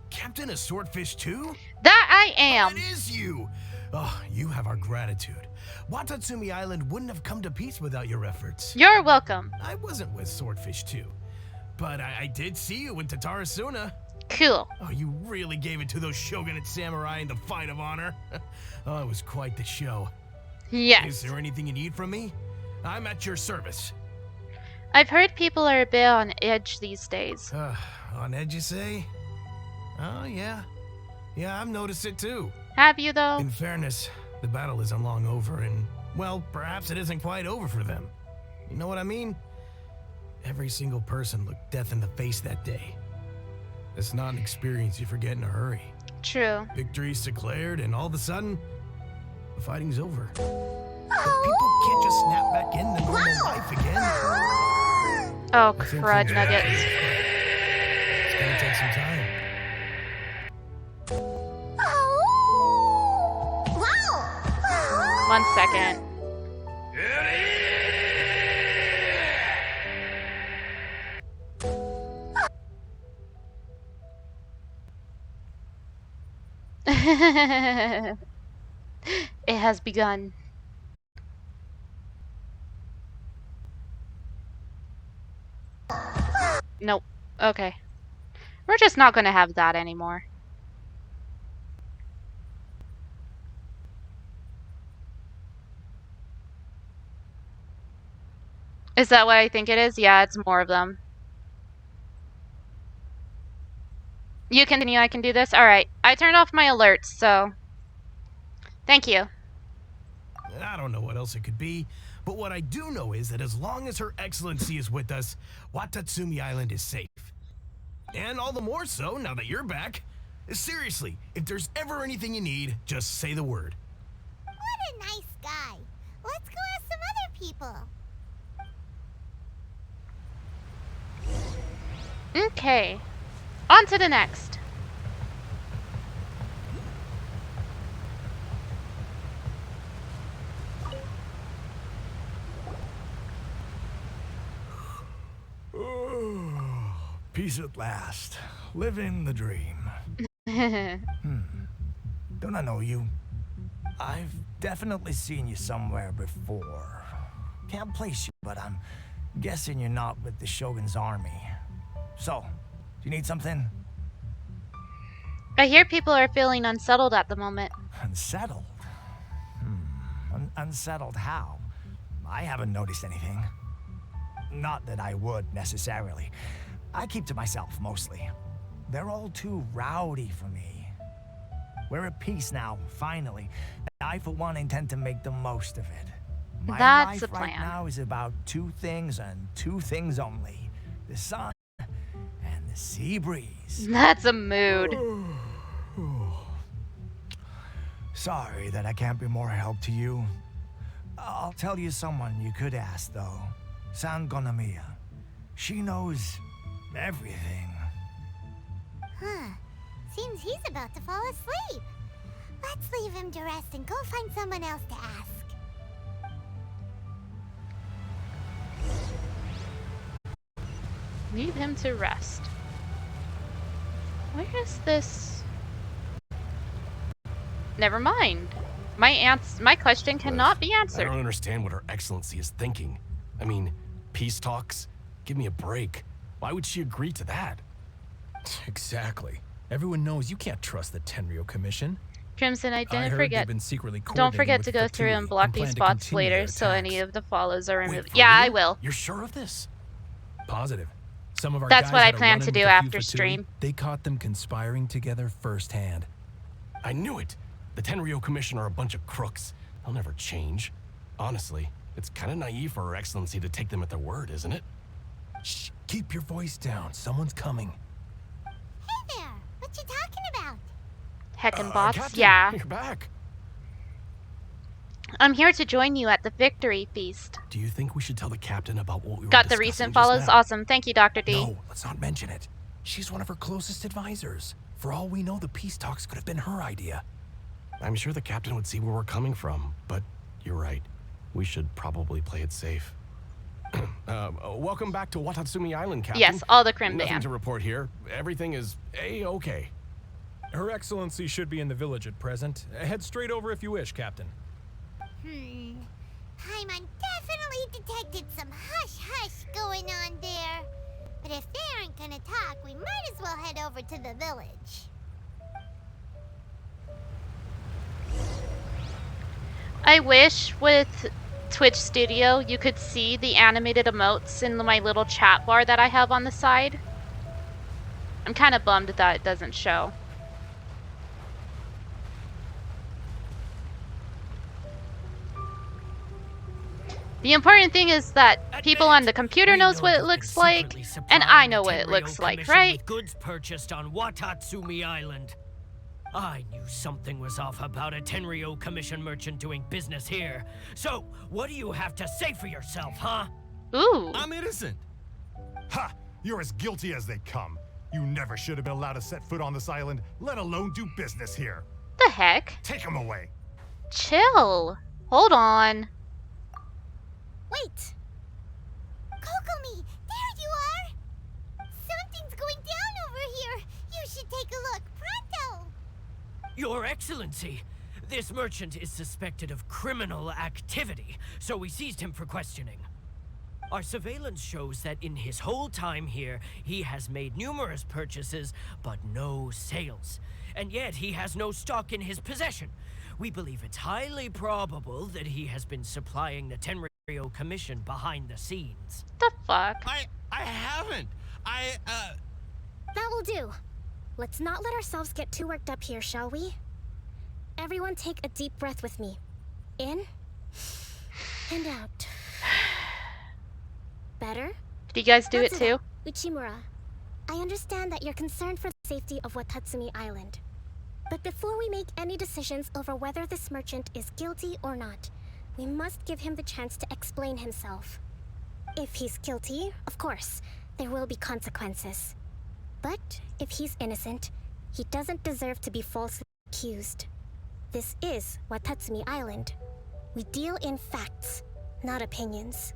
Captain of Swordfish too? That I am. It is you. Oh, you have our gratitude. Watatsumi Island wouldn't have come to peace without your efforts. You're welcome. I wasn't with Swordfish 2, but I did see you in Tatarasuna. Cool. Oh, you really gave it to those shogunate samurai in the fight of honor. Oh, it was quite the show. Yes. Is there anything you need from me? I'm at your service. I've heard people are a bit on edge these days. On edge, you say? Oh, yeah. Yeah, I've noticed it too. Have you, though? In fairness, the battle isn't long over, and, well, perhaps it isn't quite over for them. You know what I mean? Every single person looked death in the face that day. It's not an experience you forget in a hurry. True. Victory's declared, and all of a sudden, the fighting's over. But people can't just snap back into normal life again. Oh, crud nuggets. It's gonna take some time. One second. It has begun. Nope. Okay. We're just not gonna have that anymore. Is that what I think it is? Yeah, it's more of them. You continue, I can do this? Alright. I turned off my alerts, so... Thank you. I don't know what else it could be, but what I do know is that as long as Her Excellency is with us, Watatsumi Island is safe. And all the more so now that you're back. Seriously, if there's ever anything you need, just say the word. What a nice guy. Let's go ask some other people. Okay. On to the next. Peace at last. Living the dream. Don't I know you? I've definitely seen you somewhere before. Can't place you, but I'm guessing you're not with the Shogun's army. So, do you need something? I hear people are feeling unsettled at the moment. Unsettled? Unsettled how? I haven't noticed anything. Not that I would, necessarily. I keep to myself, mostly. They're all too rowdy for me. We're at peace now, finally. I, for one, intend to make the most of it. My That's life the plan. right now is about two things and two things only. The sun and the sea breeze. That's a mood. Sorry that I can't be more help to you. I'll tell you someone you could ask, though. Sangonomiya. She knows everything. Huh. Seems he's about to fall asleep. Let's leave him to rest and go find someone else to ask. Leave him to rest. Where is this? Never mind. My question cannot be I answered. don't understand what Her Excellency is thinking. I mean, peace talks? Give me a break. Why would she agree to that? Exactly. Everyone knows you can't trust the Tenryo Commission. Crimson, I didn't heard forget. they've been secretly Don't forget coordinating to with go through Fatui and block plan these to spots continue later their so any attacks. of the follows are removed. for Yeah, I real? will. You're sure of this? Positive. Some of our That's guys what I had a plan run-in to with do a few after Fatui. stream. They caught them conspiring together firsthand. I knew it. The Tenryo Commission are a bunch of crooks. They'll never change. Honestly. It's kind of naive for Her Excellency to take them at their word, isn't it? Shh, keep your voice down. Someone's coming. Hey there, what you talking about? Heckin' bots, Captain, yeah. You're back. I'm here to join you at the victory feast. Do you think we should tell the captain about what we were Got the discussing recent just follows? now? Awesome. Thank you, Dr. D. No, let's not mention it. She's one of her closest advisors. For all we know, the peace talks could have been her idea. I'm sure the captain would see where we're coming from, but you're right. We should probably play it safe. Welcome back to Watatsumi Island, Captain. Yes, all the Crim Nothing Band. to report here. Everything is A-okay. Her Excellency should be in the village at present. Head straight over if you wish, Captain. Paimon definitely detected some hush-hush going on there. But if they aren't gonna talk, we might as well head over to the village. I wish with Twitch Studio you could see the animated emotes in my little chat bar that I have on the side. I'm kind of bummed that it doesn't show. The important thing is that people on the computer knows what it looks like, and I know what it looks like, right? With goods purchased on Watatsumi Island. I knew something was off about a Tenryo Commission merchant doing business here. So, what do you have to say for yourself, huh? Ooh. I'm innocent. Ha! You're as guilty as they come. You never should have been allowed to set foot on this island, let alone do business here. The heck? Take him away. Chill. Hold on. Wait! Kokomi, there you are! Something's going down over here. You should take a look, pronto! Your Excellency, this merchant is suspected of criminal activity, so we seized him for questioning. Our surveillance shows that in his whole time here, he has made numerous purchases, but no sales. And yet he has no stock in his possession. We believe it's highly probable that he has been supplying the Tenryo Commission behind the scenes. The fuck? I haven't. That will do. Let's not let ourselves get too worked up here, shall we? Everyone take a deep breath with me. In and out. Better? Did you guys do it too? Uchimura, I understand that you're concerned for the safety of Watatsumi Island. But before we make any decisions over whether this merchant is guilty or not, we must give him the chance to explain himself. If he's guilty, of course, there will be consequences. But if he's innocent, he doesn't deserve to be falsely accused. This is Watatsumi Island. We deal in facts, not opinions.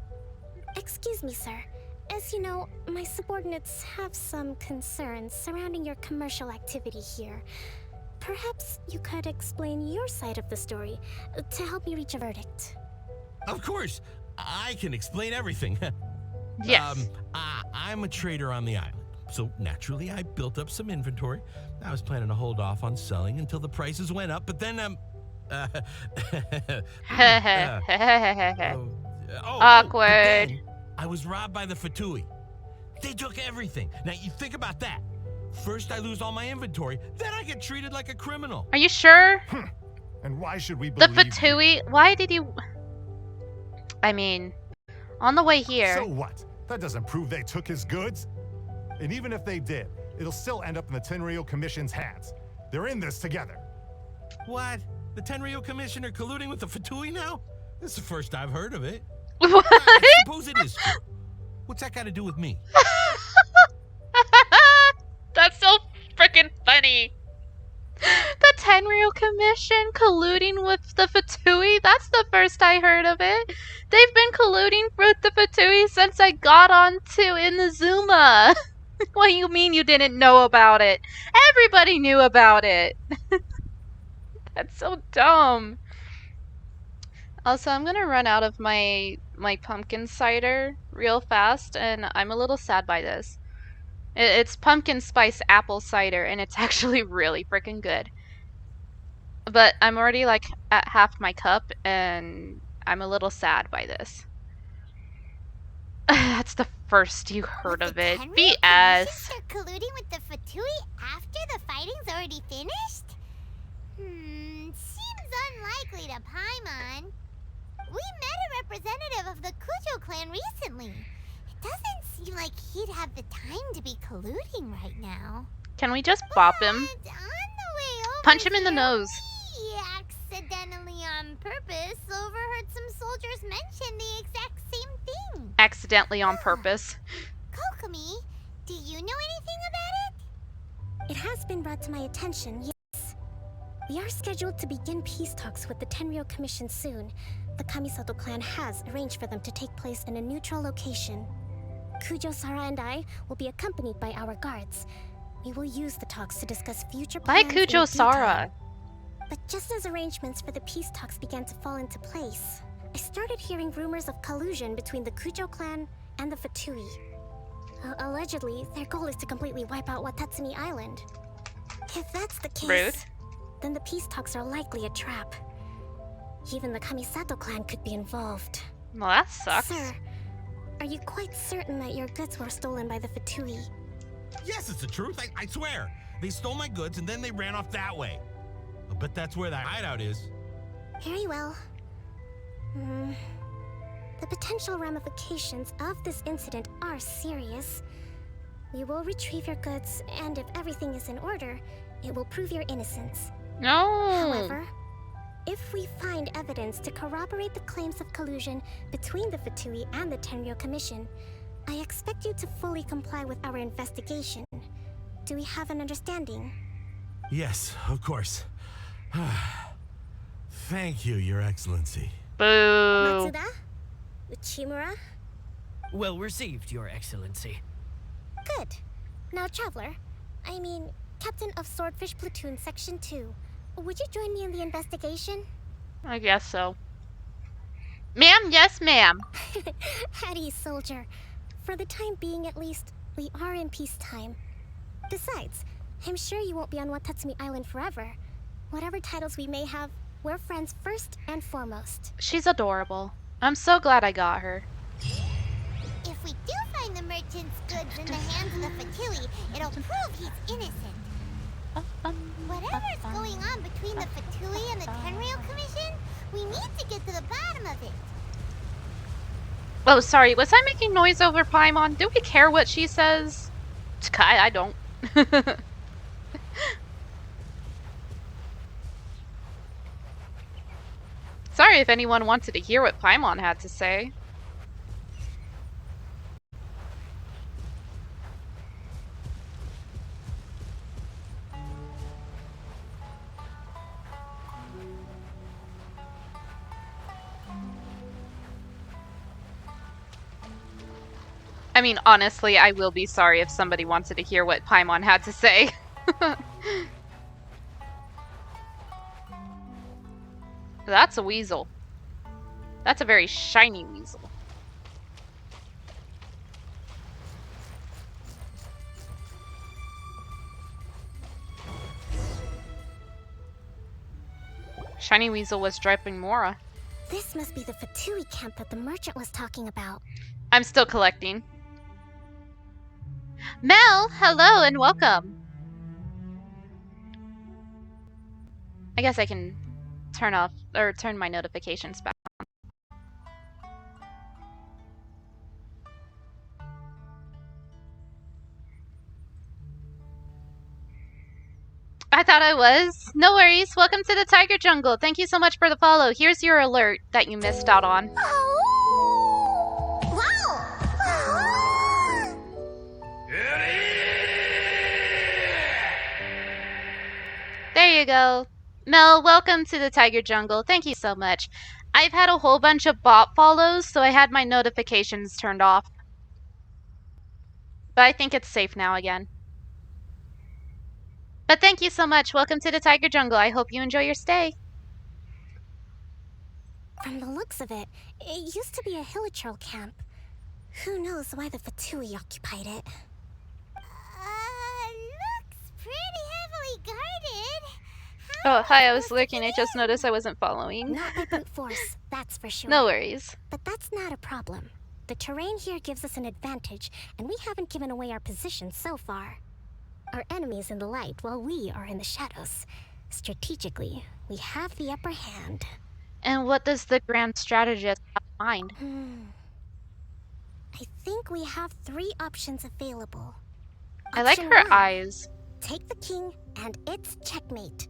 Excuse me, sir. As you know, my subordinates have some concerns surrounding your commercial activity here. Perhaps you could explain your side of the story to help me reach a verdict. Of course, I can explain everything. Yes. I'm a trader on the island, so naturally I built up some inventory. I was planning to hold off on selling until the prices went up, but then Awkward. Then I was robbed by the Fatui. They took everything. Now you think about that. First I lose all my inventory, then I get treated like a criminal. Are you sure? And why should we The believe Fatui? Why did you... I mean, on the way here... So what? That doesn't prove they took his goods. And even if they did, it'll still end up in the Tenryo Commission's hands. They're in this together. What? The Tenryo Commission are colluding with the Fatui now? This is the first I've heard of it. What? I suppose it is true. What's that got to do with me? That's so freaking funny. The Tenryo Commission colluding with the Fatui? That's the first I heard of it. They've been colluding with the Fatui since I got onto Inazuma. What do you mean you didn't know about it? Everybody knew about it. That's so dumb. Also, I'm gonna run out of my pumpkin cider real fast, and I'm a little sad by this. It's pumpkin spice apple cider, and it's actually really freaking good. But I'm already like at half my cup, and I'm a little sad by this. That's the first you heard of it. BS. They're colluding with the Fatui after the fighting's already finished? Seems unlikely to Paimon. We met a representative of the Kujo clan recently. It doesn't seem like he'd have the time to be colluding right now. Can we just bop him? On the way over Punch him in the here, nose. we accidentally on purpose overheard some soldiers mention the exact same thing. Accidentally on purpose. Kokomi, do you know anything about it? It has been brought to my attention, yes. We are scheduled to begin peace talks with the Tenryou Commission soon. The Kamisato clan has arranged for them to take place in a neutral location. Kujo, Sara, and I will be accompanied by our guards. We will use the talks to discuss future plans. Why Kujo Sara? But just as arrangements for the peace talks began to fall into place, I started hearing rumors of collusion between the Kujo clan and the Fatui. Allegedly, their goal is to completely wipe out Watatsumi Island. If that's the case, Rude. then the peace talks are likely a trap. Even the Kamisato clan could be involved. Well, that sucks. Sir, are you quite certain that your goods were stolen by the Fatui? Yes, it's the truth. I swear. They stole my goods and then they ran off that way. I bet that's where that hideout is. Very well. The potential ramifications of this incident are serious. We will retrieve your goods, and if everything is in order, it will prove your innocence. No. However, if we find evidence to corroborate the claims of collusion between the Fatui and the Tenryou Commission, I expect you to fully comply with our investigation. Do we have an understanding? Yes, of course. Thank you, Your Excellency. Boo. Matsuda? Uchimura? Well received, Your Excellency. Good. Now, Traveler, Captain of Swordfish Platoon Section 2, would you join me in the investigation? I guess so. Ma'am, yes, ma'am. Hattie, soldier. For the time being, at least, we are in peacetime. Besides, I'm sure you won't be on Watatsumi Island forever. Whatever titles we may have, we're friends first and foremost. She's adorable. I'm so glad I got her. If we do find the merchant's goods in the hands of the Fatui, it'll prove he's innocent. Whatever's going on between the Fatui and the Tenryou Commission, we need to get to the bottom of it. Oh, sorry. Was I making noise over Paimon? Do we care what she says? I don't. Sorry if anyone wanted to hear what Paimon had to say. I mean, honestly, I will be sorry if somebody wanted to hear what Paimon had to say. That's a weasel. That's a very shiny weasel. Shiny weasel was draping Mora. This must be the Fatui camp that the merchant was talking about. I'm still collecting. Mel, hello and welcome. I guess I can turn off or turn my notifications back on. I thought I was. No worries. Welcome to the Tiger Jungle. Thank you so much for the follow. Here's your alert that you missed out on. There you go. Mel, welcome to the Tiger Jungle. Thank you so much. I've had a whole bunch of bot follows, so I had my notifications turned off. But I think it's safe now again. But thank you so much. Welcome to the Tiger Jungle. I hope you enjoy your stay. From the looks of it, it used to be a hilichurl camp. Who knows why the Fatui occupied it? Looks pretty heavily guarded. Oh, hi, I was lurking. I just noticed I wasn't following. Not by brute force, that's for sure. No worries. But that's not a problem. The terrain here gives us an advantage, and we haven't given away our position so far. Our enemy is in the light while we are in the shadows. Strategically, we have the upper hand. And what does the grand strategist have mind. I think we have 3 options available. I like Option her 1, eyes. Take the king, and it's checkmate.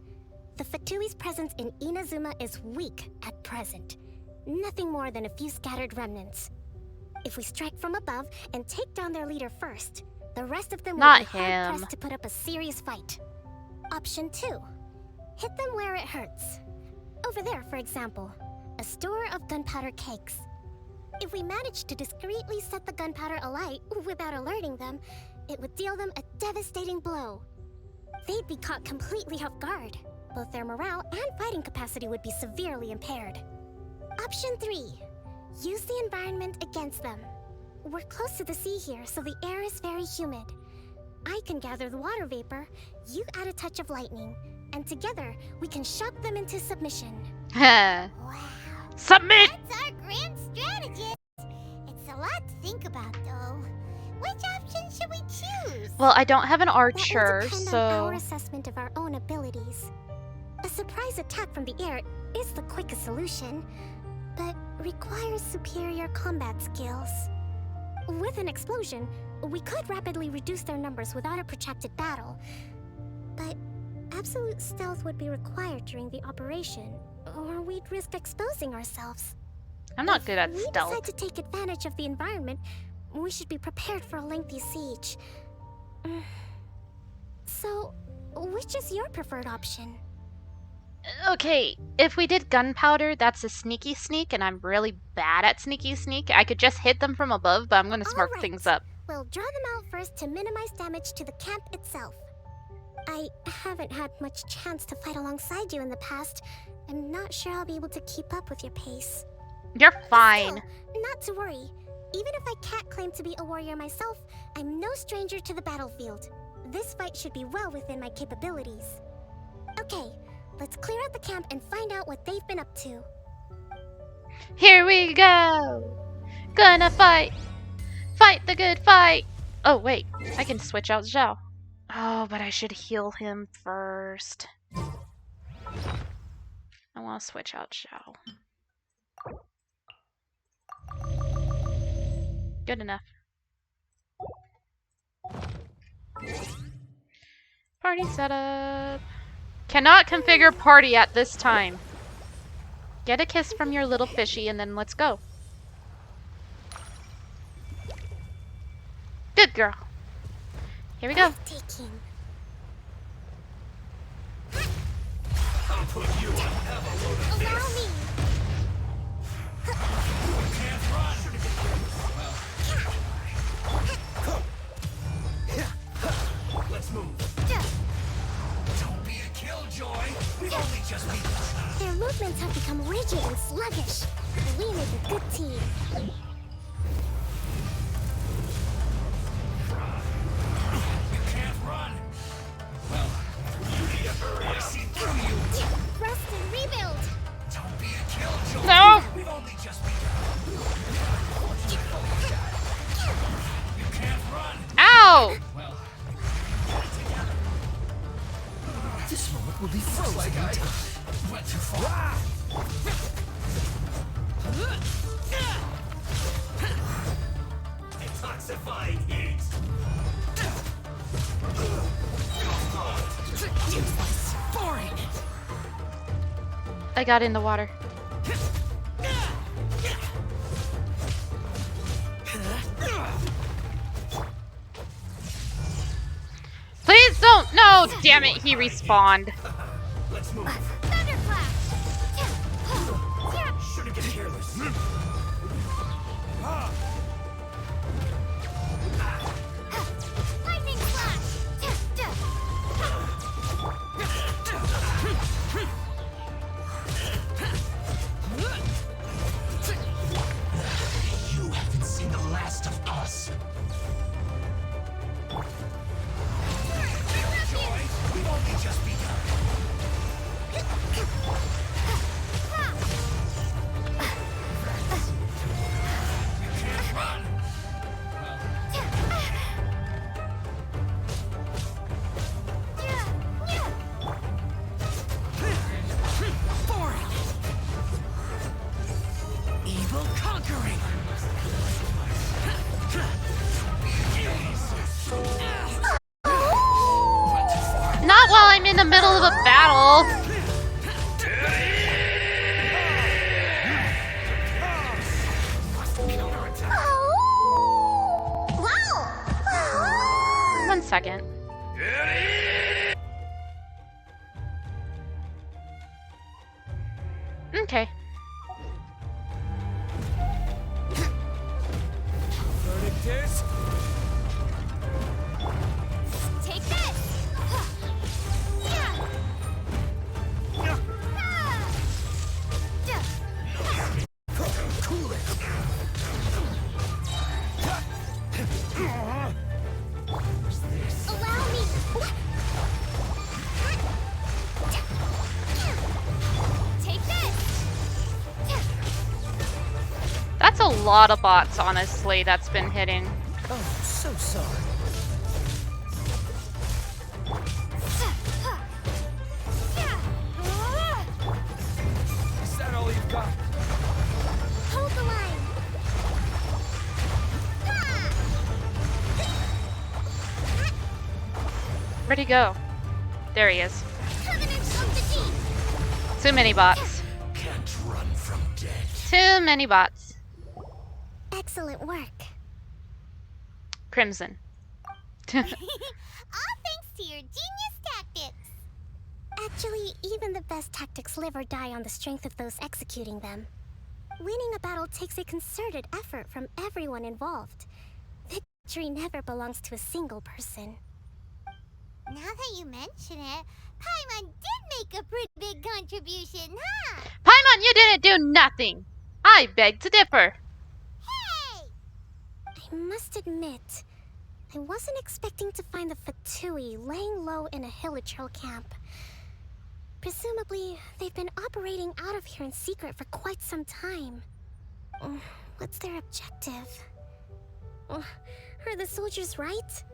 The Fatui's presence in Inazuma is weak at present. Nothing more than a few scattered remnants. If we strike from above and take down their leader first, the rest of them will be hard-pressed to put up a serious fight. Option 2. Hit them where it hurts. Over there, for example, a store of gunpowder cakes. If we manage to discreetly set the gunpowder alight without alerting them, it would deal them a devastating blow. They'd be caught completely off guard. Both their morale and fighting capacity would be severely impaired. Option 3. Use the environment against them. We're close to the sea here, so the air is very humid. I can gather the water vapor, you add a touch of lightning, and together we can shock them into submission. Wow. Submit! That's our grand strategy. It's a lot to think about, though. Which option should we choose? Well, I don't have an That will archer, depend so... on our assessment of our own abilities. A surprise attack from the air is the quickest solution, but requires superior combat skills. With an explosion, we could rapidly reduce their numbers without a protracted battle, but absolute stealth would be required during the operation, or we'd risk exposing ourselves. I'm not good at If we stealth. decide to take advantage of the environment, we should be prepared for a lengthy siege. So, which is your preferred option? Okay, if we did gunpowder, that's a sneaky sneak, and I'm really bad at sneaky sneak. I could just hit them from above, but I'm gonna smoke things up. We'll draw them out first to minimize damage to the camp itself. I haven't had much chance to fight alongside you in the past. I'm not sure I'll be able to keep up with your pace. You're fine. Still, not to worry. Even if I can't claim to be a warrior myself, I'm no stranger to the battlefield. This fight should be well within my capabilities. Okay, let's clear out the camp and find out what they've been up to. Here we go! Gonna fight! Fight the good fight! Oh, wait. I can switch out Zhao. Oh, but I should heal him first. I want to switch out Zhao. Good enough. Party setup. Cannot configure party at this time. Get a kiss from your little fishy and then let's go. Good girl. Here we go. I'll put you on Allow me. Can't run. Let's move. Don't be a killjoy. We've only just begun. Their movements have become rigid and sluggish. We make a good team. You can't run. Well, you need to hurry up. I see through you. Rest and rebuild. Don't be a killjoy. No. We've only just begun. You can't run. Ow! Well, this moment will be frozen in time. Went too far. Detoxifying heat. Useless. Boring. I got in the water. Please don't! No! Damn it, he respawned. Let's move. Shouldn't get careless. Lightning flash. You haven't seen the last of us. Killjoy, we've only just begun. Evil conquering. Not while I'm in the middle of a battle. One second. Okay. Verdict is Take this! cool it. Allow me! Take this! That's a lot of bots, honestly, that's been hitting. Oh, so sorry. Is that all you've got? Hold the line! Where'd he go? There he is. Covenant of the Deep! Too many bots. Can't run from death. Too many bots. Excellent work. Crimson. All thanks to your genius tactics! Actually, even the best tactics live or die on the strength of those executing them. Winning a battle takes a concerted effort from everyone involved. Victory never belongs to a single person. Now that you mention it, Paimon did make a pretty big contribution, huh? Paimon, you didn't do nothing. I beg to differ. Hey! I must admit, I wasn't expecting to find the Fatui laying low in a Hilichurl camp. Presumably, they've been operating out of here in secret for quite some time. What's their objective? Are the soldiers right?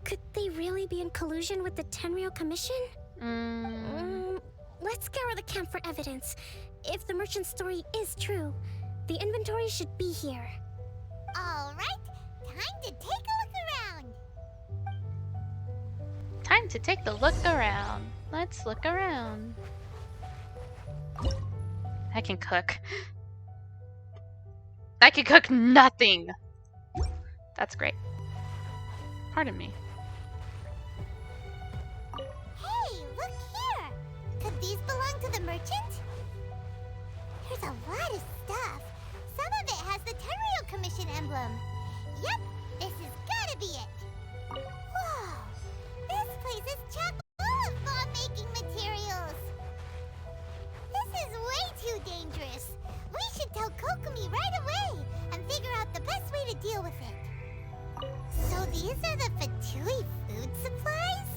Could they really be in collusion with the Tenryou Commission? Let's scour the camp for evidence. If the merchant's story is true, the inventory should be here. All right, time to take a look around. Time to take the look around. Let's look around. I can cook. I can cook nothing. That's great. Pardon me. Hey, look here! Could these belong to the merchant? There's a lot of stuff. Some of it has the Tenryou Commission emblem. Yep, this has gotta be it. Whoa! This place is chock full of bomb-making materials. This is way too dangerous. We should tell Kokomi right away and figure out the best way to deal with it. So these are the Fatui food supplies?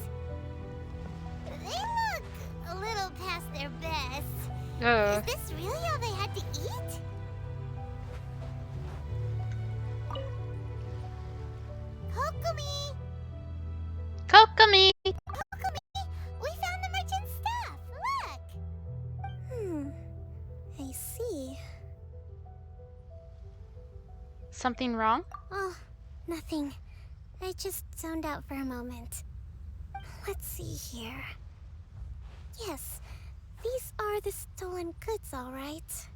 They look a little past their best. Is this really all they had to eat? Kokomi! Kokomi! Kokomi! We found the merchant's stuff! Look! I see. Something wrong? Oh, nothing. I just zoned out for a moment. Let's see here. Yes, these are the stolen goods, all right.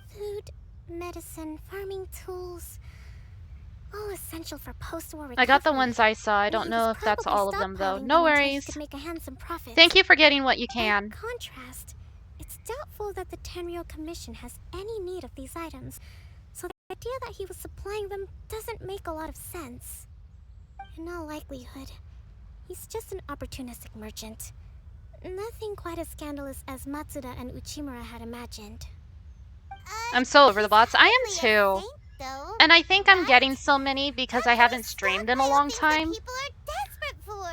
Food, medicine, farming tools. All essential for post-war recovery. I got the ones I saw. I don't know if that's all of them, though. No worries. To make a handsome profit. Thank you for getting what you can. In contrast, it's doubtful that the Tenryou Commission has any need of these items, so the idea that he was supplying them doesn't make a lot of sense. In all likelihood, he's just an opportunistic merchant. Nothing quite as scandalous as Matsuda and Uchimura had imagined. I'm so over the bots. I am too. And I think I'm getting so many because I haven't streamed in a long time. People are desperate for.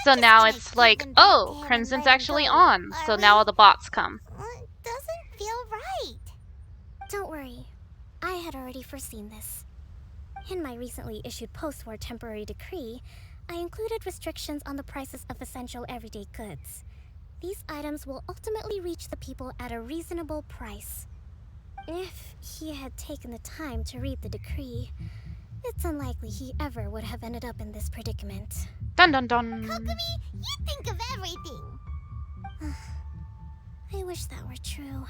So now it's like, oh, Crimson's actually on. So now all the bots come. It doesn't feel right. Don't worry. I had already foreseen this. In my recently issued post-war temporary decree, I included restrictions on the prices of essential everyday goods. These items will ultimately reach the people at a reasonable price. If he had taken the time to read the decree, it's unlikely he ever would have ended up in this predicament. Dun dun dun. Kokomi, you think of everything. I wish that were true.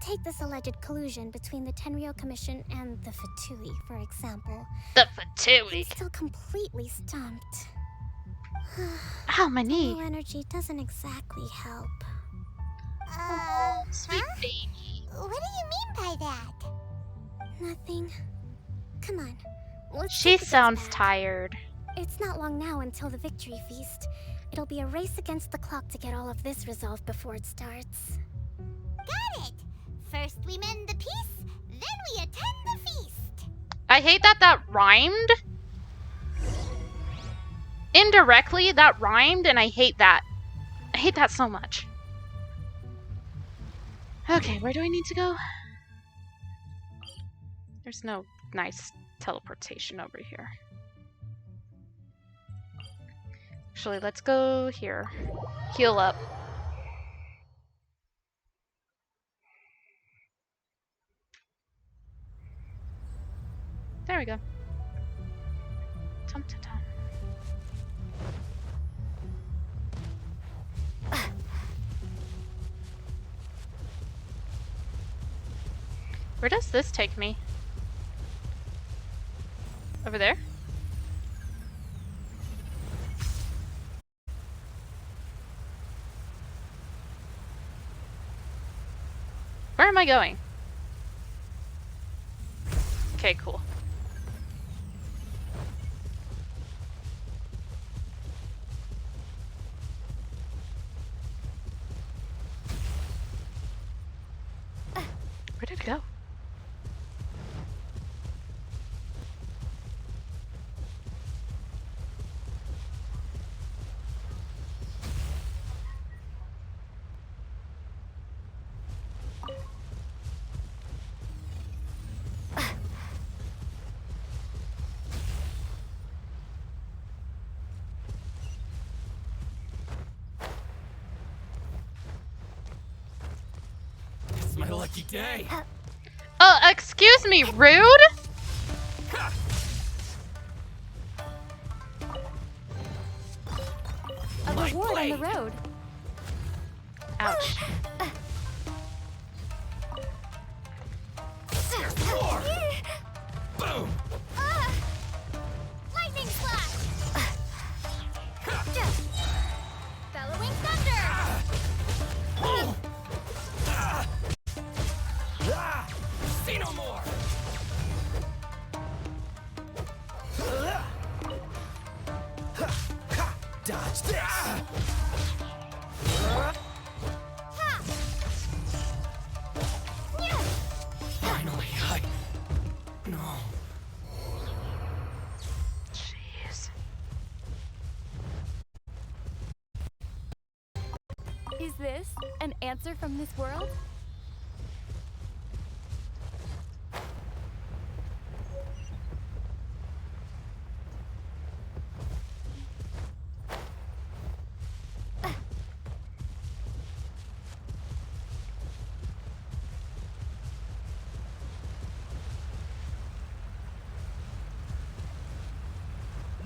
Take this alleged collusion between the Tenryou Commission and the Fatui, for example. The Fatui. I'm still completely stumped. Ow, my knee. Low energy doesn't exactly help. Sweet baby. What do you mean by that? Nothing. Come on. Let's She take the sounds back. tired. It's not long now until the victory feast. It'll be a race against the clock to get all of this resolved before it starts. Got it. First we mend the peace, then we attend the feast. I hate that that rhymed. Indirectly, that rhymed, and I hate that. I hate that so much. Okay, where do I need to go? There's no nice teleportation over here. Actually, let's go here. Heal up. There we go. Tum tum tum. Where does this take me? Over there? Where am I going? Okay, cool. Where did it go? It's my lucky day. Excuse me, rude? A reward on the road. Ouch. Boom! Lightning slash. Bellowing thunder. See no more! Dodge this! Finally, No. Jeez. Is this an answer from this world?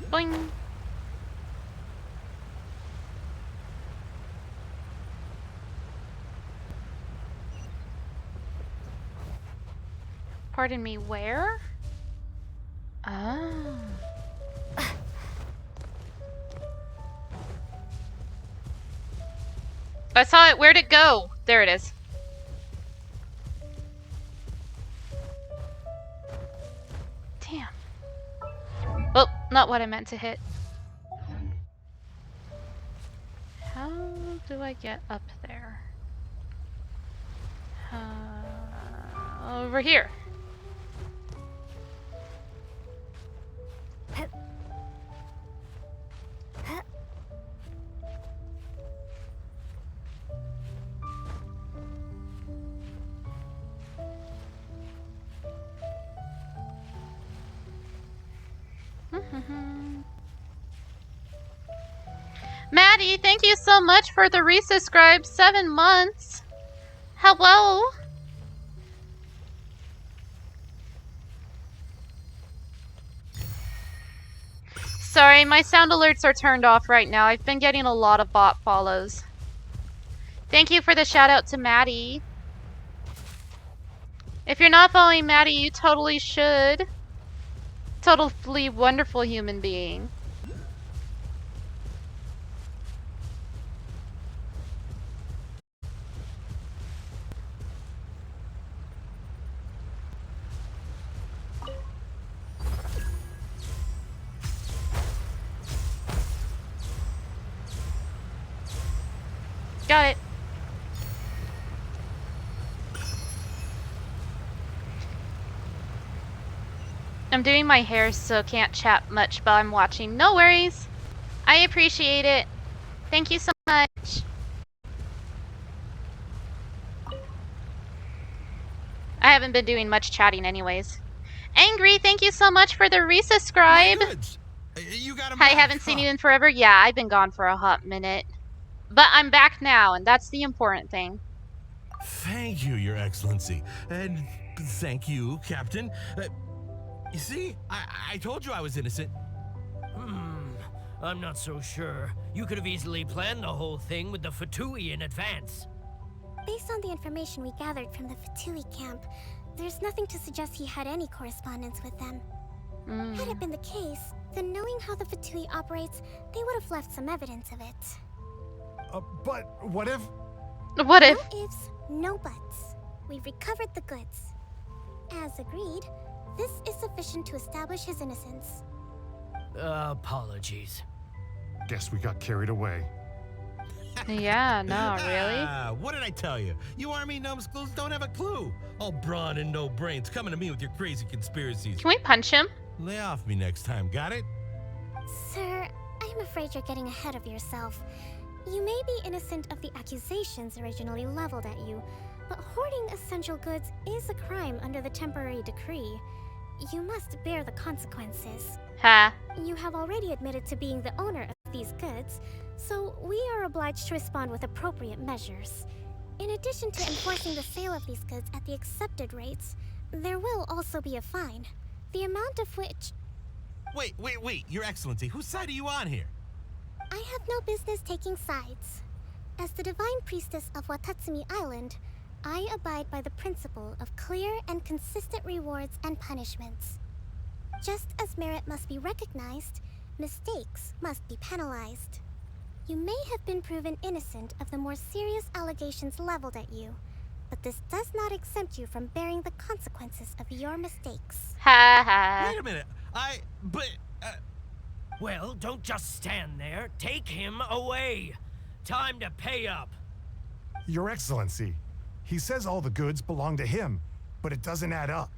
Boing. Pardon me, where? Oh. I saw it. Where'd it go? There it is. Damn. Oh, not what I meant to hit. How do I get up there? Over here. Maddie, thank you so much for the resubscribe. 7 months. Hello. Sorry, my sound alerts are turned off right now. I've been getting a lot of bot follows. Thank you for the shout out to Maddie. If you're not following Maddie, you totally should. Totally wonderful human being. Got it. I'm doing my hair, so can't chat much, but I'm watching. No worries. I appreciate it. Thank you so much. I haven't been doing much chatting anyways. Angry, thank you so much for the resubscribe. I haven't seen you in forever. Yeah, I've been gone for a hot minute. But I'm back now, and that's the important thing. Thank you, Your Excellency. And thank you, Captain. You see, I told you I was innocent. I'm not so sure. You could have easily planned the whole thing with the Fatui in advance. Based on the information we gathered from the Fatui camp, there's nothing to suggest he had any correspondence with them. Had it been the case, then knowing how the Fatui operates, they would have left some evidence of it. But what if... What if? No ifs, no buts. We've recovered the goods. As agreed, this is sufficient to establish his innocence. Apologies. Guess we got carried away. Yeah, no, really? What did I tell you? You army numbskulls don't have a clue. All brawn and no brains coming to me with your crazy conspiracies. Can we punch him? Lay off me next time, got it? Sir, I'm afraid you're getting ahead of yourself. You may be innocent of the accusations originally leveled at you, but hoarding essential goods is a crime under the temporary decree. You must bear the consequences. Ha. You have already admitted to being the owner of these goods, so we are obliged to respond with appropriate measures. In addition to enforcing the sale of these goods at the accepted rates, there will also be a fine, the amount of which... Wait, Your Excellency, whose side are you on here? I have no business taking sides. As the Divine Priestess of Watatsumi Island, I abide by the principle of clear and consistent rewards and punishments. Just as merit must be recognized, mistakes must be penalized. You may have been proven innocent of the more serious allegations leveled at you, but this does not exempt you from bearing the consequences of your mistakes. Ha ha. Wait a minute, Well, don't just stand there. Take him away. Time to pay up. Your Excellency, he says all the goods belong to him, but it doesn't add up.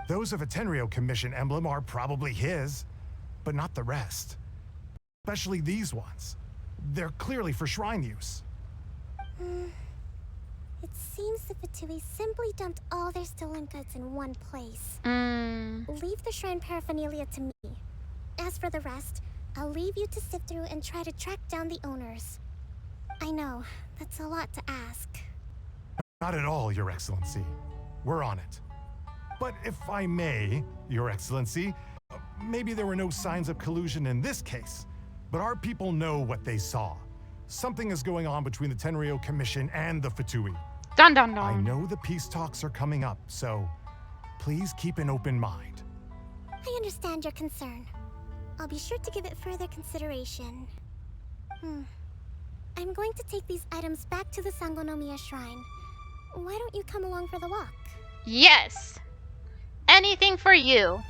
Those of a Tenryou Commission emblem are probably his, but not the rest. Especially these ones. They're clearly for shrine use. It seems the Fatui simply dumped all their stolen goods in one place. Leave the shrine paraphernalia to me. As for the rest, I'll leave you to sift through and try to track down the owners. I know, that's a lot to ask. Not at all, Your Excellency. We're on it. But if I may, Your Excellency, maybe there were no signs of collusion in this case, but our people know what they saw. Something is going on between the Tenryou Commission and the Fatui. Dun dun dun. I know the peace talks are coming up, so please keep an open mind. I understand your concern. I'll be sure to give it further consideration. I'm going to take these items back to the Sangonomiya Shrine. Why don't you come along for the walk? Yes. Anything for you.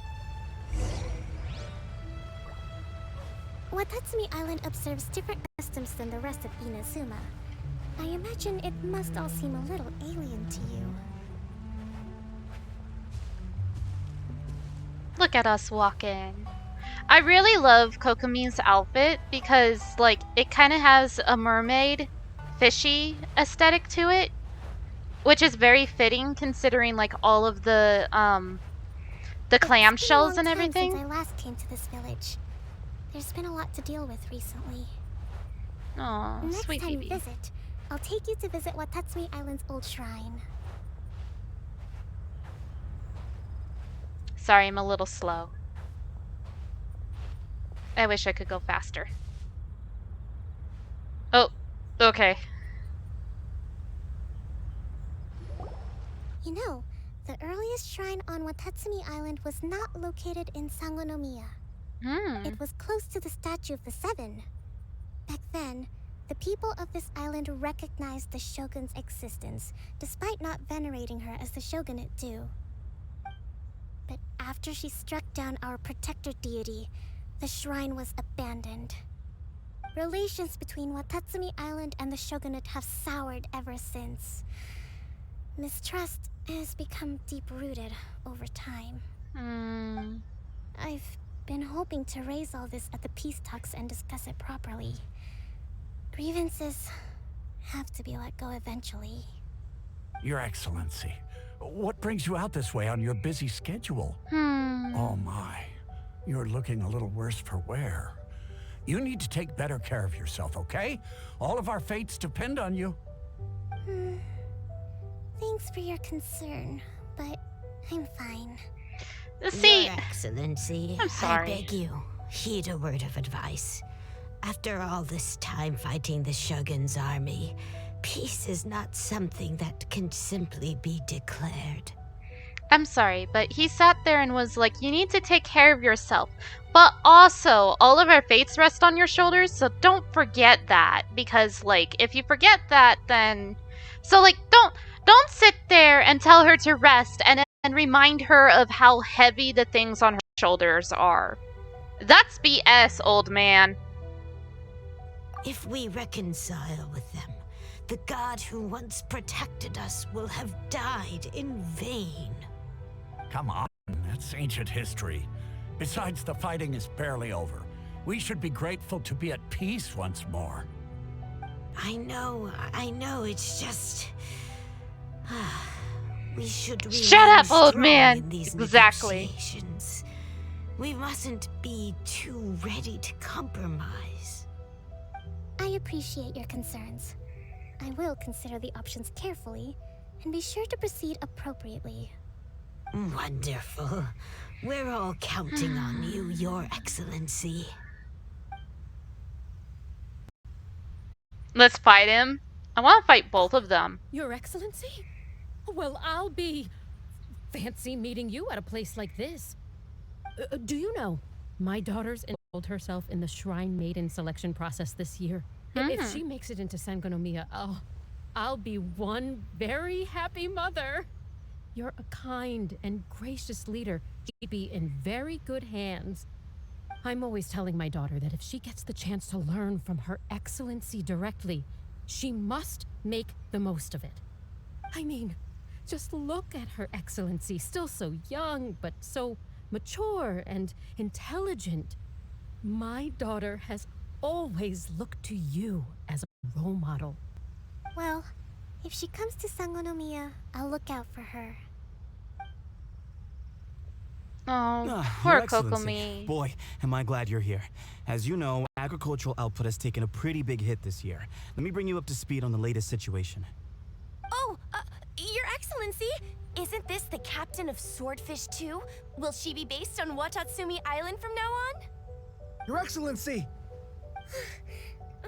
Watatsumi Island observes different customs than the rest of Inazuma. I imagine it must all seem a little alien to you. Look at us walking. I really love Kokomi's outfit because, like, it kind of has a mermaid, fishy aesthetic to it, which is very fitting considering, like, all of the clamshells and everything. Since I last came to this village, there's been a lot to deal with recently. Aw, Next sweet time baby. you visit, I'll take you to visit Watatsumi Island's old shrine. Sorry, I'm a little slow. I wish I could go faster. Oh, okay. You know, the earliest shrine on Watatsumi Island was not located in Sangonomiya. It was close to the Statue of the Seven. Back then, the people of this island recognized the shogun's existence, despite not venerating her as the shogunate do. But after she struck down our protector deity, the shrine was abandoned. Relations between Watatsumi Island and the shogunate have soured ever since. Mistrust has become deep-rooted over time. I've been hoping to raise all this at the peace talks and discuss it properly. Grievances have to be let go eventually. Your Excellency, what brings you out this way on your busy schedule? Oh my, you're looking a little worse for wear. You need to take better care of yourself, okay? All of our fates depend on you. Thanks for your concern, but I'm fine. Your Excellency, I'm sorry. I beg you, heed a word of advice. After all this time fighting the Shogun's army, peace is not something that can simply be declared. I'm sorry, but he sat there and was like, you need to take care of yourself. But also, all of our fates rest on your shoulders, so don't forget that. Because, like, if you forget that, then... So, like, don't sit there and tell her to rest and remind her of how heavy the things on her shoulders are. That's BS, old man. If we reconcile with them, the god who once protected us will have died in vain. Come on, that's ancient history. Besides, the fighting is barely over. We should be grateful to be at peace once more. I know, it's just... we should Shut up, old strong man! in these Exactly. negotiations. We mustn't be too ready to compromise. I appreciate your concerns. I will consider the options carefully and be sure to proceed appropriately. Wonderful. We're all counting on you, Your Excellency. Let's fight him. I want to fight both of them. Your Excellency? Well, I'll be fancy meeting you at a place like this. Do you know, my daughter's enrolled herself in the Shrine Maiden selection process this year. If she makes it into Sangonomiya, I'll be one very happy mother. You're a kind and gracious leader. She'd be in very good hands. I'm always telling my daughter that if she gets the chance to learn from Her Excellency directly, she must make the most of it. I mean, just look at Her Excellency, still so young, but so mature and intelligent. My daughter has always looked to you as a role model. Well, if she comes to Sangonomiya, I'll look out for her. Oh, poor Your Excellency. Kokomi. Boy, am I glad you're here. As you know, agricultural output has taken a pretty big hit this year. Let me bring you up to speed on the latest situation. Oh, Your Excellency, isn't this the captain of Swordfish 2? Will she be based on Watatsumi Island from now on? Your Excellency!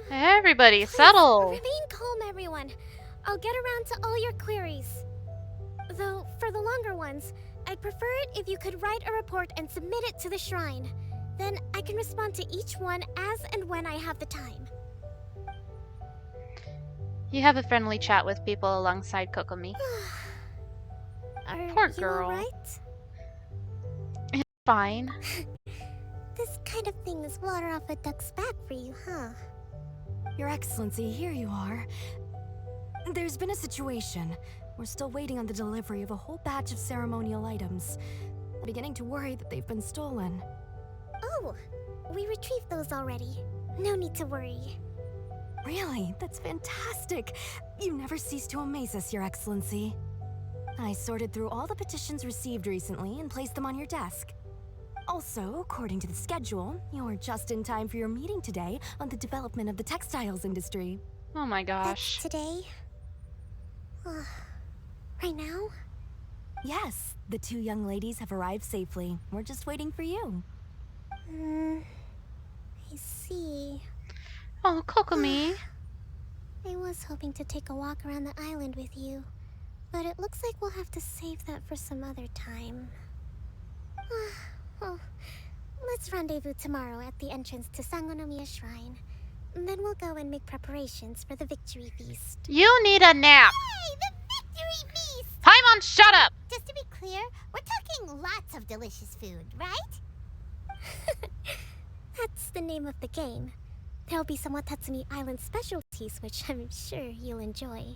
Everybody, settle. Remain calm, everyone. I'll get around to all your queries. Though, for the longer ones, I'd prefer it if you could write a report and submit it to the shrine. Then I can respond to each one as and when I have the time. You have a friendly chat with people alongside Kokomi. Poor girl. You all right? It's fine. This kind of thing is water off a duck's back for you, huh? Your Excellency, here you are. There's been a situation. We're still waiting on the delivery of a whole batch of ceremonial items. I'm beginning to worry that they've been stolen. Oh, we retrieved those already. No need to worry. Really? That's fantastic. You never cease to amaze us, Your Excellency. I sorted through all the petitions received recently and placed them on your desk. Also, according to the schedule, you're just in time for your meeting today on the development of the textiles industry. Oh my gosh. Today? Right now? Yes, the two young ladies have arrived safely. We're just waiting for you. I see. Oh, Kokomi. I was hoping to take a walk around the island with you, but it looks like we'll have to save that for some other time. Well, let's rendezvous tomorrow at the entrance to Sangonomiya Shrine. Then we'll go and make preparations for the victory feast. You need a nap. Hey, the victory feast! Paimon, shut up! Just to be clear, we're talking lots of delicious food, right? That's the name of the game. There'll be some Watatsumi Island specialties, which I'm sure you'll enjoy.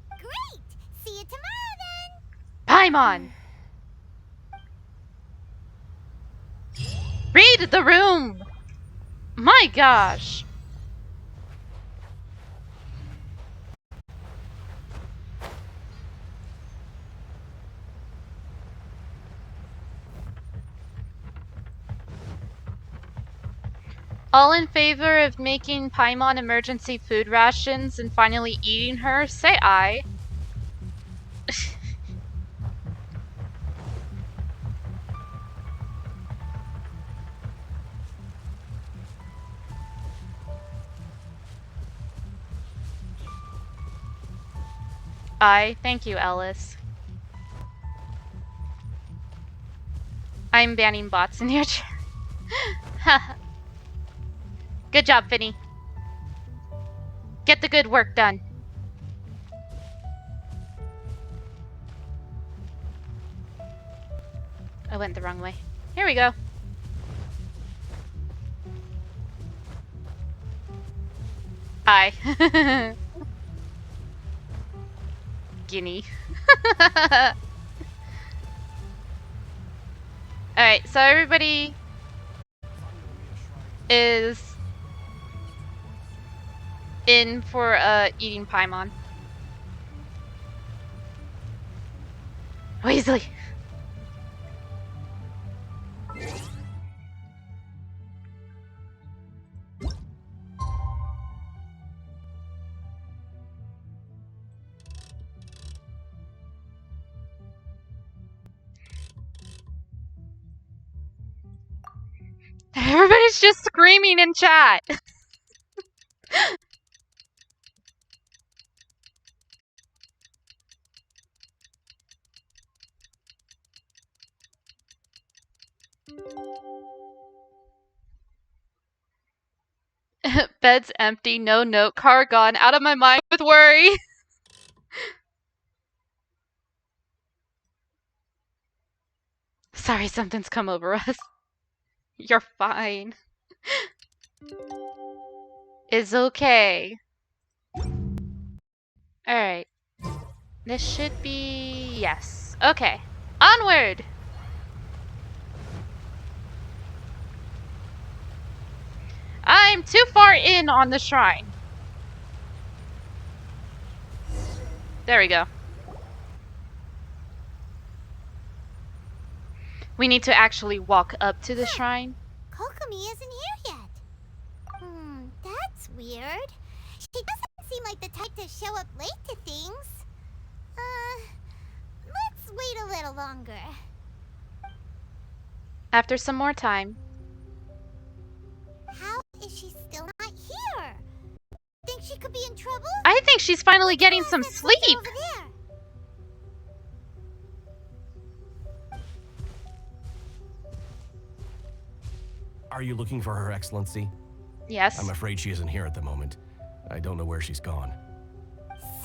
Great! See you tomorrow then! Paimon! Read the room! My gosh. All in favor of making Paimon emergency food rations and finally eating her, say aye. Aye, thank you, Ellis. I'm banning bots in your chair. Good job, Finny. Get the good work done. I went the wrong way. Here we go. Aye. Guinea. Alright, so everybody is in for eating Paimon. Weasley! Everybody's just screaming in chat! Bed's empty, no note, car gone, out of my mind with worry. Sorry, something's come over us. You're fine. It's okay. Alright. This should be... yes. Okay. Onward! I'm too far in on the shrine. There we go. We need to actually walk up to the shrine. Kokomi isn't here yet. That's weird. She doesn't seem like the type to show up late to things. Let's wait a little longer. After some more time. How is she still not here? Think she could be in trouble? I think she's finally getting some sleep. Over there. Are you looking for Her Excellency? Yes. I'm afraid she isn't here at the moment. I don't know where she's gone.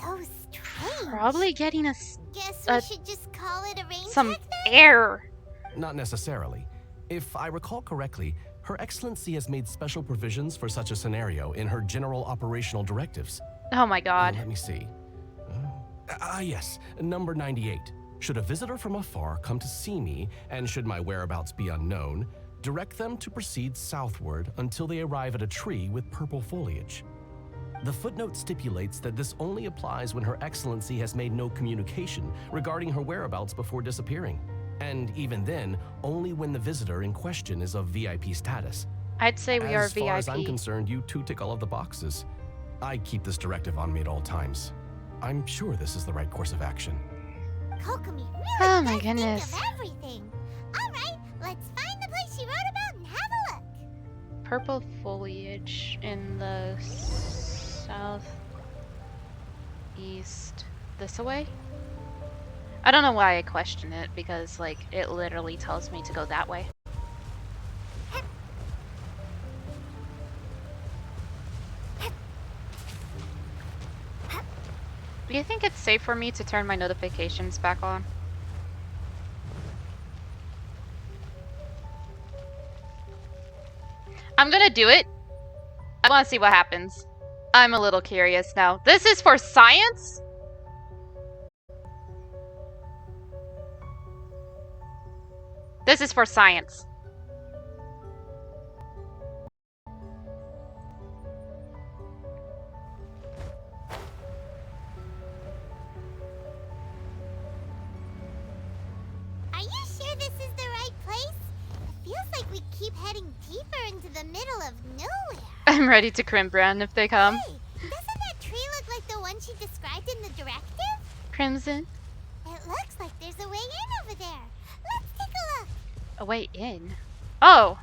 So strange. Probably getting us Guess we should just call it a rain some check then? air. Not necessarily. If I recall correctly, Her Excellency has made special provisions for such a scenario in her general operational directives. Oh my god. Let me see. Yes, number 98. Should a visitor from afar come to see me, and should my whereabouts be unknown, direct them to proceed southward until they arrive at a tree with purple foliage. The footnote stipulates that this only applies when Her Excellency has made no communication regarding her whereabouts before disappearing. And even then, only when the visitor in question is of VIP status. I'd say we are As far as I'm VIP. concerned, you two tick all of the boxes. I keep this directive on me at all times. I'm sure this is the right course of action. Kokomi really Oh my does goodness. think of everything. All right, let's find the place she wrote about and have a look. purple foliage in the southeast this way? I don't know why I question it, because like it literally tells me to go that way. Do you think it's safe for me to turn my notifications back on? I'm gonna do it. I want to see what happens. I'm a little curious now. This is for science? This is for science. Are you sure this is the right place? It feels like we keep heading deeper into the middle of nowhere. I'm ready to crimp brand if they come. Hey, doesn't that tree look like the one she described in the directive? Crimson? It looks like there's a way in over there. Let's take a look. A way in? Oh.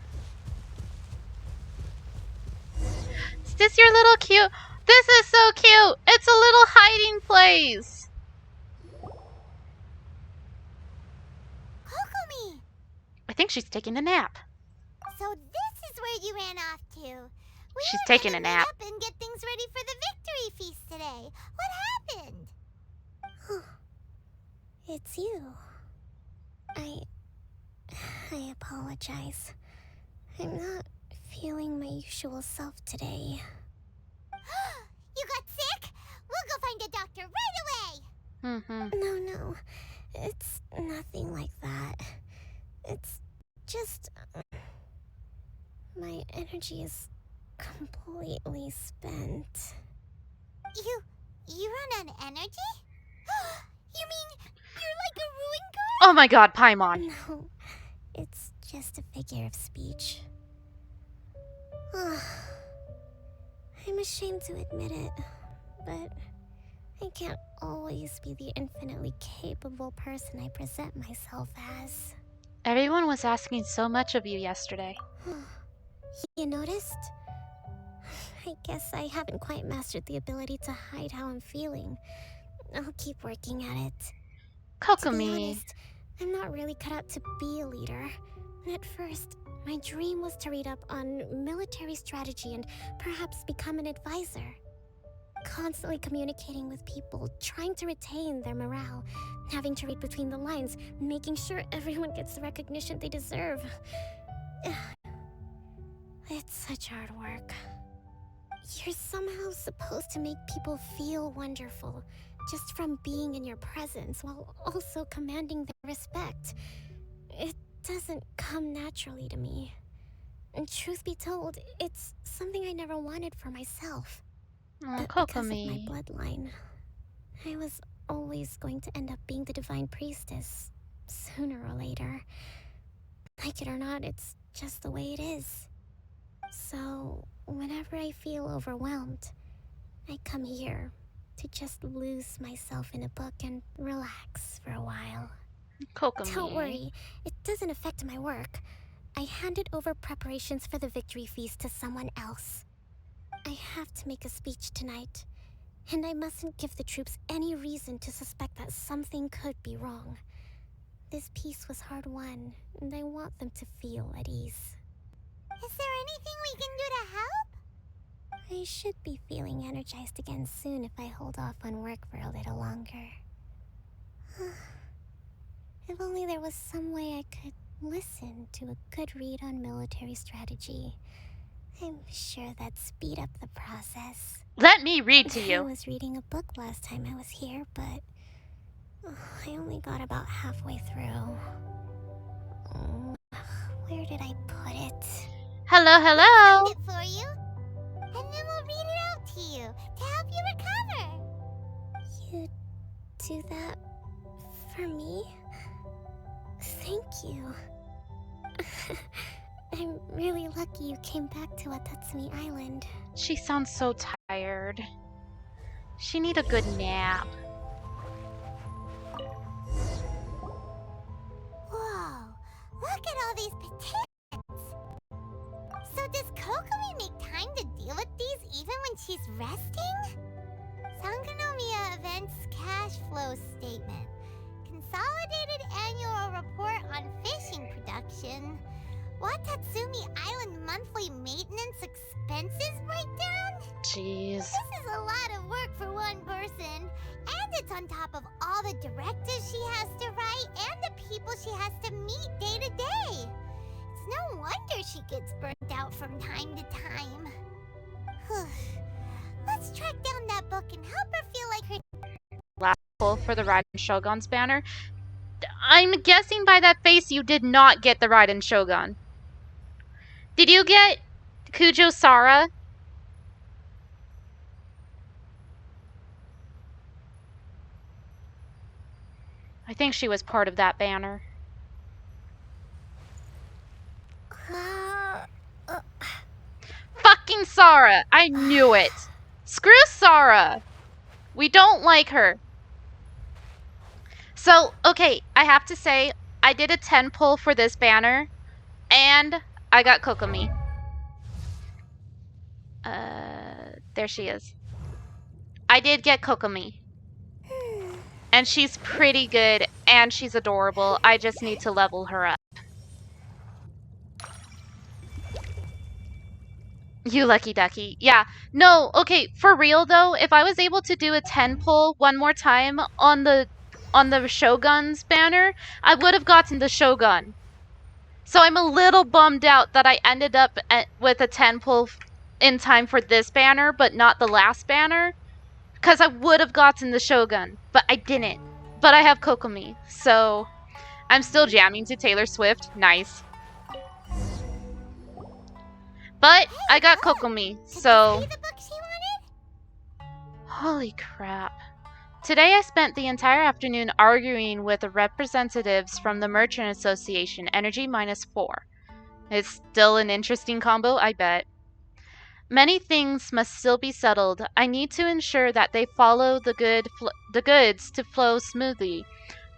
Is this your little cute? This is so cute. It's a little hiding place. Kokomi! I think she's taking a nap. So this is where you ran off to. She's taking a nap. Up and get things ready for the victory feast today. What happened? It's you. I apologize. I'm not feeling my usual self today. You got sick? We'll go find a doctor right away. No. It's nothing like that. It's just... my energy is completely spent. You run on energy? You mean you're like a ruin girl? Oh my god, Paimon. No, it's just a figure of speech. I'm ashamed to admit it, but I can't always be the infinitely capable person I present myself as. Everyone was asking so much of you yesterday. You noticed? I guess I haven't quite mastered the ability to hide how I'm feeling. I'll keep working at it. Kokomi. To be honest, I'm not really cut out to be a leader. At first, my dream was to read up on military strategy and perhaps become an advisor. Constantly communicating with people, trying to retain their morale, having to read between the lines, making sure everyone gets the recognition they deserve. It's such hard work. You're somehow supposed to make people feel wonderful, just from being in your presence, while also commanding their respect. It doesn't come naturally to me. And truth be told, it's something I never wanted for myself. But because of my bloodline, I was always going to end up being the divine priestess, sooner or later. Like it or not, it's just the way it is. So, whenever I feel overwhelmed, I come here to just lose myself in a book and relax for a while. Kokomi. Don't worry, it doesn't affect my work. I handed over preparations for the victory feast to someone else. I have to make a speech tonight, and I mustn't give the troops any reason to suspect that something could be wrong. This peace was hard-won, and I want them to feel at ease. Is there anything we can do to help? I should be feeling energized again soon if I hold off on work for a little longer. If only there was some way I could listen to a good read on military strategy. I'm sure that'd speed up the process. Let me read to you. I was reading a book last time I was here, but I only got about halfway through. Where did I put it? Hello, hello. I'll find it for you, and then we'll read it out to you to help you recover. You do that for me? Thank you. I'm really lucky you came back to Watatsumi Island. She sounds so tired. She need a good nap. Whoa, look at all these potatoes. So does Kokomi Watatsumi Island monthly maintenance expenses breakdown? Jeez. This is a lot of work for one person. And it's on top of all the directives she has to write and the people she has to meet day to day. It's no wonder she gets burnt out from time to time. Let's track down that book and help her feel like her... Last pull for the Raiden Shogun's banner. I'm guessing by that face you did not get the Raiden Shogun. Did you get Kujo Sara? I think she was part of that banner. Fucking Sara! I knew it! Screw Sara! We don't like her. So, okay, I have to say, I did a 10 pull for this banner, and I got Kokomi. There she is. I did get Kokomi. And she's pretty good, and she's adorable. I just need to level her up. You lucky ducky. Yeah. No, okay, for real though, if I was able to do a 10 pull one more time on the Shogun's banner, I would have gotten the Shogun. So I'm a little bummed out that I ended up with a 10 pull in time for this banner, but not the last banner. Because I would have gotten the Shogun, but I didn't. But I have Kokomi, so I'm still jamming to Taylor Swift. Nice. But I got Kokomi, so... Holy crap. Today I spent the entire afternoon arguing with the representatives from the Merchant Association, Energy -4. It's still an interesting combo, I bet. Many things must still be settled. I need to ensure that they follow the goods to flow smoothly,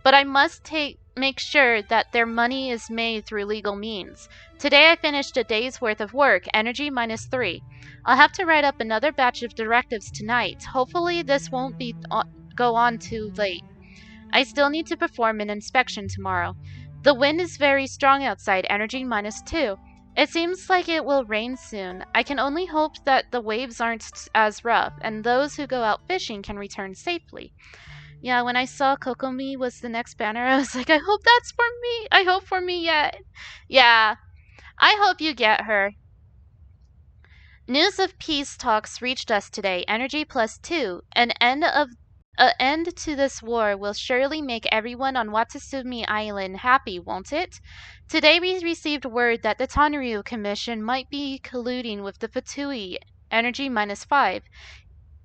but I must make sure that their money is made through legal means. Today I finished a day's worth of work, Energy -3. I'll have to write up another batch of directives tonight. Hopefully this won't go on too late. I still need to perform an inspection tomorrow. The wind is very strong outside, Energy -2. It seems like it will rain soon. I can only hope that the waves aren't as rough, and those who go out fishing can return safely. Yeah, when I saw Kokomi was the next banner, I was like, I hope that's for me. I hope for me yet. Yeah, I hope you get her. News of peace talks reached us today, Energy +2. An end to this war will surely make everyone on Watatsumi Island happy, won't it? Today we received word that the Tonryu Commission might be colluding with the Fatui, Energy -5.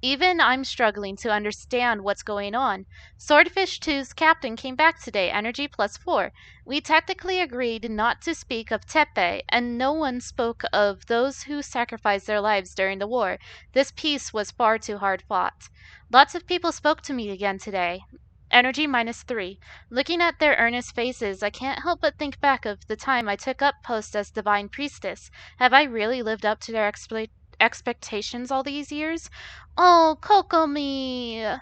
Even I'm struggling to understand what's going on. Swordfish 2's captain came back today, Energy +4. We technically agreed not to speak of Tepe, and no one spoke of those who sacrificed their lives during the war. This peace was far too hard fought. Lots of people spoke to me again today. Energy -3. Looking at their earnest faces, I can't help but think back of the time I took up post as Divine Priestess. Have I really lived up to their expectations all these years? Oh, Kokomi!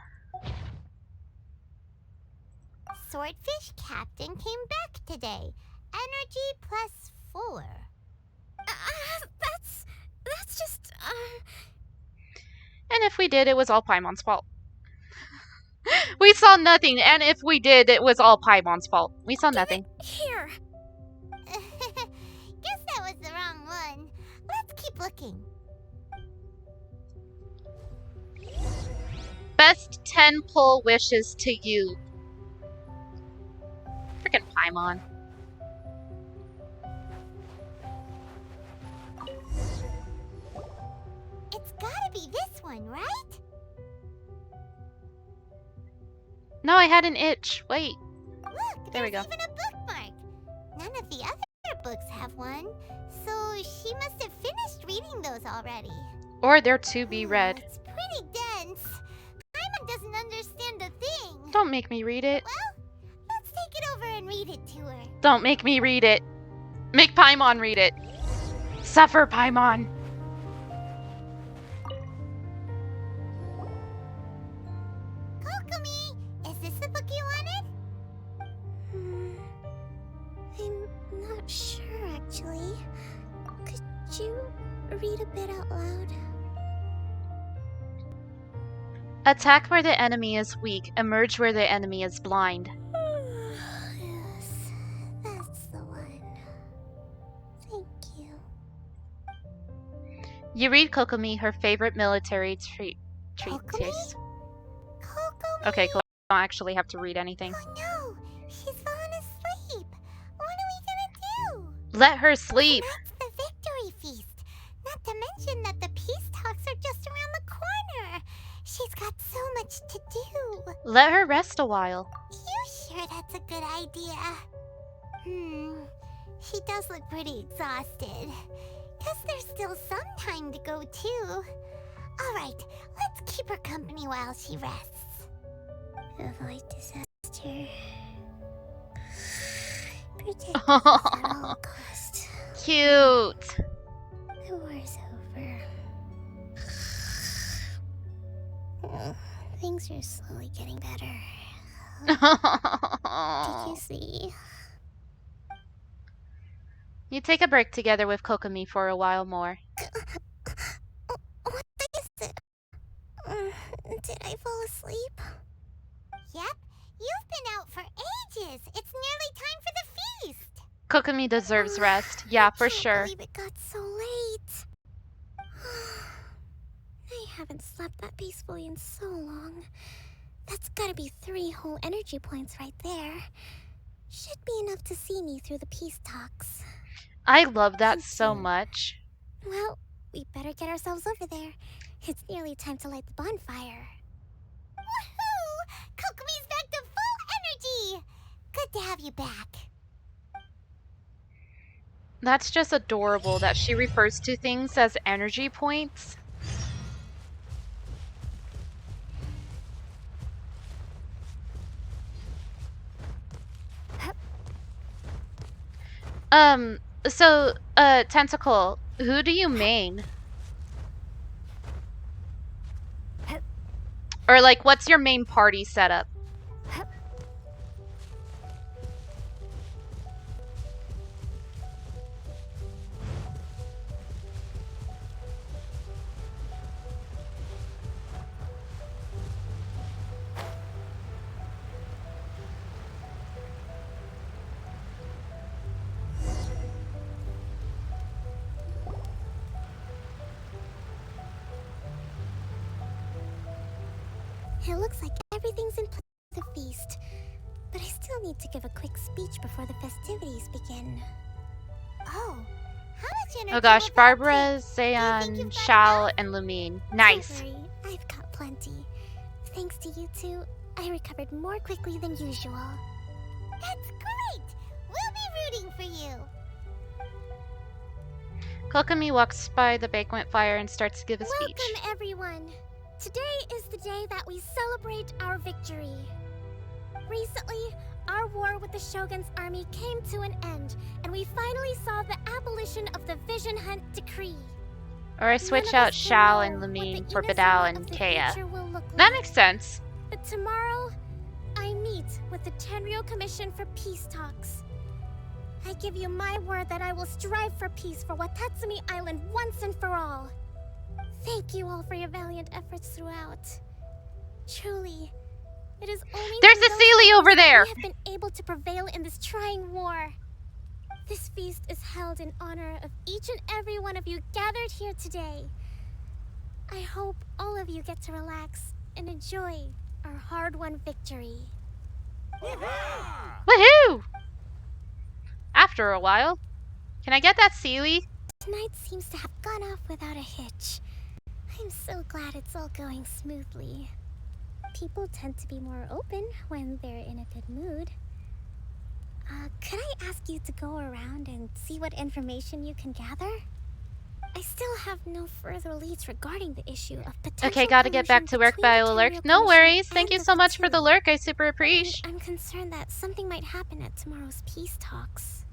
Swordfish Captain came back today. Energy +4. That's just, And if we did, it was all Paimon's fault. We saw nothing, and if we did, it was all Paimon's fault. We saw nothing. Here. Guess that was the wrong one. Let's keep looking. Best 10 pull wishes to you. Freaking Paimon. It's gotta be this one, right? No, I had an itch. Wait. Look, there we go. Even a bookmark. None of the other books have one, so she must have finished reading those already. Or they're to be read. It's pretty dense. Paimon doesn't understand a thing. Don't make me read it. Well, let's take it over and read it to her. Don't make me read it. Make Paimon read it. Suffer, Paimon. Kokomi, is this the book you wanted? I'm not sure, actually. Could you read a bit out loud? Attack where the enemy is weak. Emerge where the enemy is blind. Yes, that's the one. Thank you. You read Kokomi her favorite military treatise. Okay, cool. I don't actually have to read anything. Oh no! She's fallen asleep! What are we gonna do? Let her sleep! That's the victory feast! Not to mention that the peace talks are just around the corner! She's got so much to do! Let her rest a while. You sure that's a good idea? She does look pretty exhausted. Guess there's still some time to go too. Alright, let's keep her company while she rests. Avoid disaster. Protect us at all costs. Cute. The war's over. Things are slowly getting better. Did you see? You take a break together with Kokomi for a while more. What is it? Did I fall asleep? Yep, you've been out for ages. It's nearly time for the feast. Kokomi deserves rest. Yeah, for sure. I can't believe it got so late. I haven't slept that peacefully in so long. That's gotta be 3 whole energy points right there. Should be enough to see me through the peace talks. I love that so much. Well, we better get ourselves over there. It's nearly time to light the bonfire. Woohoo! Kokomi's back to full energy! Good to have you back. That's just adorable that she refers to things as energy points. So, Tentacle, who do you main? Or, like, what's your main party setup? It looks like everything's in place for the feast, but I still need to give a quick speech before the festivities begin. Oh, how much energy? Oh gosh, will that Barbara, take? Zayan, Shao, and Lumine. Nice. Don't worry, I've got plenty. Thanks to you two, I recovered more quickly than usual. That's great! We'll be rooting for you. Kokomi walks by the banquet fire and starts to give a speech. Welcome, everyone. Today is the day that we celebrate our victory. Recently, our war with the Shogun's army came to an end, and we finally saw the abolition of the Vision Hunt Decree. Or I switch out Shao and Lumine for Badao and Kea. That makes sense. But tomorrow, I meet with the Tenryou Commission for peace talks. I give you my word that I will strive for peace for Watatsumi Island once and for all. Thank you all for your valiant efforts throughout. Truly, it is only There's a Sealy over there! We have been able to prevail in this trying war. This feast is held in honor of each and every one of you gathered here today. I hope all of you get to relax and enjoy our hard-won victory. Woohoo! After a while. Can I get that Sealy? Tonight seems to have gone off without a hitch. I'm so glad it's all going smoothly. People tend to be more open when they're in a good mood. Could I ask you to go around and see what information you can gather? I still have no further leads regarding the issue of potential. Okay, gotta get back to work, but I will lurk. No worries. Thank you so much for the lurk. I super appreciate. I'm concerned that something might happen at tomorrow's peace talks.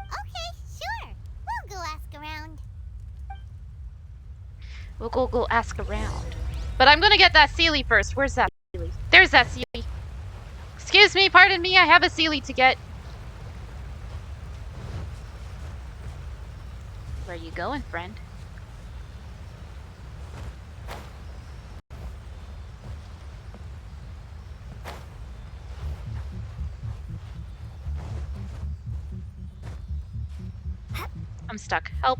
Okay, sure. We'll go ask around. We'll go ask around. But I'm gonna get that Sealy first. Where's that Sealy? There's that Sealy. Excuse me, pardon me, I have a Sealy to get. Where you going, friend? I'm stuck. Help.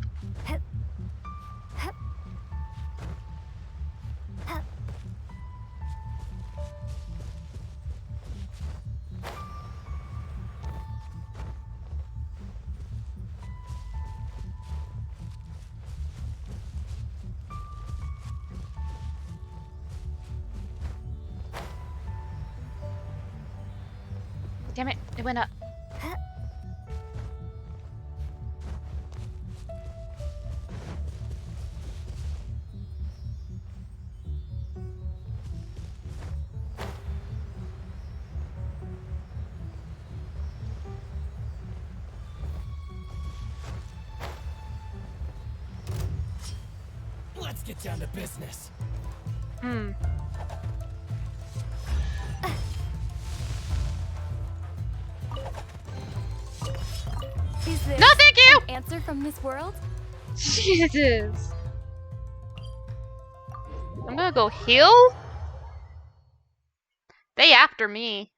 Damn it, it went up. Let's get down to business. Hmm. Is this No, thank you! an answer from this world? Jesus. I'm gonna go heal? They after me.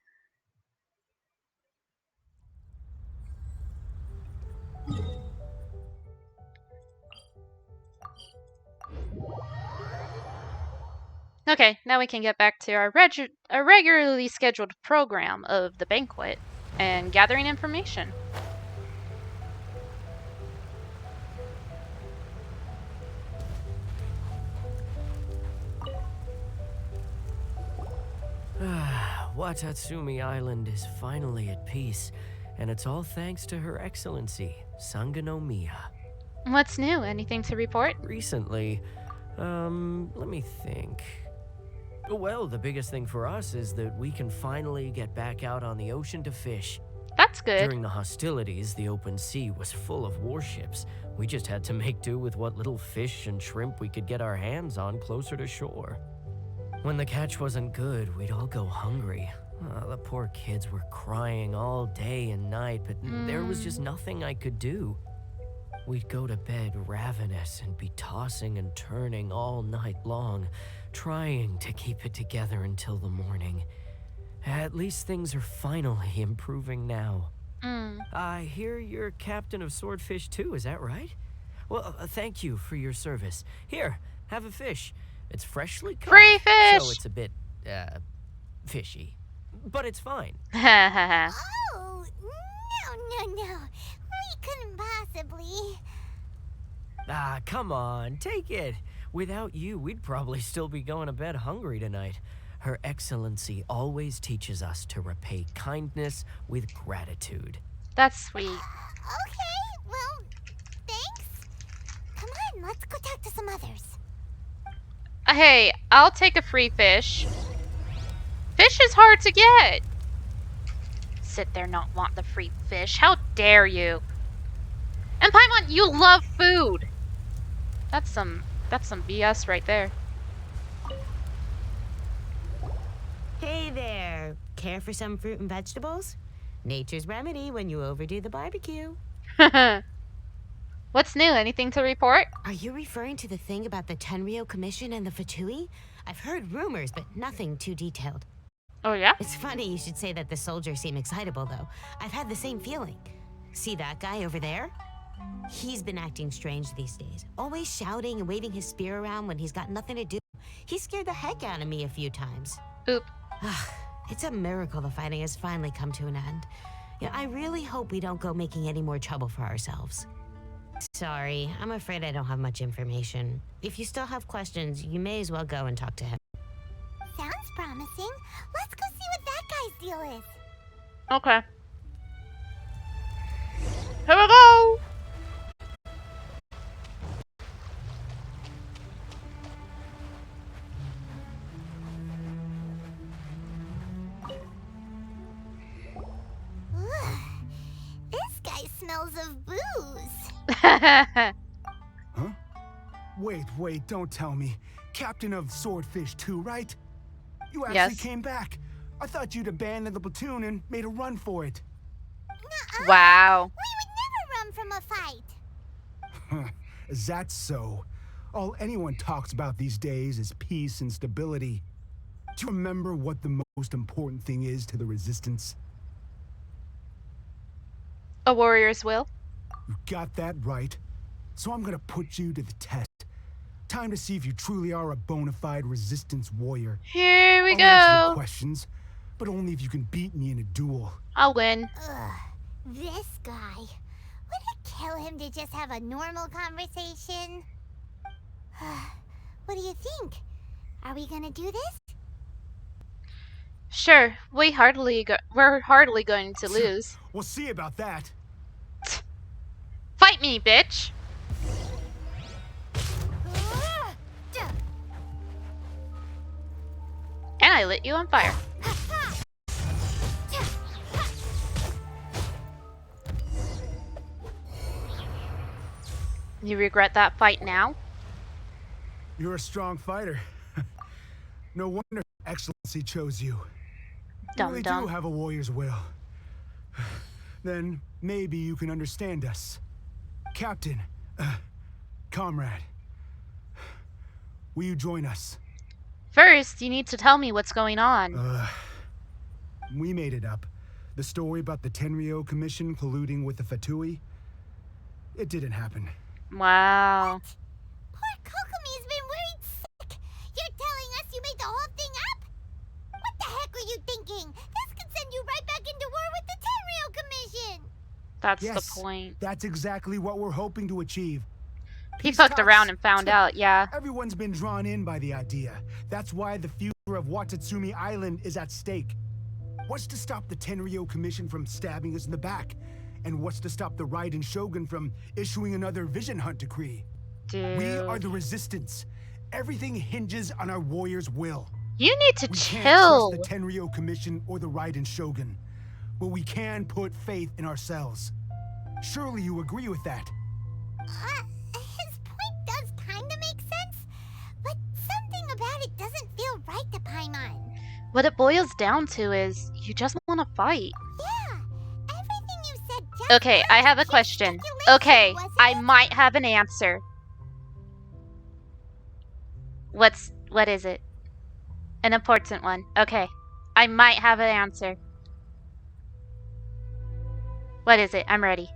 Okay, now we can get back to our regularly scheduled program of the banquet and gathering information. Watatsumi Island is finally at peace, and it's all thanks to Her Excellency, Sangonomiya. What's new? Anything to report? Recently, let me think. Well, the biggest thing for us is that we can finally get back out on the ocean to fish. That's good. During the hostilities, the open sea was full of warships. We just had to make do with what little fish and shrimp we could get our hands on closer to shore. When the catch wasn't good, we'd all go hungry. The poor kids were crying all day and night, but there was just nothing I could do. We'd go to bed ravenous and be tossing and turning all night long, trying to keep it together until the morning. At least things are finally improving now. I hear you're captain of Swordfish too, is that right? Well, thank you for your service. Here, have a fish. It's freshly caught. Free fish! So it's a bit, fishy. But it's fine. Oh, no. We couldn't possibly. Ah, come on, take it. Without you, we'd probably still be going to bed hungry tonight. Her Excellency always teaches us to repay kindness with gratitude. That's sweet. Okay, well, thanks. Come on, let's go talk to some others. Hey, I'll take a free fish. Fish is hard to get. Sit there not want the free fish. How dare you? And Paimon, you love food. That's some BS right there. Hey there. Care for some fruit and vegetables? Nature's remedy when you overdo the barbecue. What's new? Anything to report? Are you referring to the thing about the Tenryou Commission and the Fatui? I've heard rumors, but nothing too detailed. Oh, yeah? It's funny you should say that the soldiers seem excitable, though. I've had the same feeling. See that guy over there? He's been acting strange these days. Always shouting and waving his spear around when he's got nothing to do. He scared the heck out of me a few times. Oop. It's a miracle the fighting has finally come to an end. Yeah, I really hope we don't go making any more trouble for ourselves. Sorry, I'm afraid I don't have much information. If you still have questions, you may as well go and talk to him. Sounds promising. Let's go see what that guy's deal is. Okay. Here we go! This guy smells of booze. Huh? Wait, don't tell me. Captain of Swordfish 2, right? You actually came back. I thought you'd abandoned the platoon and made a run for it. Wow. We would never run from a fight. That's so. All anyone talks about these days is peace and stability. Do you remember what the most important thing is to the Resistance? A warrior's will. You got that right. So I'm gonna put you to the test. Time to see if you truly are a bona fide Resistance warrior. Here we I'll answer go. your questions, but only if you can beat me in a duel. I'll win. Ugh, this guy. Would it kill him to just have a normal conversation? What do you think? Are we gonna do this? Sure, we're hardly going to lose. We'll see about that. Fight me, bitch! And I lit you on fire. You regret that fight now? You're a strong fighter. No wonder Excellency chose you. You really do have a warrior's will. Then maybe you can understand us. Captain, comrade, will you join us? First, you need to tell me what's going on. We made it up. The story about the Tenryou Commission colluding with the Fatui. It didn't happen. Wow. Poor Kokomi's been worried sick. You're telling us you made the whole thing up? What the heck were you thinking? This could send you right back into war with the Tenryou Commission. That's Yes, the point. That's exactly what we're hoping to achieve. He fucked around and found out, yeah. Everyone's been drawn in by the idea. That's why the future of Watatsumi Island is at stake. What's to stop the Tenryou Commission from stabbing us in the back? And what's to stop the Raiden Shogun from issuing another Vision Hunt decree? Dude. We are the Resistance. Everything hinges on our warrior's will. You need to we chill. Can't trust the Tenryou Commission or the Raiden Shogun, but we can put faith in ourselves. Surely you agree with that? His point does kinda make sense, but something about it doesn't feel right to Paimon. What it boils down to is you just want to fight. Yeah, everything you said just Okay, I have a question. Okay, I might have an answer. What is it? An important one. Okay. I might have an answer. What is it? I'm ready.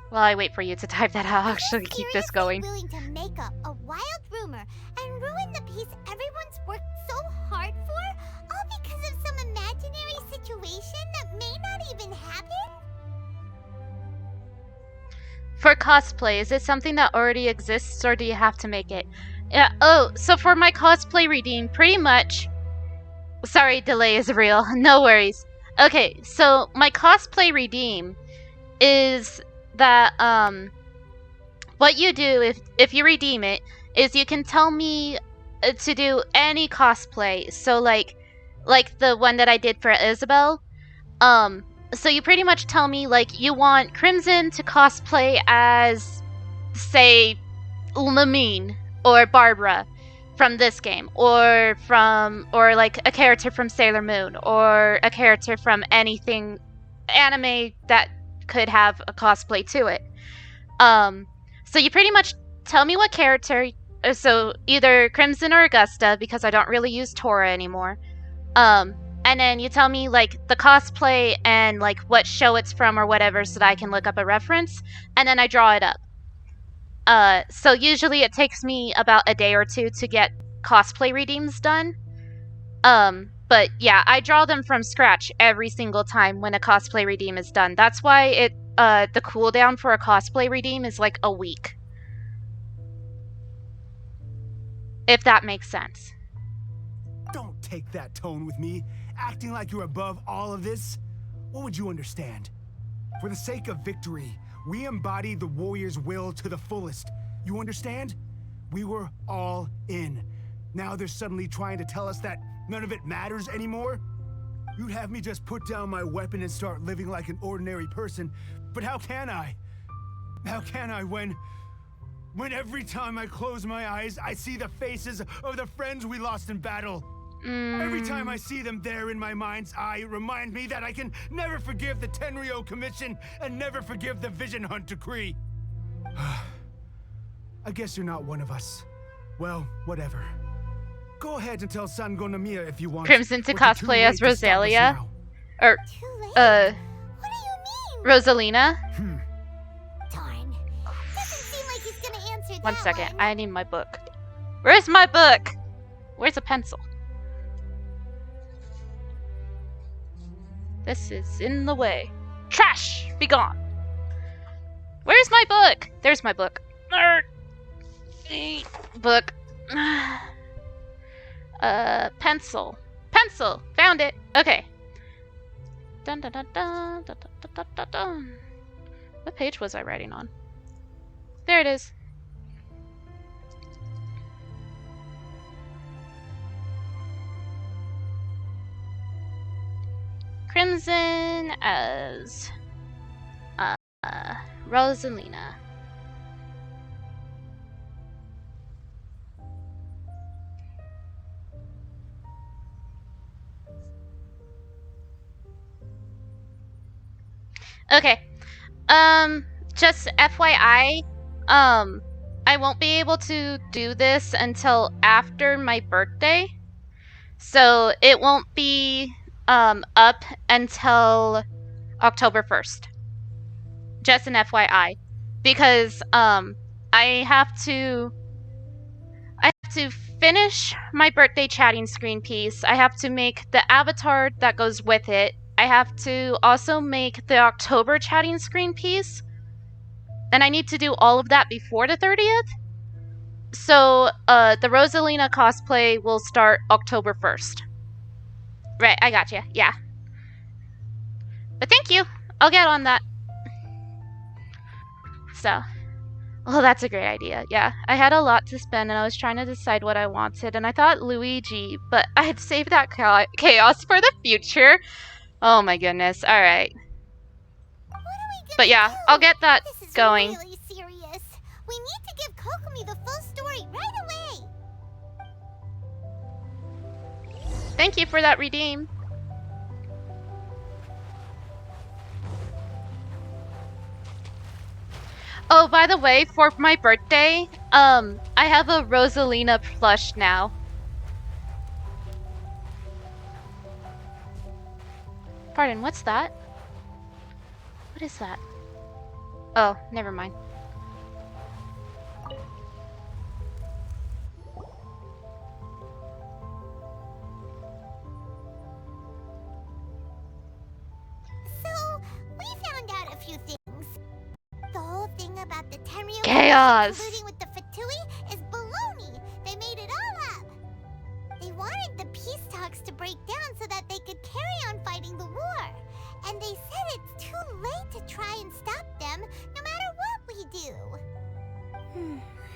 While I wait for you to type that out, I'll actually keep this going. Willing to make up a wild rumor and ruin the peace everyone's worked so hard for, all because of some imaginary situation that may not even happen? For cosplay, is it something that already exists or do you have to make it? Yeah, oh, so for my cosplay redeem, pretty much... Sorry, delay is real. No worries. Okay, so my cosplay redeem is that, what you do if you redeem it is you can tell me to do any cosplay. So like the one that I did for Isabel. So you pretty much tell me, like, you want Crimson to cosplay as, say, Lamine or Barbara from this game, or like a character from Sailor Moon, or a character from anything anime that could have a cosplay to it. So you pretty much tell me what character, so either Crimson or Augusta, because I don't really use Tora anymore. And then you tell me, like, the cosplay and, like, what show it's from or whatever so that I can look up a reference. And then I draw it up. So usually it takes me about a day or two to get cosplay redeems done. But yeah, I draw them from scratch every single time when a cosplay redeem is done. That's why the cooldown for a cosplay redeem is, like, a week. If that makes sense. Don't take that tone with me. Acting like you're above all of this? What would you understand? For the sake of victory, we embody the warrior's will to the fullest. You understand? We were all in. Now they're suddenly trying to tell us that none of it matters anymore? You'd have me just put down my weapon and start living like an ordinary person, but how can I? How can I when every time I close my eyes, I see the faces of the friends we lost in battle? Every time I see them there in my mind's eye, it reminds me that I can never forgive the Tenryou Commission and never forgive the Vision Hunt Decree. I guess you're not one of us. Well, whatever. Go ahead and tell Sango Nomiya if you want. Crimson to cosplay as Rosalia. Or, Rosalina. Darn. Doesn't seem like he's gonna answer that. One second, I need my book. Where's my book? Where's a pencil? This is in the way. Trash! Be gone! Where's my book? There's my book. Book. Pencil. Pencil! Found it! Okay. Dun dun dun dun dun dun dun dun dun. What page was I writing on? There it is. Crimson as Rosalina. Okay. Just FYI, I won't be able to do this until after my birthday. So it won't be up until October 1st. Just an FYI. Because I have to finish my birthday chatting screen piece. I have to make the avatar that goes with it. I have to also make the October chatting screen piece. And I need to do all of that before the 30th. So the Rosalina cosplay will start October 1st. Right, I got you. Yeah. But thank you. I'll get on that. So. Oh, that's a great idea. Yeah, I had a lot to spend and I was trying to decide what I wanted. And I thought Luigi, but I had saved that chaos for the future. Oh my goodness. All right. But yeah, I'll get that going. Really serious. We need to give Kokomi the full story right away. Thank you for that redeem. Oh, by the way, for my birthday, I have a Rosalina plush now. Pardon, what's that? What is that? Oh, never mind. So, we found out a few things. The whole thing about the Tenryou Chaos. colluding with the Fatui is baloney. They made it all up. They wanted the peace talks to break down so that they could carry on fighting the war. And they said it's too late to try and stop them, no matter what we do.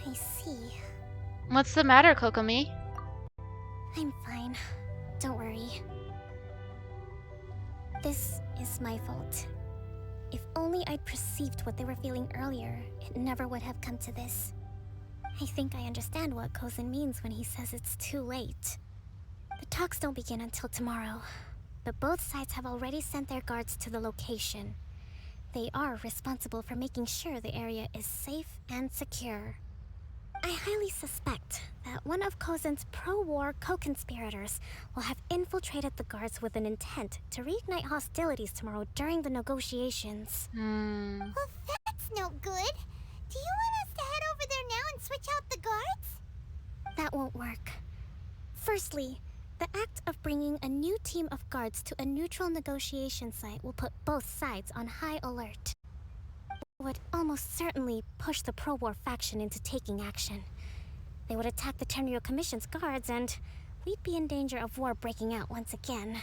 I see. What's the matter, Kokomi? I'm fine. Don't worry. This is my fault. If only I'd perceived what they were feeling earlier, it never would have come to this. I think I understand what Kozin means when he says it's too late. The talks don't begin until tomorrow, but both sides have already sent their guards to the location. They are responsible for making sure the area is safe and secure. I highly suspect that one of Kozin's pro-war co-conspirators will have infiltrated the guards with an intent to reignite hostilities tomorrow during the negotiations. Well, that's no good. Do you want us to head over there now and switch out the guards? That won't work. Firstly, the act of bringing a new team of guards to a neutral negotiation site will put both sides on high alert. Would almost certainly push the pro-war faction into taking action. They would attack the Tenryou Commission's guards, and we'd be in danger of war breaking out once again.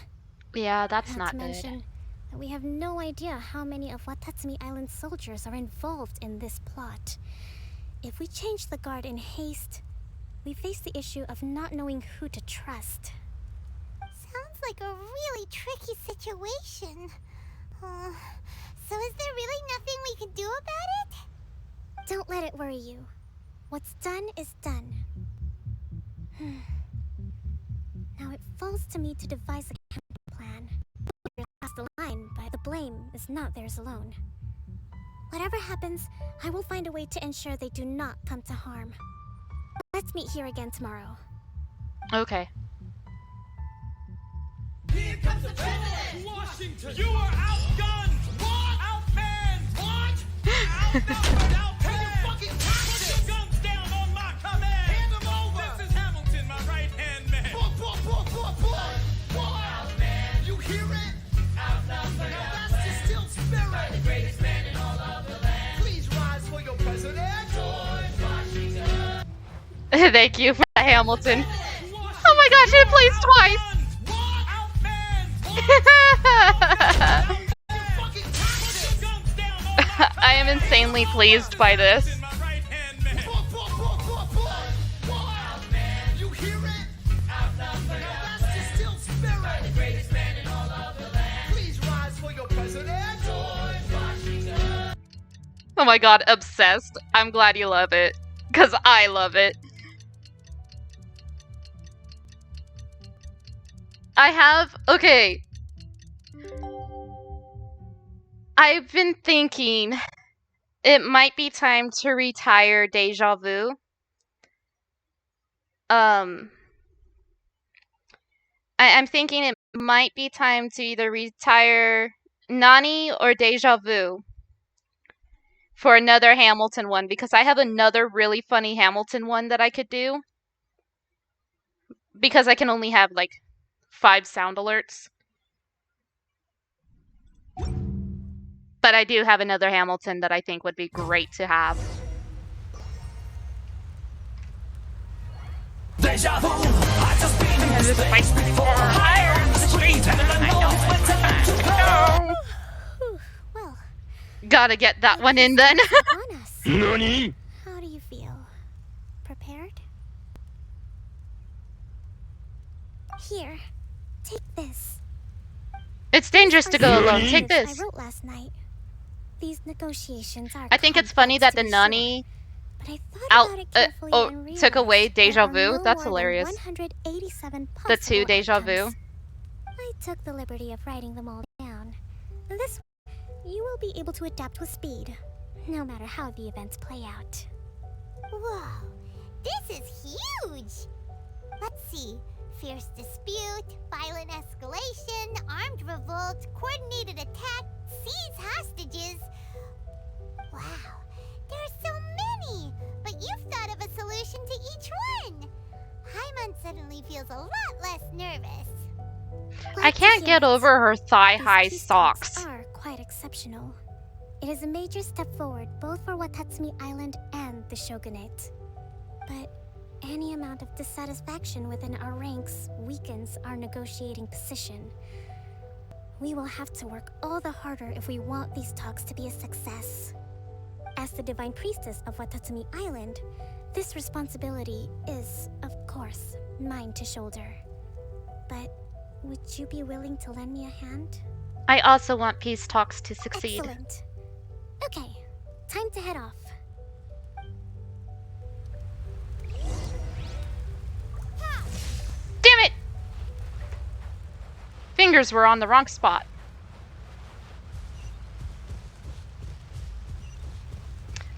Yeah, that's Not not to mention good. that we have no idea how many of Watatsumi Island's soldiers are involved in this plot. If we change the guard in haste, we face the issue of not knowing who to trust. Sounds like a really tricky situation. So is there really nothing we can do about it? Don't let it worry you. What's done is done. Now it it falls to me to devise a plan. You're past the line, but the blame is not theirs alone. Whatever happens, I will find a way to ensure they do not come to harm. Let's meet here again tomorrow. Okay. Here comes the president! Washington! You are outgunned! What? Outmanned! What? Outnumbered! Outpanned! Fucking put your guns down on my command! Hand them over! This is Hamilton, my right-hand man! What? Outmanned! You hear it? Outnumbered! Now that's the still spirit! The greatest man in all of the land! Please rise for your president! George Washington! Thank you for that, Hamilton. Oh my gosh, it plays twice! I am insanely pleased by this. Oh my god, obsessed. I'm glad you love it. Because I love it. Okay. I've been thinking it might be time to retire Deja Vu. I'm thinking it might be time to either retire Nani or Deja Vu for another Hamilton one, because I have another really funny Hamilton one that I could do. Because I can only have like 5 sound alerts. But I do have another Hamilton that I think would be great to have. Deja vu, I just been in this place before. Higher in the streets, and I know Well, gotta get that one in then. Nani? How do you feel? Prepared? Here, take this. It's dangerous to go alone. Take this. I wrote last night. These negotiations are I think it's funny that the Nani took away Deja Vu. That's hilarious. 187 The 2 Deja Vu. I took the liberty of writing them all down. This way, you will be able to adapt with speed, no matter how the events play out. Whoa, this is huge! Let's see. Fierce dispute, violent escalation, armed revolt, coordinated attack, seize hostages. Wow, there are so many! But you've thought of a solution to each one! Hyman suddenly feels a lot less nervous. I can't get over her thigh-high socks. Are quite exceptional. It is a major step forward both for Watatsumi Island and the Shogunate. But any amount of dissatisfaction within our ranks weakens our negotiating position. We will have to work all the harder if we want these talks to be a success. As the Divine Priestess of Watatsumi Island, this responsibility is, of course, mine to shoulder. But would you be willing to lend me a hand? I also want peace talks to succeed. Excellent. Okay, time to head off. Damn it! Fingers were on the wrong spot.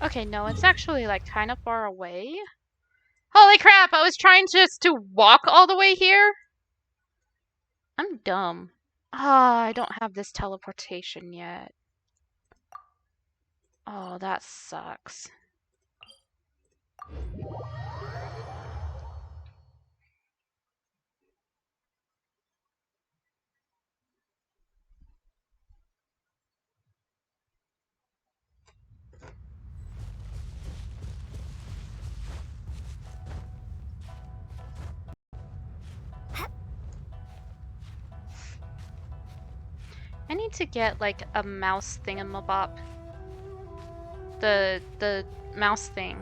Okay, no, it's actually like kind of far away. Holy crap, I was trying just to walk all the way here. I'm dumb. Ah, I don't have this teleportation yet. Oh, that sucks. I need to get like a mouse thingamabop. The mouse thing.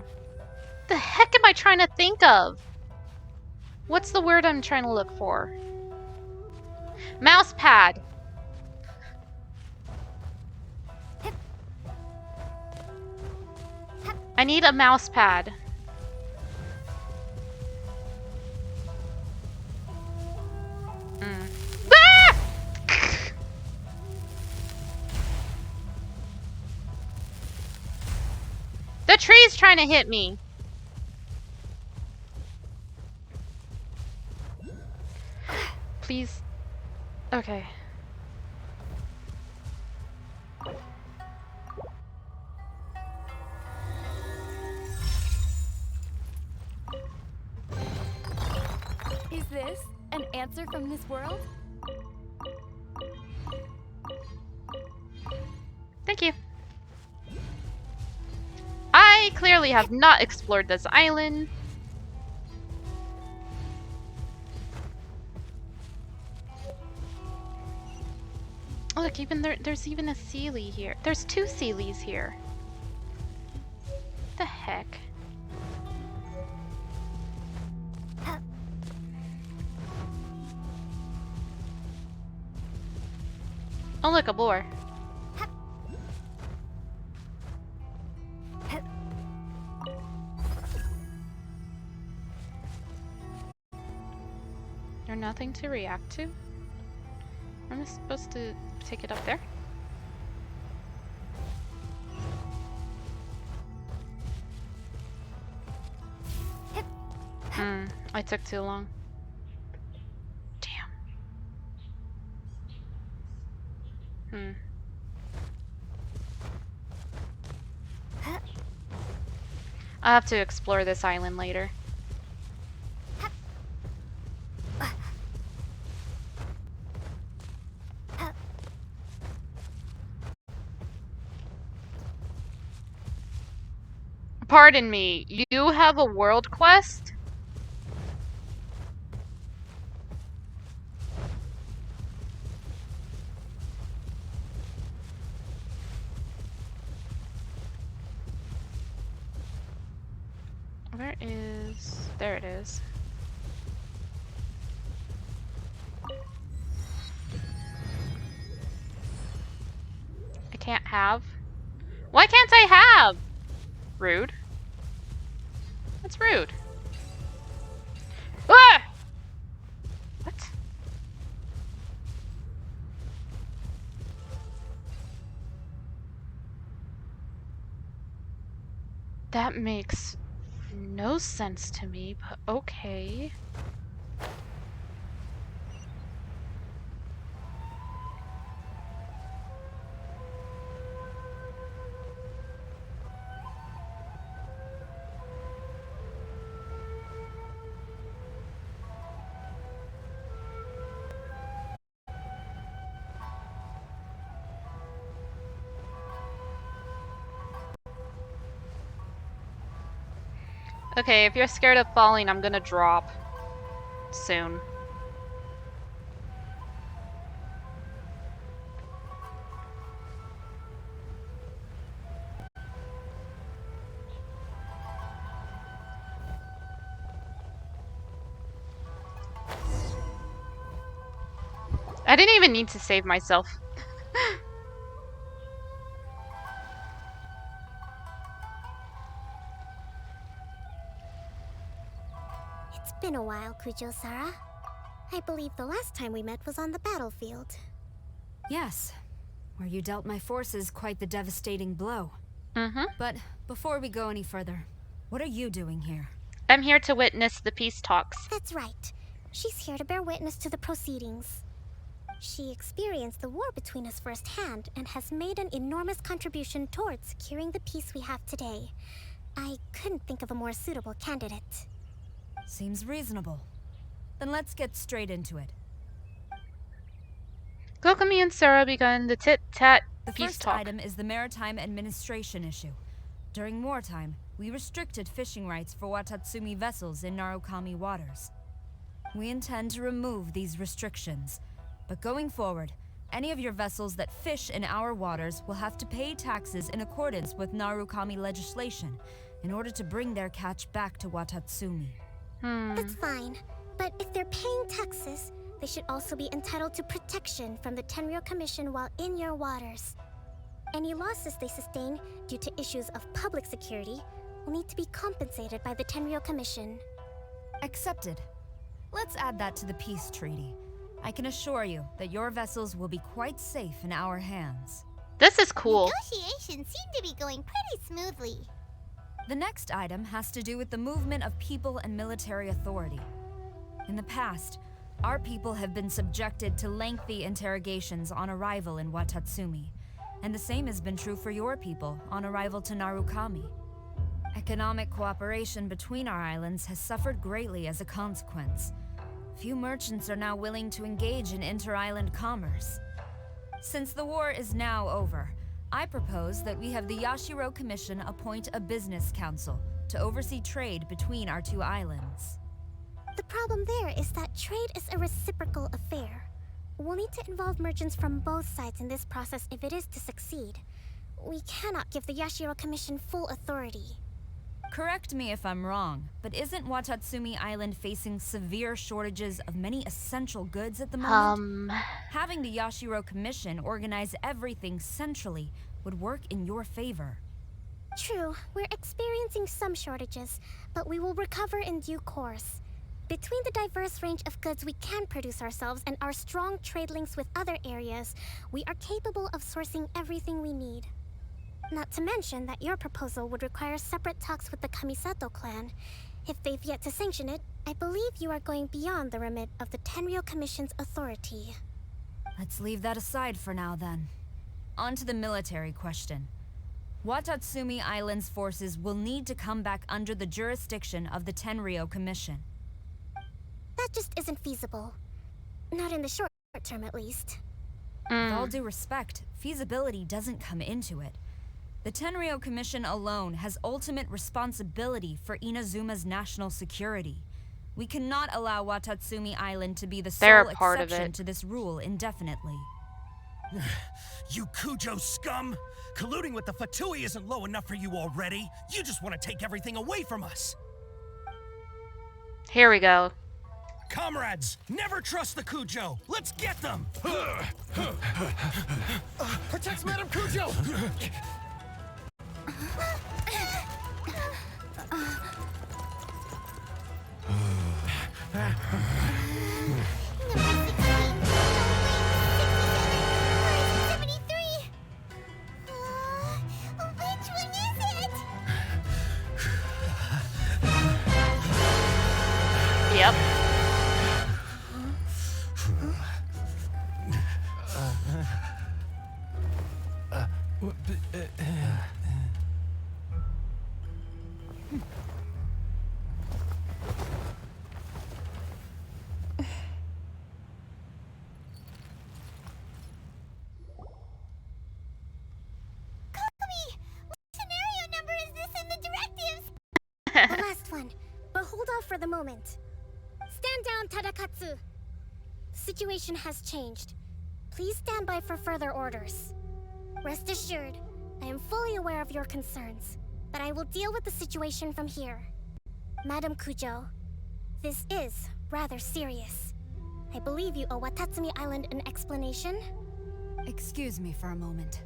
The heck am I trying to think of? What's the word I'm trying to look for? Mouse pad. I need a mouse pad. tree's trying to hit me. Please. Okay. Is this an answer from this world? Thank you. I clearly have not explored this island. Oh, look, even there's even a Sealy here. There's 2 Sealies here. What the heck? Oh, look, a boar. There's nothing to react to? Am I supposed to take it up there? I took too long. Damn. I'll have to explore this island later. Pardon me, you have a world quest? Where is... There it is. I can't have? Why can't I have? Rude. That's rude. Ah! What? That makes no sense to me, but okay. Okay, if you're scared of falling, I'm gonna drop soon. I didn't even need to save myself. It's been a while, Kujo-Sara. I believe the last time we met was on the battlefield. Yes, where you dealt my forces quite the devastating blow. But before we go any further, what are you doing here? I'm here to witness the peace talks. That's right. She's here to bear witness to the proceedings. She experienced the war between us firsthand and has made an enormous contribution towards securing the peace we have today. I couldn't think of a more suitable candidate. Seems reasonable. Then let's get straight into it. Kokomi and Sarah began the tit-tat The peace first talk. item is the maritime administration issue. During wartime, we restricted fishing rights for Watatsumi vessels in Narukami waters. We intend to remove these restrictions, but going forward, any of your vessels that fish in our waters will have to pay taxes in accordance with Narukami legislation in order to bring their catch back to Watatsumi. That's fine, but if they're paying taxes, they should also be entitled to protection from the Tenryou Commission while in your waters. Any losses they sustain due to issues of public security will need to be compensated by the Tenryou Commission. Accepted. Let's add that to the peace treaty. I can assure you that your vessels will be quite safe in our hands. This is cool. Negotiations seem to be going pretty smoothly. The next item has to do with the movement of people and military authority. In the past, our people have been subjected to lengthy interrogations on arrival in Watatsumi, and the same has been true for your people on arrival to Narukami. Economic cooperation between our islands has suffered greatly as a consequence. Few merchants are now willing to engage in inter-island commerce. Since the war is now over, I propose that we have the Yashiro Commission appoint a business council to oversee trade between our two islands. The problem there is that trade is a reciprocal affair. We'll need to involve merchants from both sides in this process if it is to succeed. We cannot give the Yashiro Commission full authority. Correct me if I'm wrong, but isn't Watatsumi Island facing severe shortages of many essential goods at the moment? Having the Yashiro Commission organize everything centrally would work in your favor. True, we're experiencing some shortages, but we will recover in due course. Between the diverse range of goods we can produce ourselves and our strong trade links with other areas, we are capable of sourcing everything we need. Not to mention that your proposal would require separate talks with the Kamisato clan. If they've yet to sanction it, I believe you are going beyond the remit of the Tenryou Commission's authority. Let's leave that aside for now then. On to the military question. Watatsumi Island's forces will need to come back under the jurisdiction of the Tenryou Commission. That just isn't feasible. Not in the short term, at least. With all due respect, feasibility doesn't come into it. The Tenryou Commission alone has ultimate responsibility for Inazuma's national security. We cannot allow Watatsumi Island to be the sole exception to this rule indefinitely. You Kujo scum! Colluding with the Fatui isn't low enough for you already. You just want to take everything away from us. Here we go. Comrades, never trust the Kujo. Let's get them. Protect Madame Kujo! Which one is it? Yep. The last one, but hold off for the moment. Stand down, Tadakatsu. The situation has changed. Please stand by for further orders. Rest assured, I am fully aware of your concerns, but I will deal with the situation from here. Madam Kujo, this is rather serious. I believe you owe Watatsumi Island an explanation. Excuse me for a moment.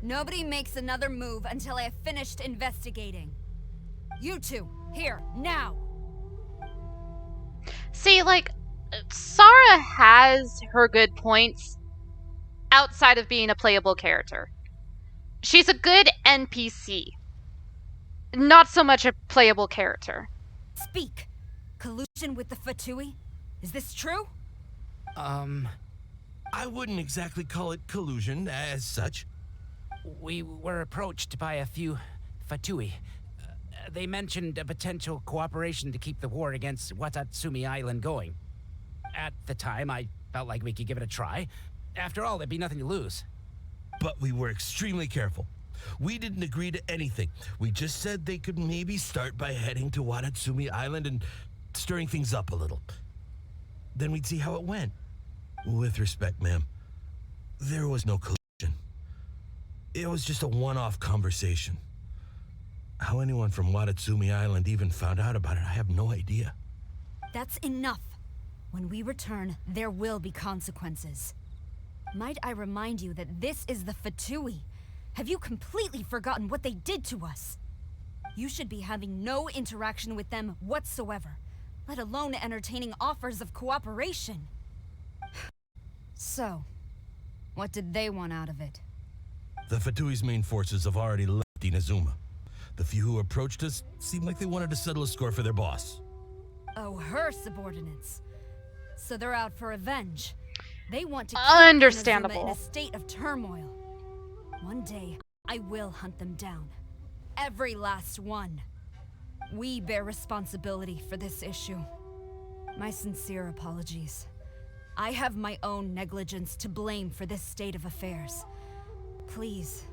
Nobody makes another move until I have finished investigating. You two, here, now! See, like, Sara has her good points outside of being a playable character. She's a good NPC. Not so much a playable character. Speak! Collusion with the Fatui? Is this true? I wouldn't exactly call it collusion as such. We were approached by a few Fatui. They mentioned a potential cooperation to keep the war against Watatsumi Island going. At the time, I felt like we could give it a try. After all, there'd be nothing to lose. But we were extremely careful. We didn't agree to anything. We just said they could maybe start by heading to Watatsumi Island and stirring things up a little. Then we'd see how it went. With respect, ma'am, there was no collusion. It was just a one-off conversation. How anyone from Watatsumi Island even found out about it, I have no idea. That's enough. When we return, there will be consequences. Might I remind you that this is the Fatui? Have you completely forgotten what they did to us? You should be having no interaction with them whatsoever, let alone entertaining offers of cooperation. So, what did they want out of it? The Fatui's main forces have already left Inazuma. The few who approached us seemed like they wanted to settle a score for their boss. Oh, her subordinates. So they're out for revenge. They want to keep Understandable. Inazuma in a state of turmoil. One day, I will hunt them down. Every last one. We bear responsibility for this issue. My sincere apologies. I have my own negligence to blame for this state of affairs. Please,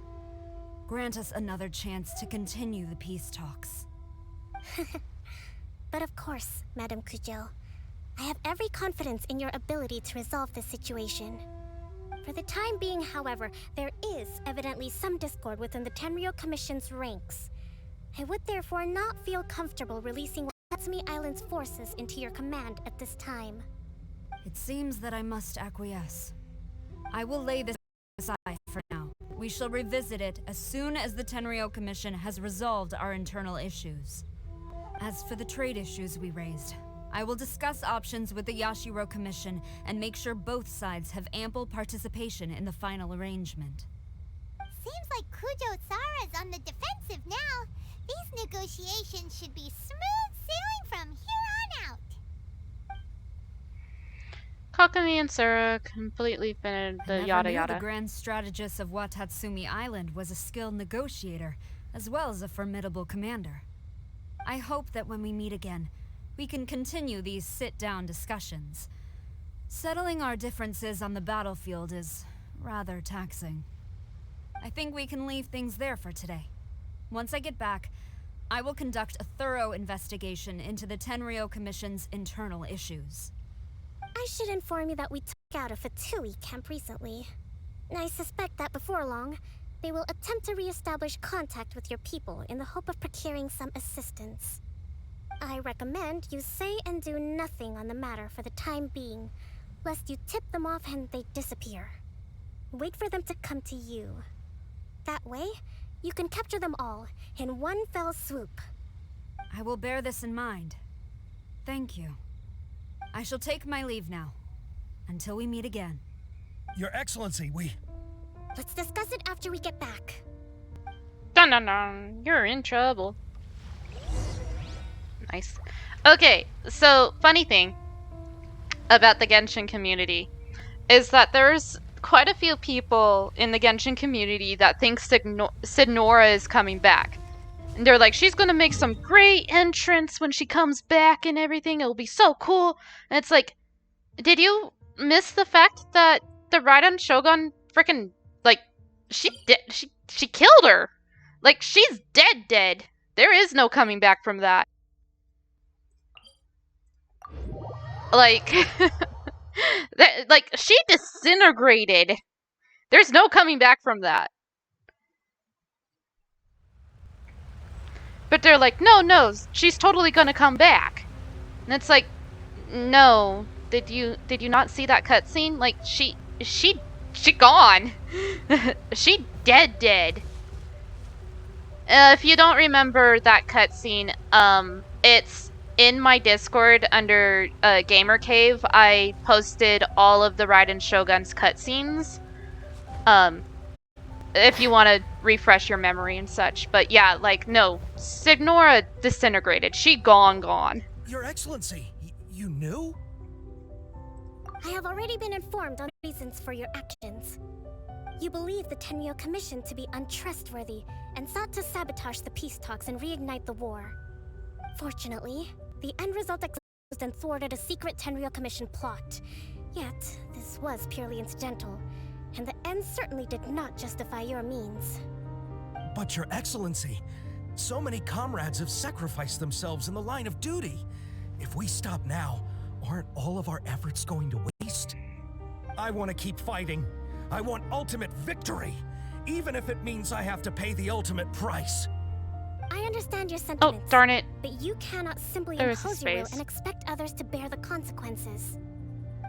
grant us another chance to continue the peace talks. But of course, Madam Kujo. I have every confidence in your ability to resolve this situation. For the time being, however, there is evidently some discord within the Tenryou Commission's ranks. I would therefore not feel comfortable releasing Tatsumi Island's forces into your command at this time. It seems that I must acquiesce. I will lay this aside for now. We shall revisit it as soon as the Tenryou Commission has resolved our internal issues. As for the trade issues we raised, I will discuss options with the Yashiro Commission and make sure both sides have ample participation in the final arrangement. Seems like Kujo-Sara's on the defensive now. These negotiations should be smooth sailing from here on out. Kokomi and Sara completely finished the yada yada. The grand strategist of Watatsumi Island was a skilled negotiator, as well as a formidable commander. I hope that when we meet again, we can continue these sit-down discussions. Settling our differences on the battlefield is rather taxing. I think we can leave things there for today. Once I get back, I will conduct a thorough investigation into the Tenryou Commission's internal issues. I should inform you that we took out a Fatui camp recently. I suspect that before long, they will attempt to re-establish contact with your people in the hope of procuring some assistance. I recommend you say and do nothing on the matter for the time being, lest you tip them off and they disappear. Wait for them to come to you. That way, you can capture them all in one fell swoop. I will bear this in mind. Thank you. I shall take my leave now. Until we meet again. Your Excellency, Let's discuss it after we get back. Dun dun dun. You're in trouble. Nice. Okay, so funny thing about the Genshin community is that there's quite a few people in the Genshin community that think Sidnora is coming back. And they're like, she's gonna make some great entrance when she comes back and everything. It'll be so cool. And it's like, did you miss the fact that the Raiden Shogun freaking, like, she killed her? Like, she's dead. There is no coming back from that. Like, she disintegrated. There's no coming back from that. But they're like, no, she's totally gonna come back. And it's like, no, did you not see that cutscene? Like, she gone. She dead. If you don't remember that cutscene, it's in my Discord under Gamer Cave. I posted all of the Raiden Shogun's cutscenes. If you want to refresh your memory and such. But yeah, like, no, Sidnora disintegrated. She gone. Your Excellency, you knew? I have already been informed on reasons for your actions. You believe the Tenryou Commission to be untrustworthy and sought to sabotage the peace talks and reignite the war. Fortunately, the end result exposed and thwarted a secret Tenryou Commission plot. Yet, this was purely incidental, and the end certainly did not justify your means. But Your Excellency, so many comrades have sacrificed themselves in the line of duty. If we stop now, aren't all of our efforts going to waste? I want to keep fighting. I want ultimate victory, even if it means I have to pay the ultimate price. I understand your sentiments. Oh, darn it. But you cannot simply impose your will and expect others to bear the consequences.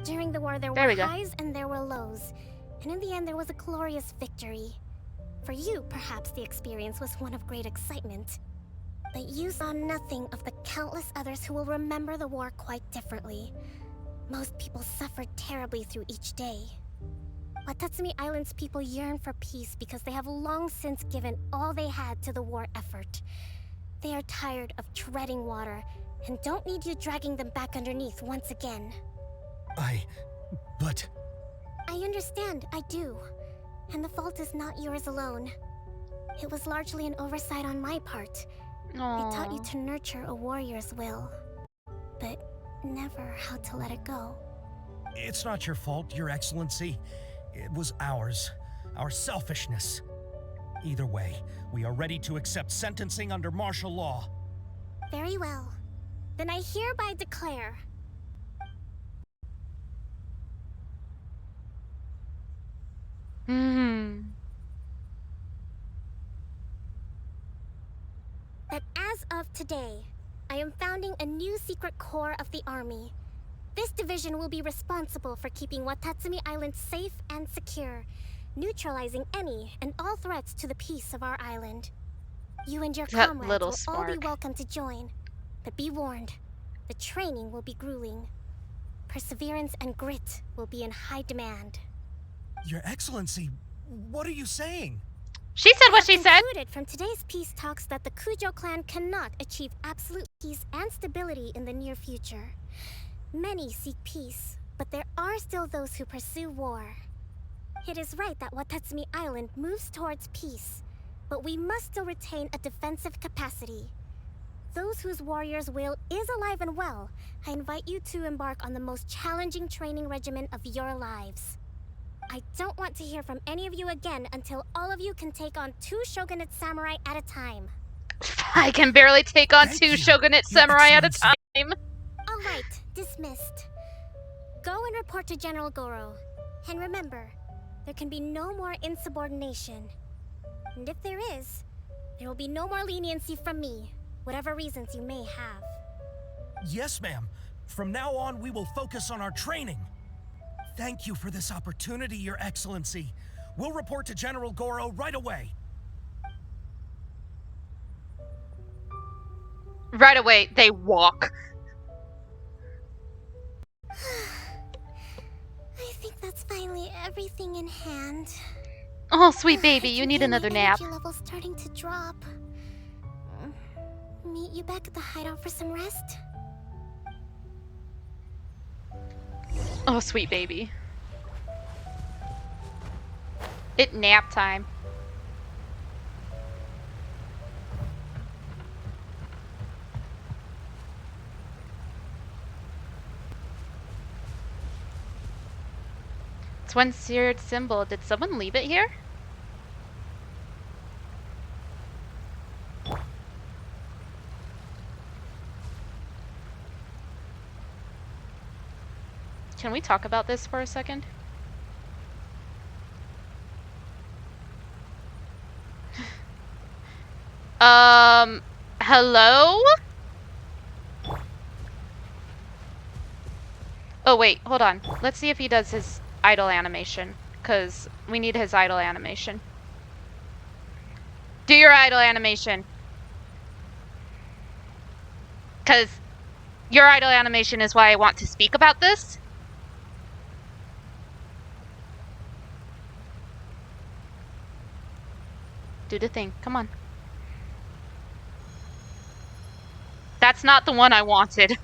During the war, there were highs and there were lows. And in the end, there was a glorious victory. For you, perhaps the experience was one of great excitement. But you saw nothing of the countless others who will remember the war quite differently. Most people suffered terribly through each day. Watatsumi Island's people yearn for peace because they have long since given all they had to the war effort. They are tired of treading water and don't need you dragging them back underneath once again. But... I understand, I do. And the fault is not yours alone. It was largely an oversight on my part. I taught you to nurture a warrior's will, but never how to let it go. It's not your fault, Your Excellency. It was ours. Our selfishness. Either way, we are ready to accept sentencing under martial law. Very well. Then I hereby declare... that as of today, I am founding a new secret corps of the army. This division will be responsible for keeping Watatsumi Island safe and secure, neutralizing any and all threats to the peace of our island. You and your comrades will all be welcome to join, but be warned, the training will be grueling. Perseverance and grit will be in high demand. Your Excellency, what are you saying? She said what she said. I concluded from today's peace talks that the Kujo clan cannot achieve absolute peace and stability in the near future. Many seek peace, but there are still those who pursue war. It is right that Watatsumi Island moves towards peace, but we must still retain a defensive capacity. Those whose warrior's will is alive and well, I invite you to embark on the most challenging training regimen of your lives. I don't want to hear from any of you again until all of you can take on 2 shogunate samurai at a time. I can barely take on 2 shogunate samurai at a time. Alright, dismissed. Go and report to General Goro. And remember, there can be no more insubordination. And if there is, there will be no more leniency from me, whatever reasons you may have. Yes, ma'am. From now on, we will focus on our training. Thank you for this opportunity, Your Excellency. We'll report to General Goro right away. Right away, they walk. I think that's finally everything in hand. Oh, sweet baby, you need another nap. Energy level's starting to drop. Meet you back at the hideout for some rest? Oh, sweet baby. It's nap time. It's one seared symbol. Did someone leave it here? Can we talk about this for a second? Hello? Oh wait, hold on. Let's see if he does his idle animation, because we need his idle animation. Do your idle animation. Because your idle animation is why I want to speak about this. Do the thing. Come on. That's not the one I wanted.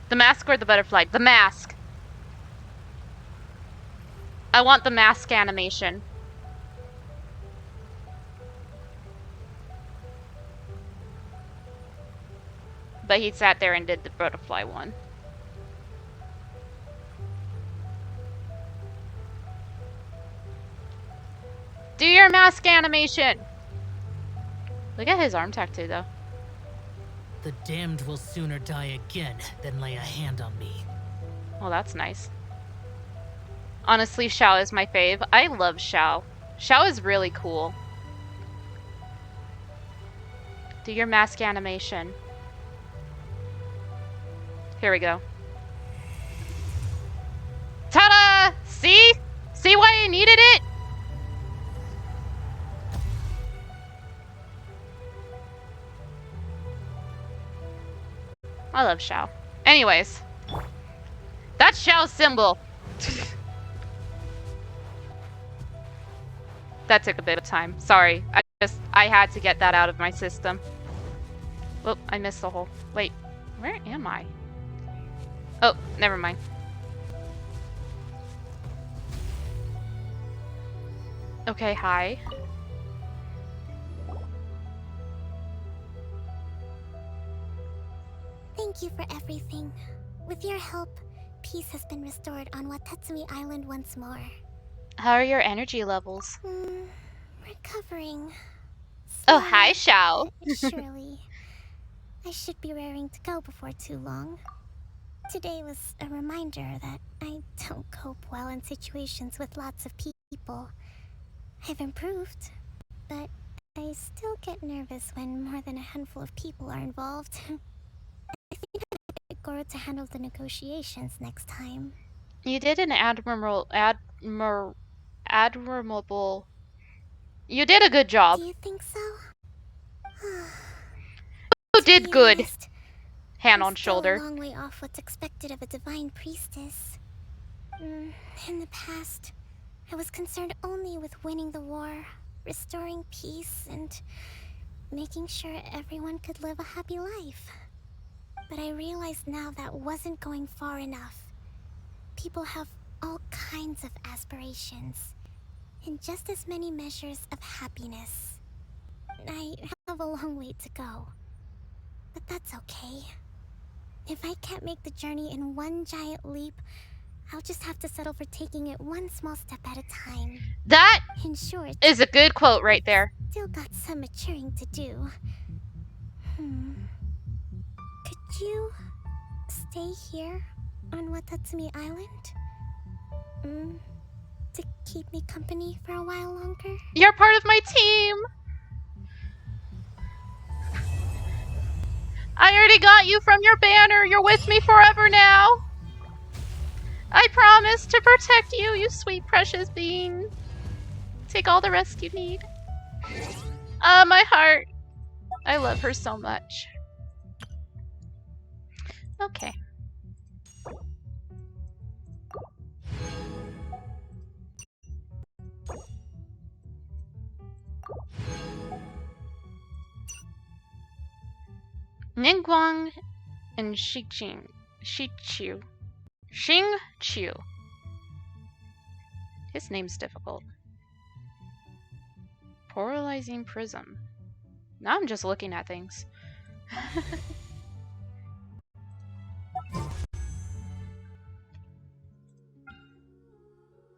The mask or the butterfly? The mask. I want the mask animation. But he sat there and did the butterfly one. Do your mask animation! Look at his arm tattoo, though. The damned will sooner die again than lay a hand on me. Well, that's nice. Honestly, Xiao is my fave. I love Xiao. Xiao is really cool. Do your mask animation. Here we go. Ta-da! See? See why I needed it? I love Xiao. Anyways. That's Xiao's symbol. That took a bit of time. Sorry. I had to get that out of my system. Whoop, I missed the hole. Wait, where am I? Oh, never mind. Okay, hi. Thank you for everything. With your help, peace has been restored on Watatsumi Island once more. How are your energy levels? Recovering. Oh, hi, Xiao. Surely. I should be raring to go before too long. Today was a reminder that I don't cope well in situations with lots of people. I've improved, but I still get nervous when more than a handful of people are involved. I think I'll get Goro to handle the negotiations next time. You did an admirable. You did a good job. Do you think so? You did good. Honest, Hand I'm on still shoulder. a long way off what's expected of a divine priestess. In the past, I was concerned only with winning the war, restoring peace, and making sure everyone could live a happy life. But I realize now that wasn't going far enough. People have all kinds of aspirations, and just as many measures of happiness. I have a long way to go, but that's okay. If I can't make the journey in one giant leap, I'll just have to settle for taking it one small step at a time. That In short, is a good quote right there. still got some maturing to do. Could you stay here on Watatsumi Island? To keep me company for a while longer? You're part of my team. I already got you from your banner. You're with me forever now. I promise to protect you, you sweet precious being. Take all the rest you need. My heart. I love her so much. Okay. Ningguang and Xingqiu. Xingqiu. His name's difficult. Polarizing prism. Now I'm just looking at things.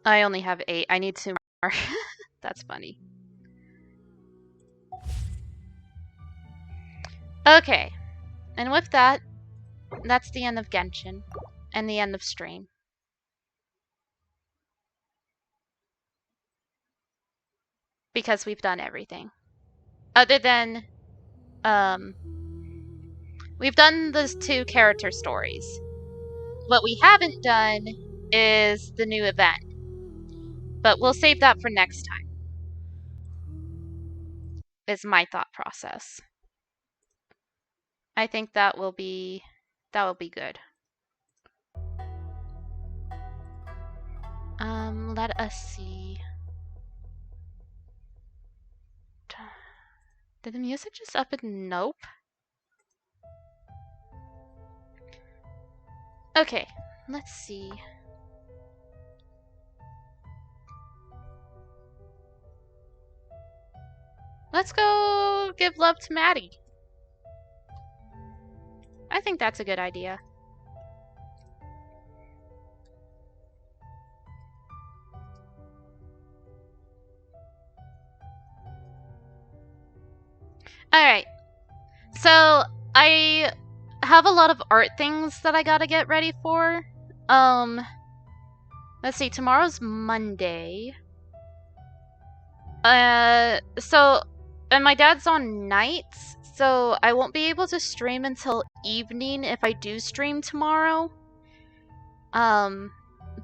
I only have 8. I need 2 more. That's funny. Okay. And with that, that's the end of Genshin. And the end of stream. Because we've done everything. Other than, we've done those 2 character stories. What we haven't done is the new event. But we'll save that for next time. Is my thought process. I think that will be good. Let us see. Did the music just up and nope? Okay, let's see. Let's go give love to Maddie. I think that's a good idea. Alright. So, I have a lot of art things that I gotta get ready for. Let's see, tomorrow's Monday. And my dad's on nights, so I won't be able to stream until evening if I do stream tomorrow.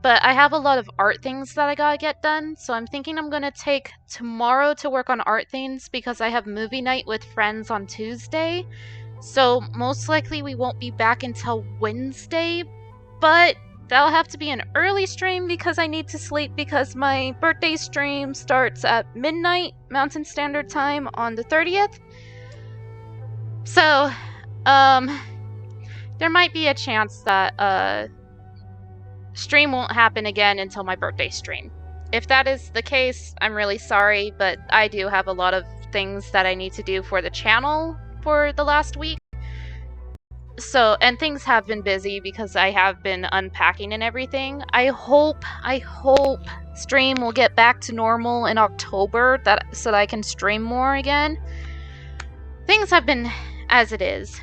But I have a lot of art things that I gotta get done, so I'm thinking I'm gonna take tomorrow to work on art things because I have movie night with friends on Tuesday. So most likely we won't be back until Wednesday, but that'll have to be an early stream because I need to sleep because my birthday stream starts at midnight Mountain Standard Time on the 30th. So, there might be a chance that stream won't happen again until my birthday stream. If that is the case, I'm really sorry, but I do have a lot of things that I need to do for the channel for the last week. So, and things have been busy because I have been unpacking and everything. I hope stream will get back to normal in October so that I can stream more again. Things have been as it is.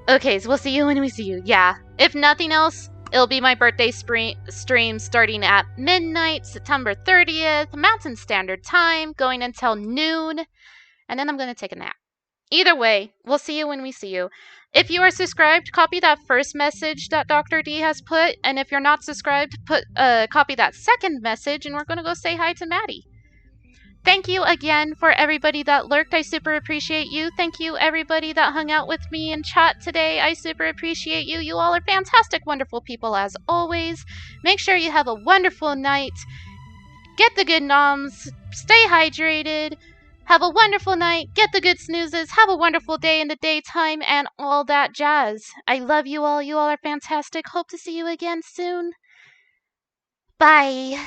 Okay, so we'll see you when we see you. Yeah, if nothing else, it'll be my birthday stream starting at midnight, September 30th, Mountain Standard Time, going until noon, and then I'm going to take a nap. Either way, we'll see you when we see you. If you are subscribed, copy that first message that Dr. D has put, and if you're not subscribed, copy that second message, and we're going to go say hi to Maddie. Thank you again for everybody that lurked. I super appreciate you. Thank you everybody that hung out with me in chat today. I super appreciate you. You all are fantastic, wonderful people as always. Make sure you have a wonderful night. Get the good noms. Stay hydrated. Have a wonderful night. Get the good snoozes. Have a wonderful day in the daytime and all that jazz. I love you all. You all are fantastic. Hope to see you again soon. Bye.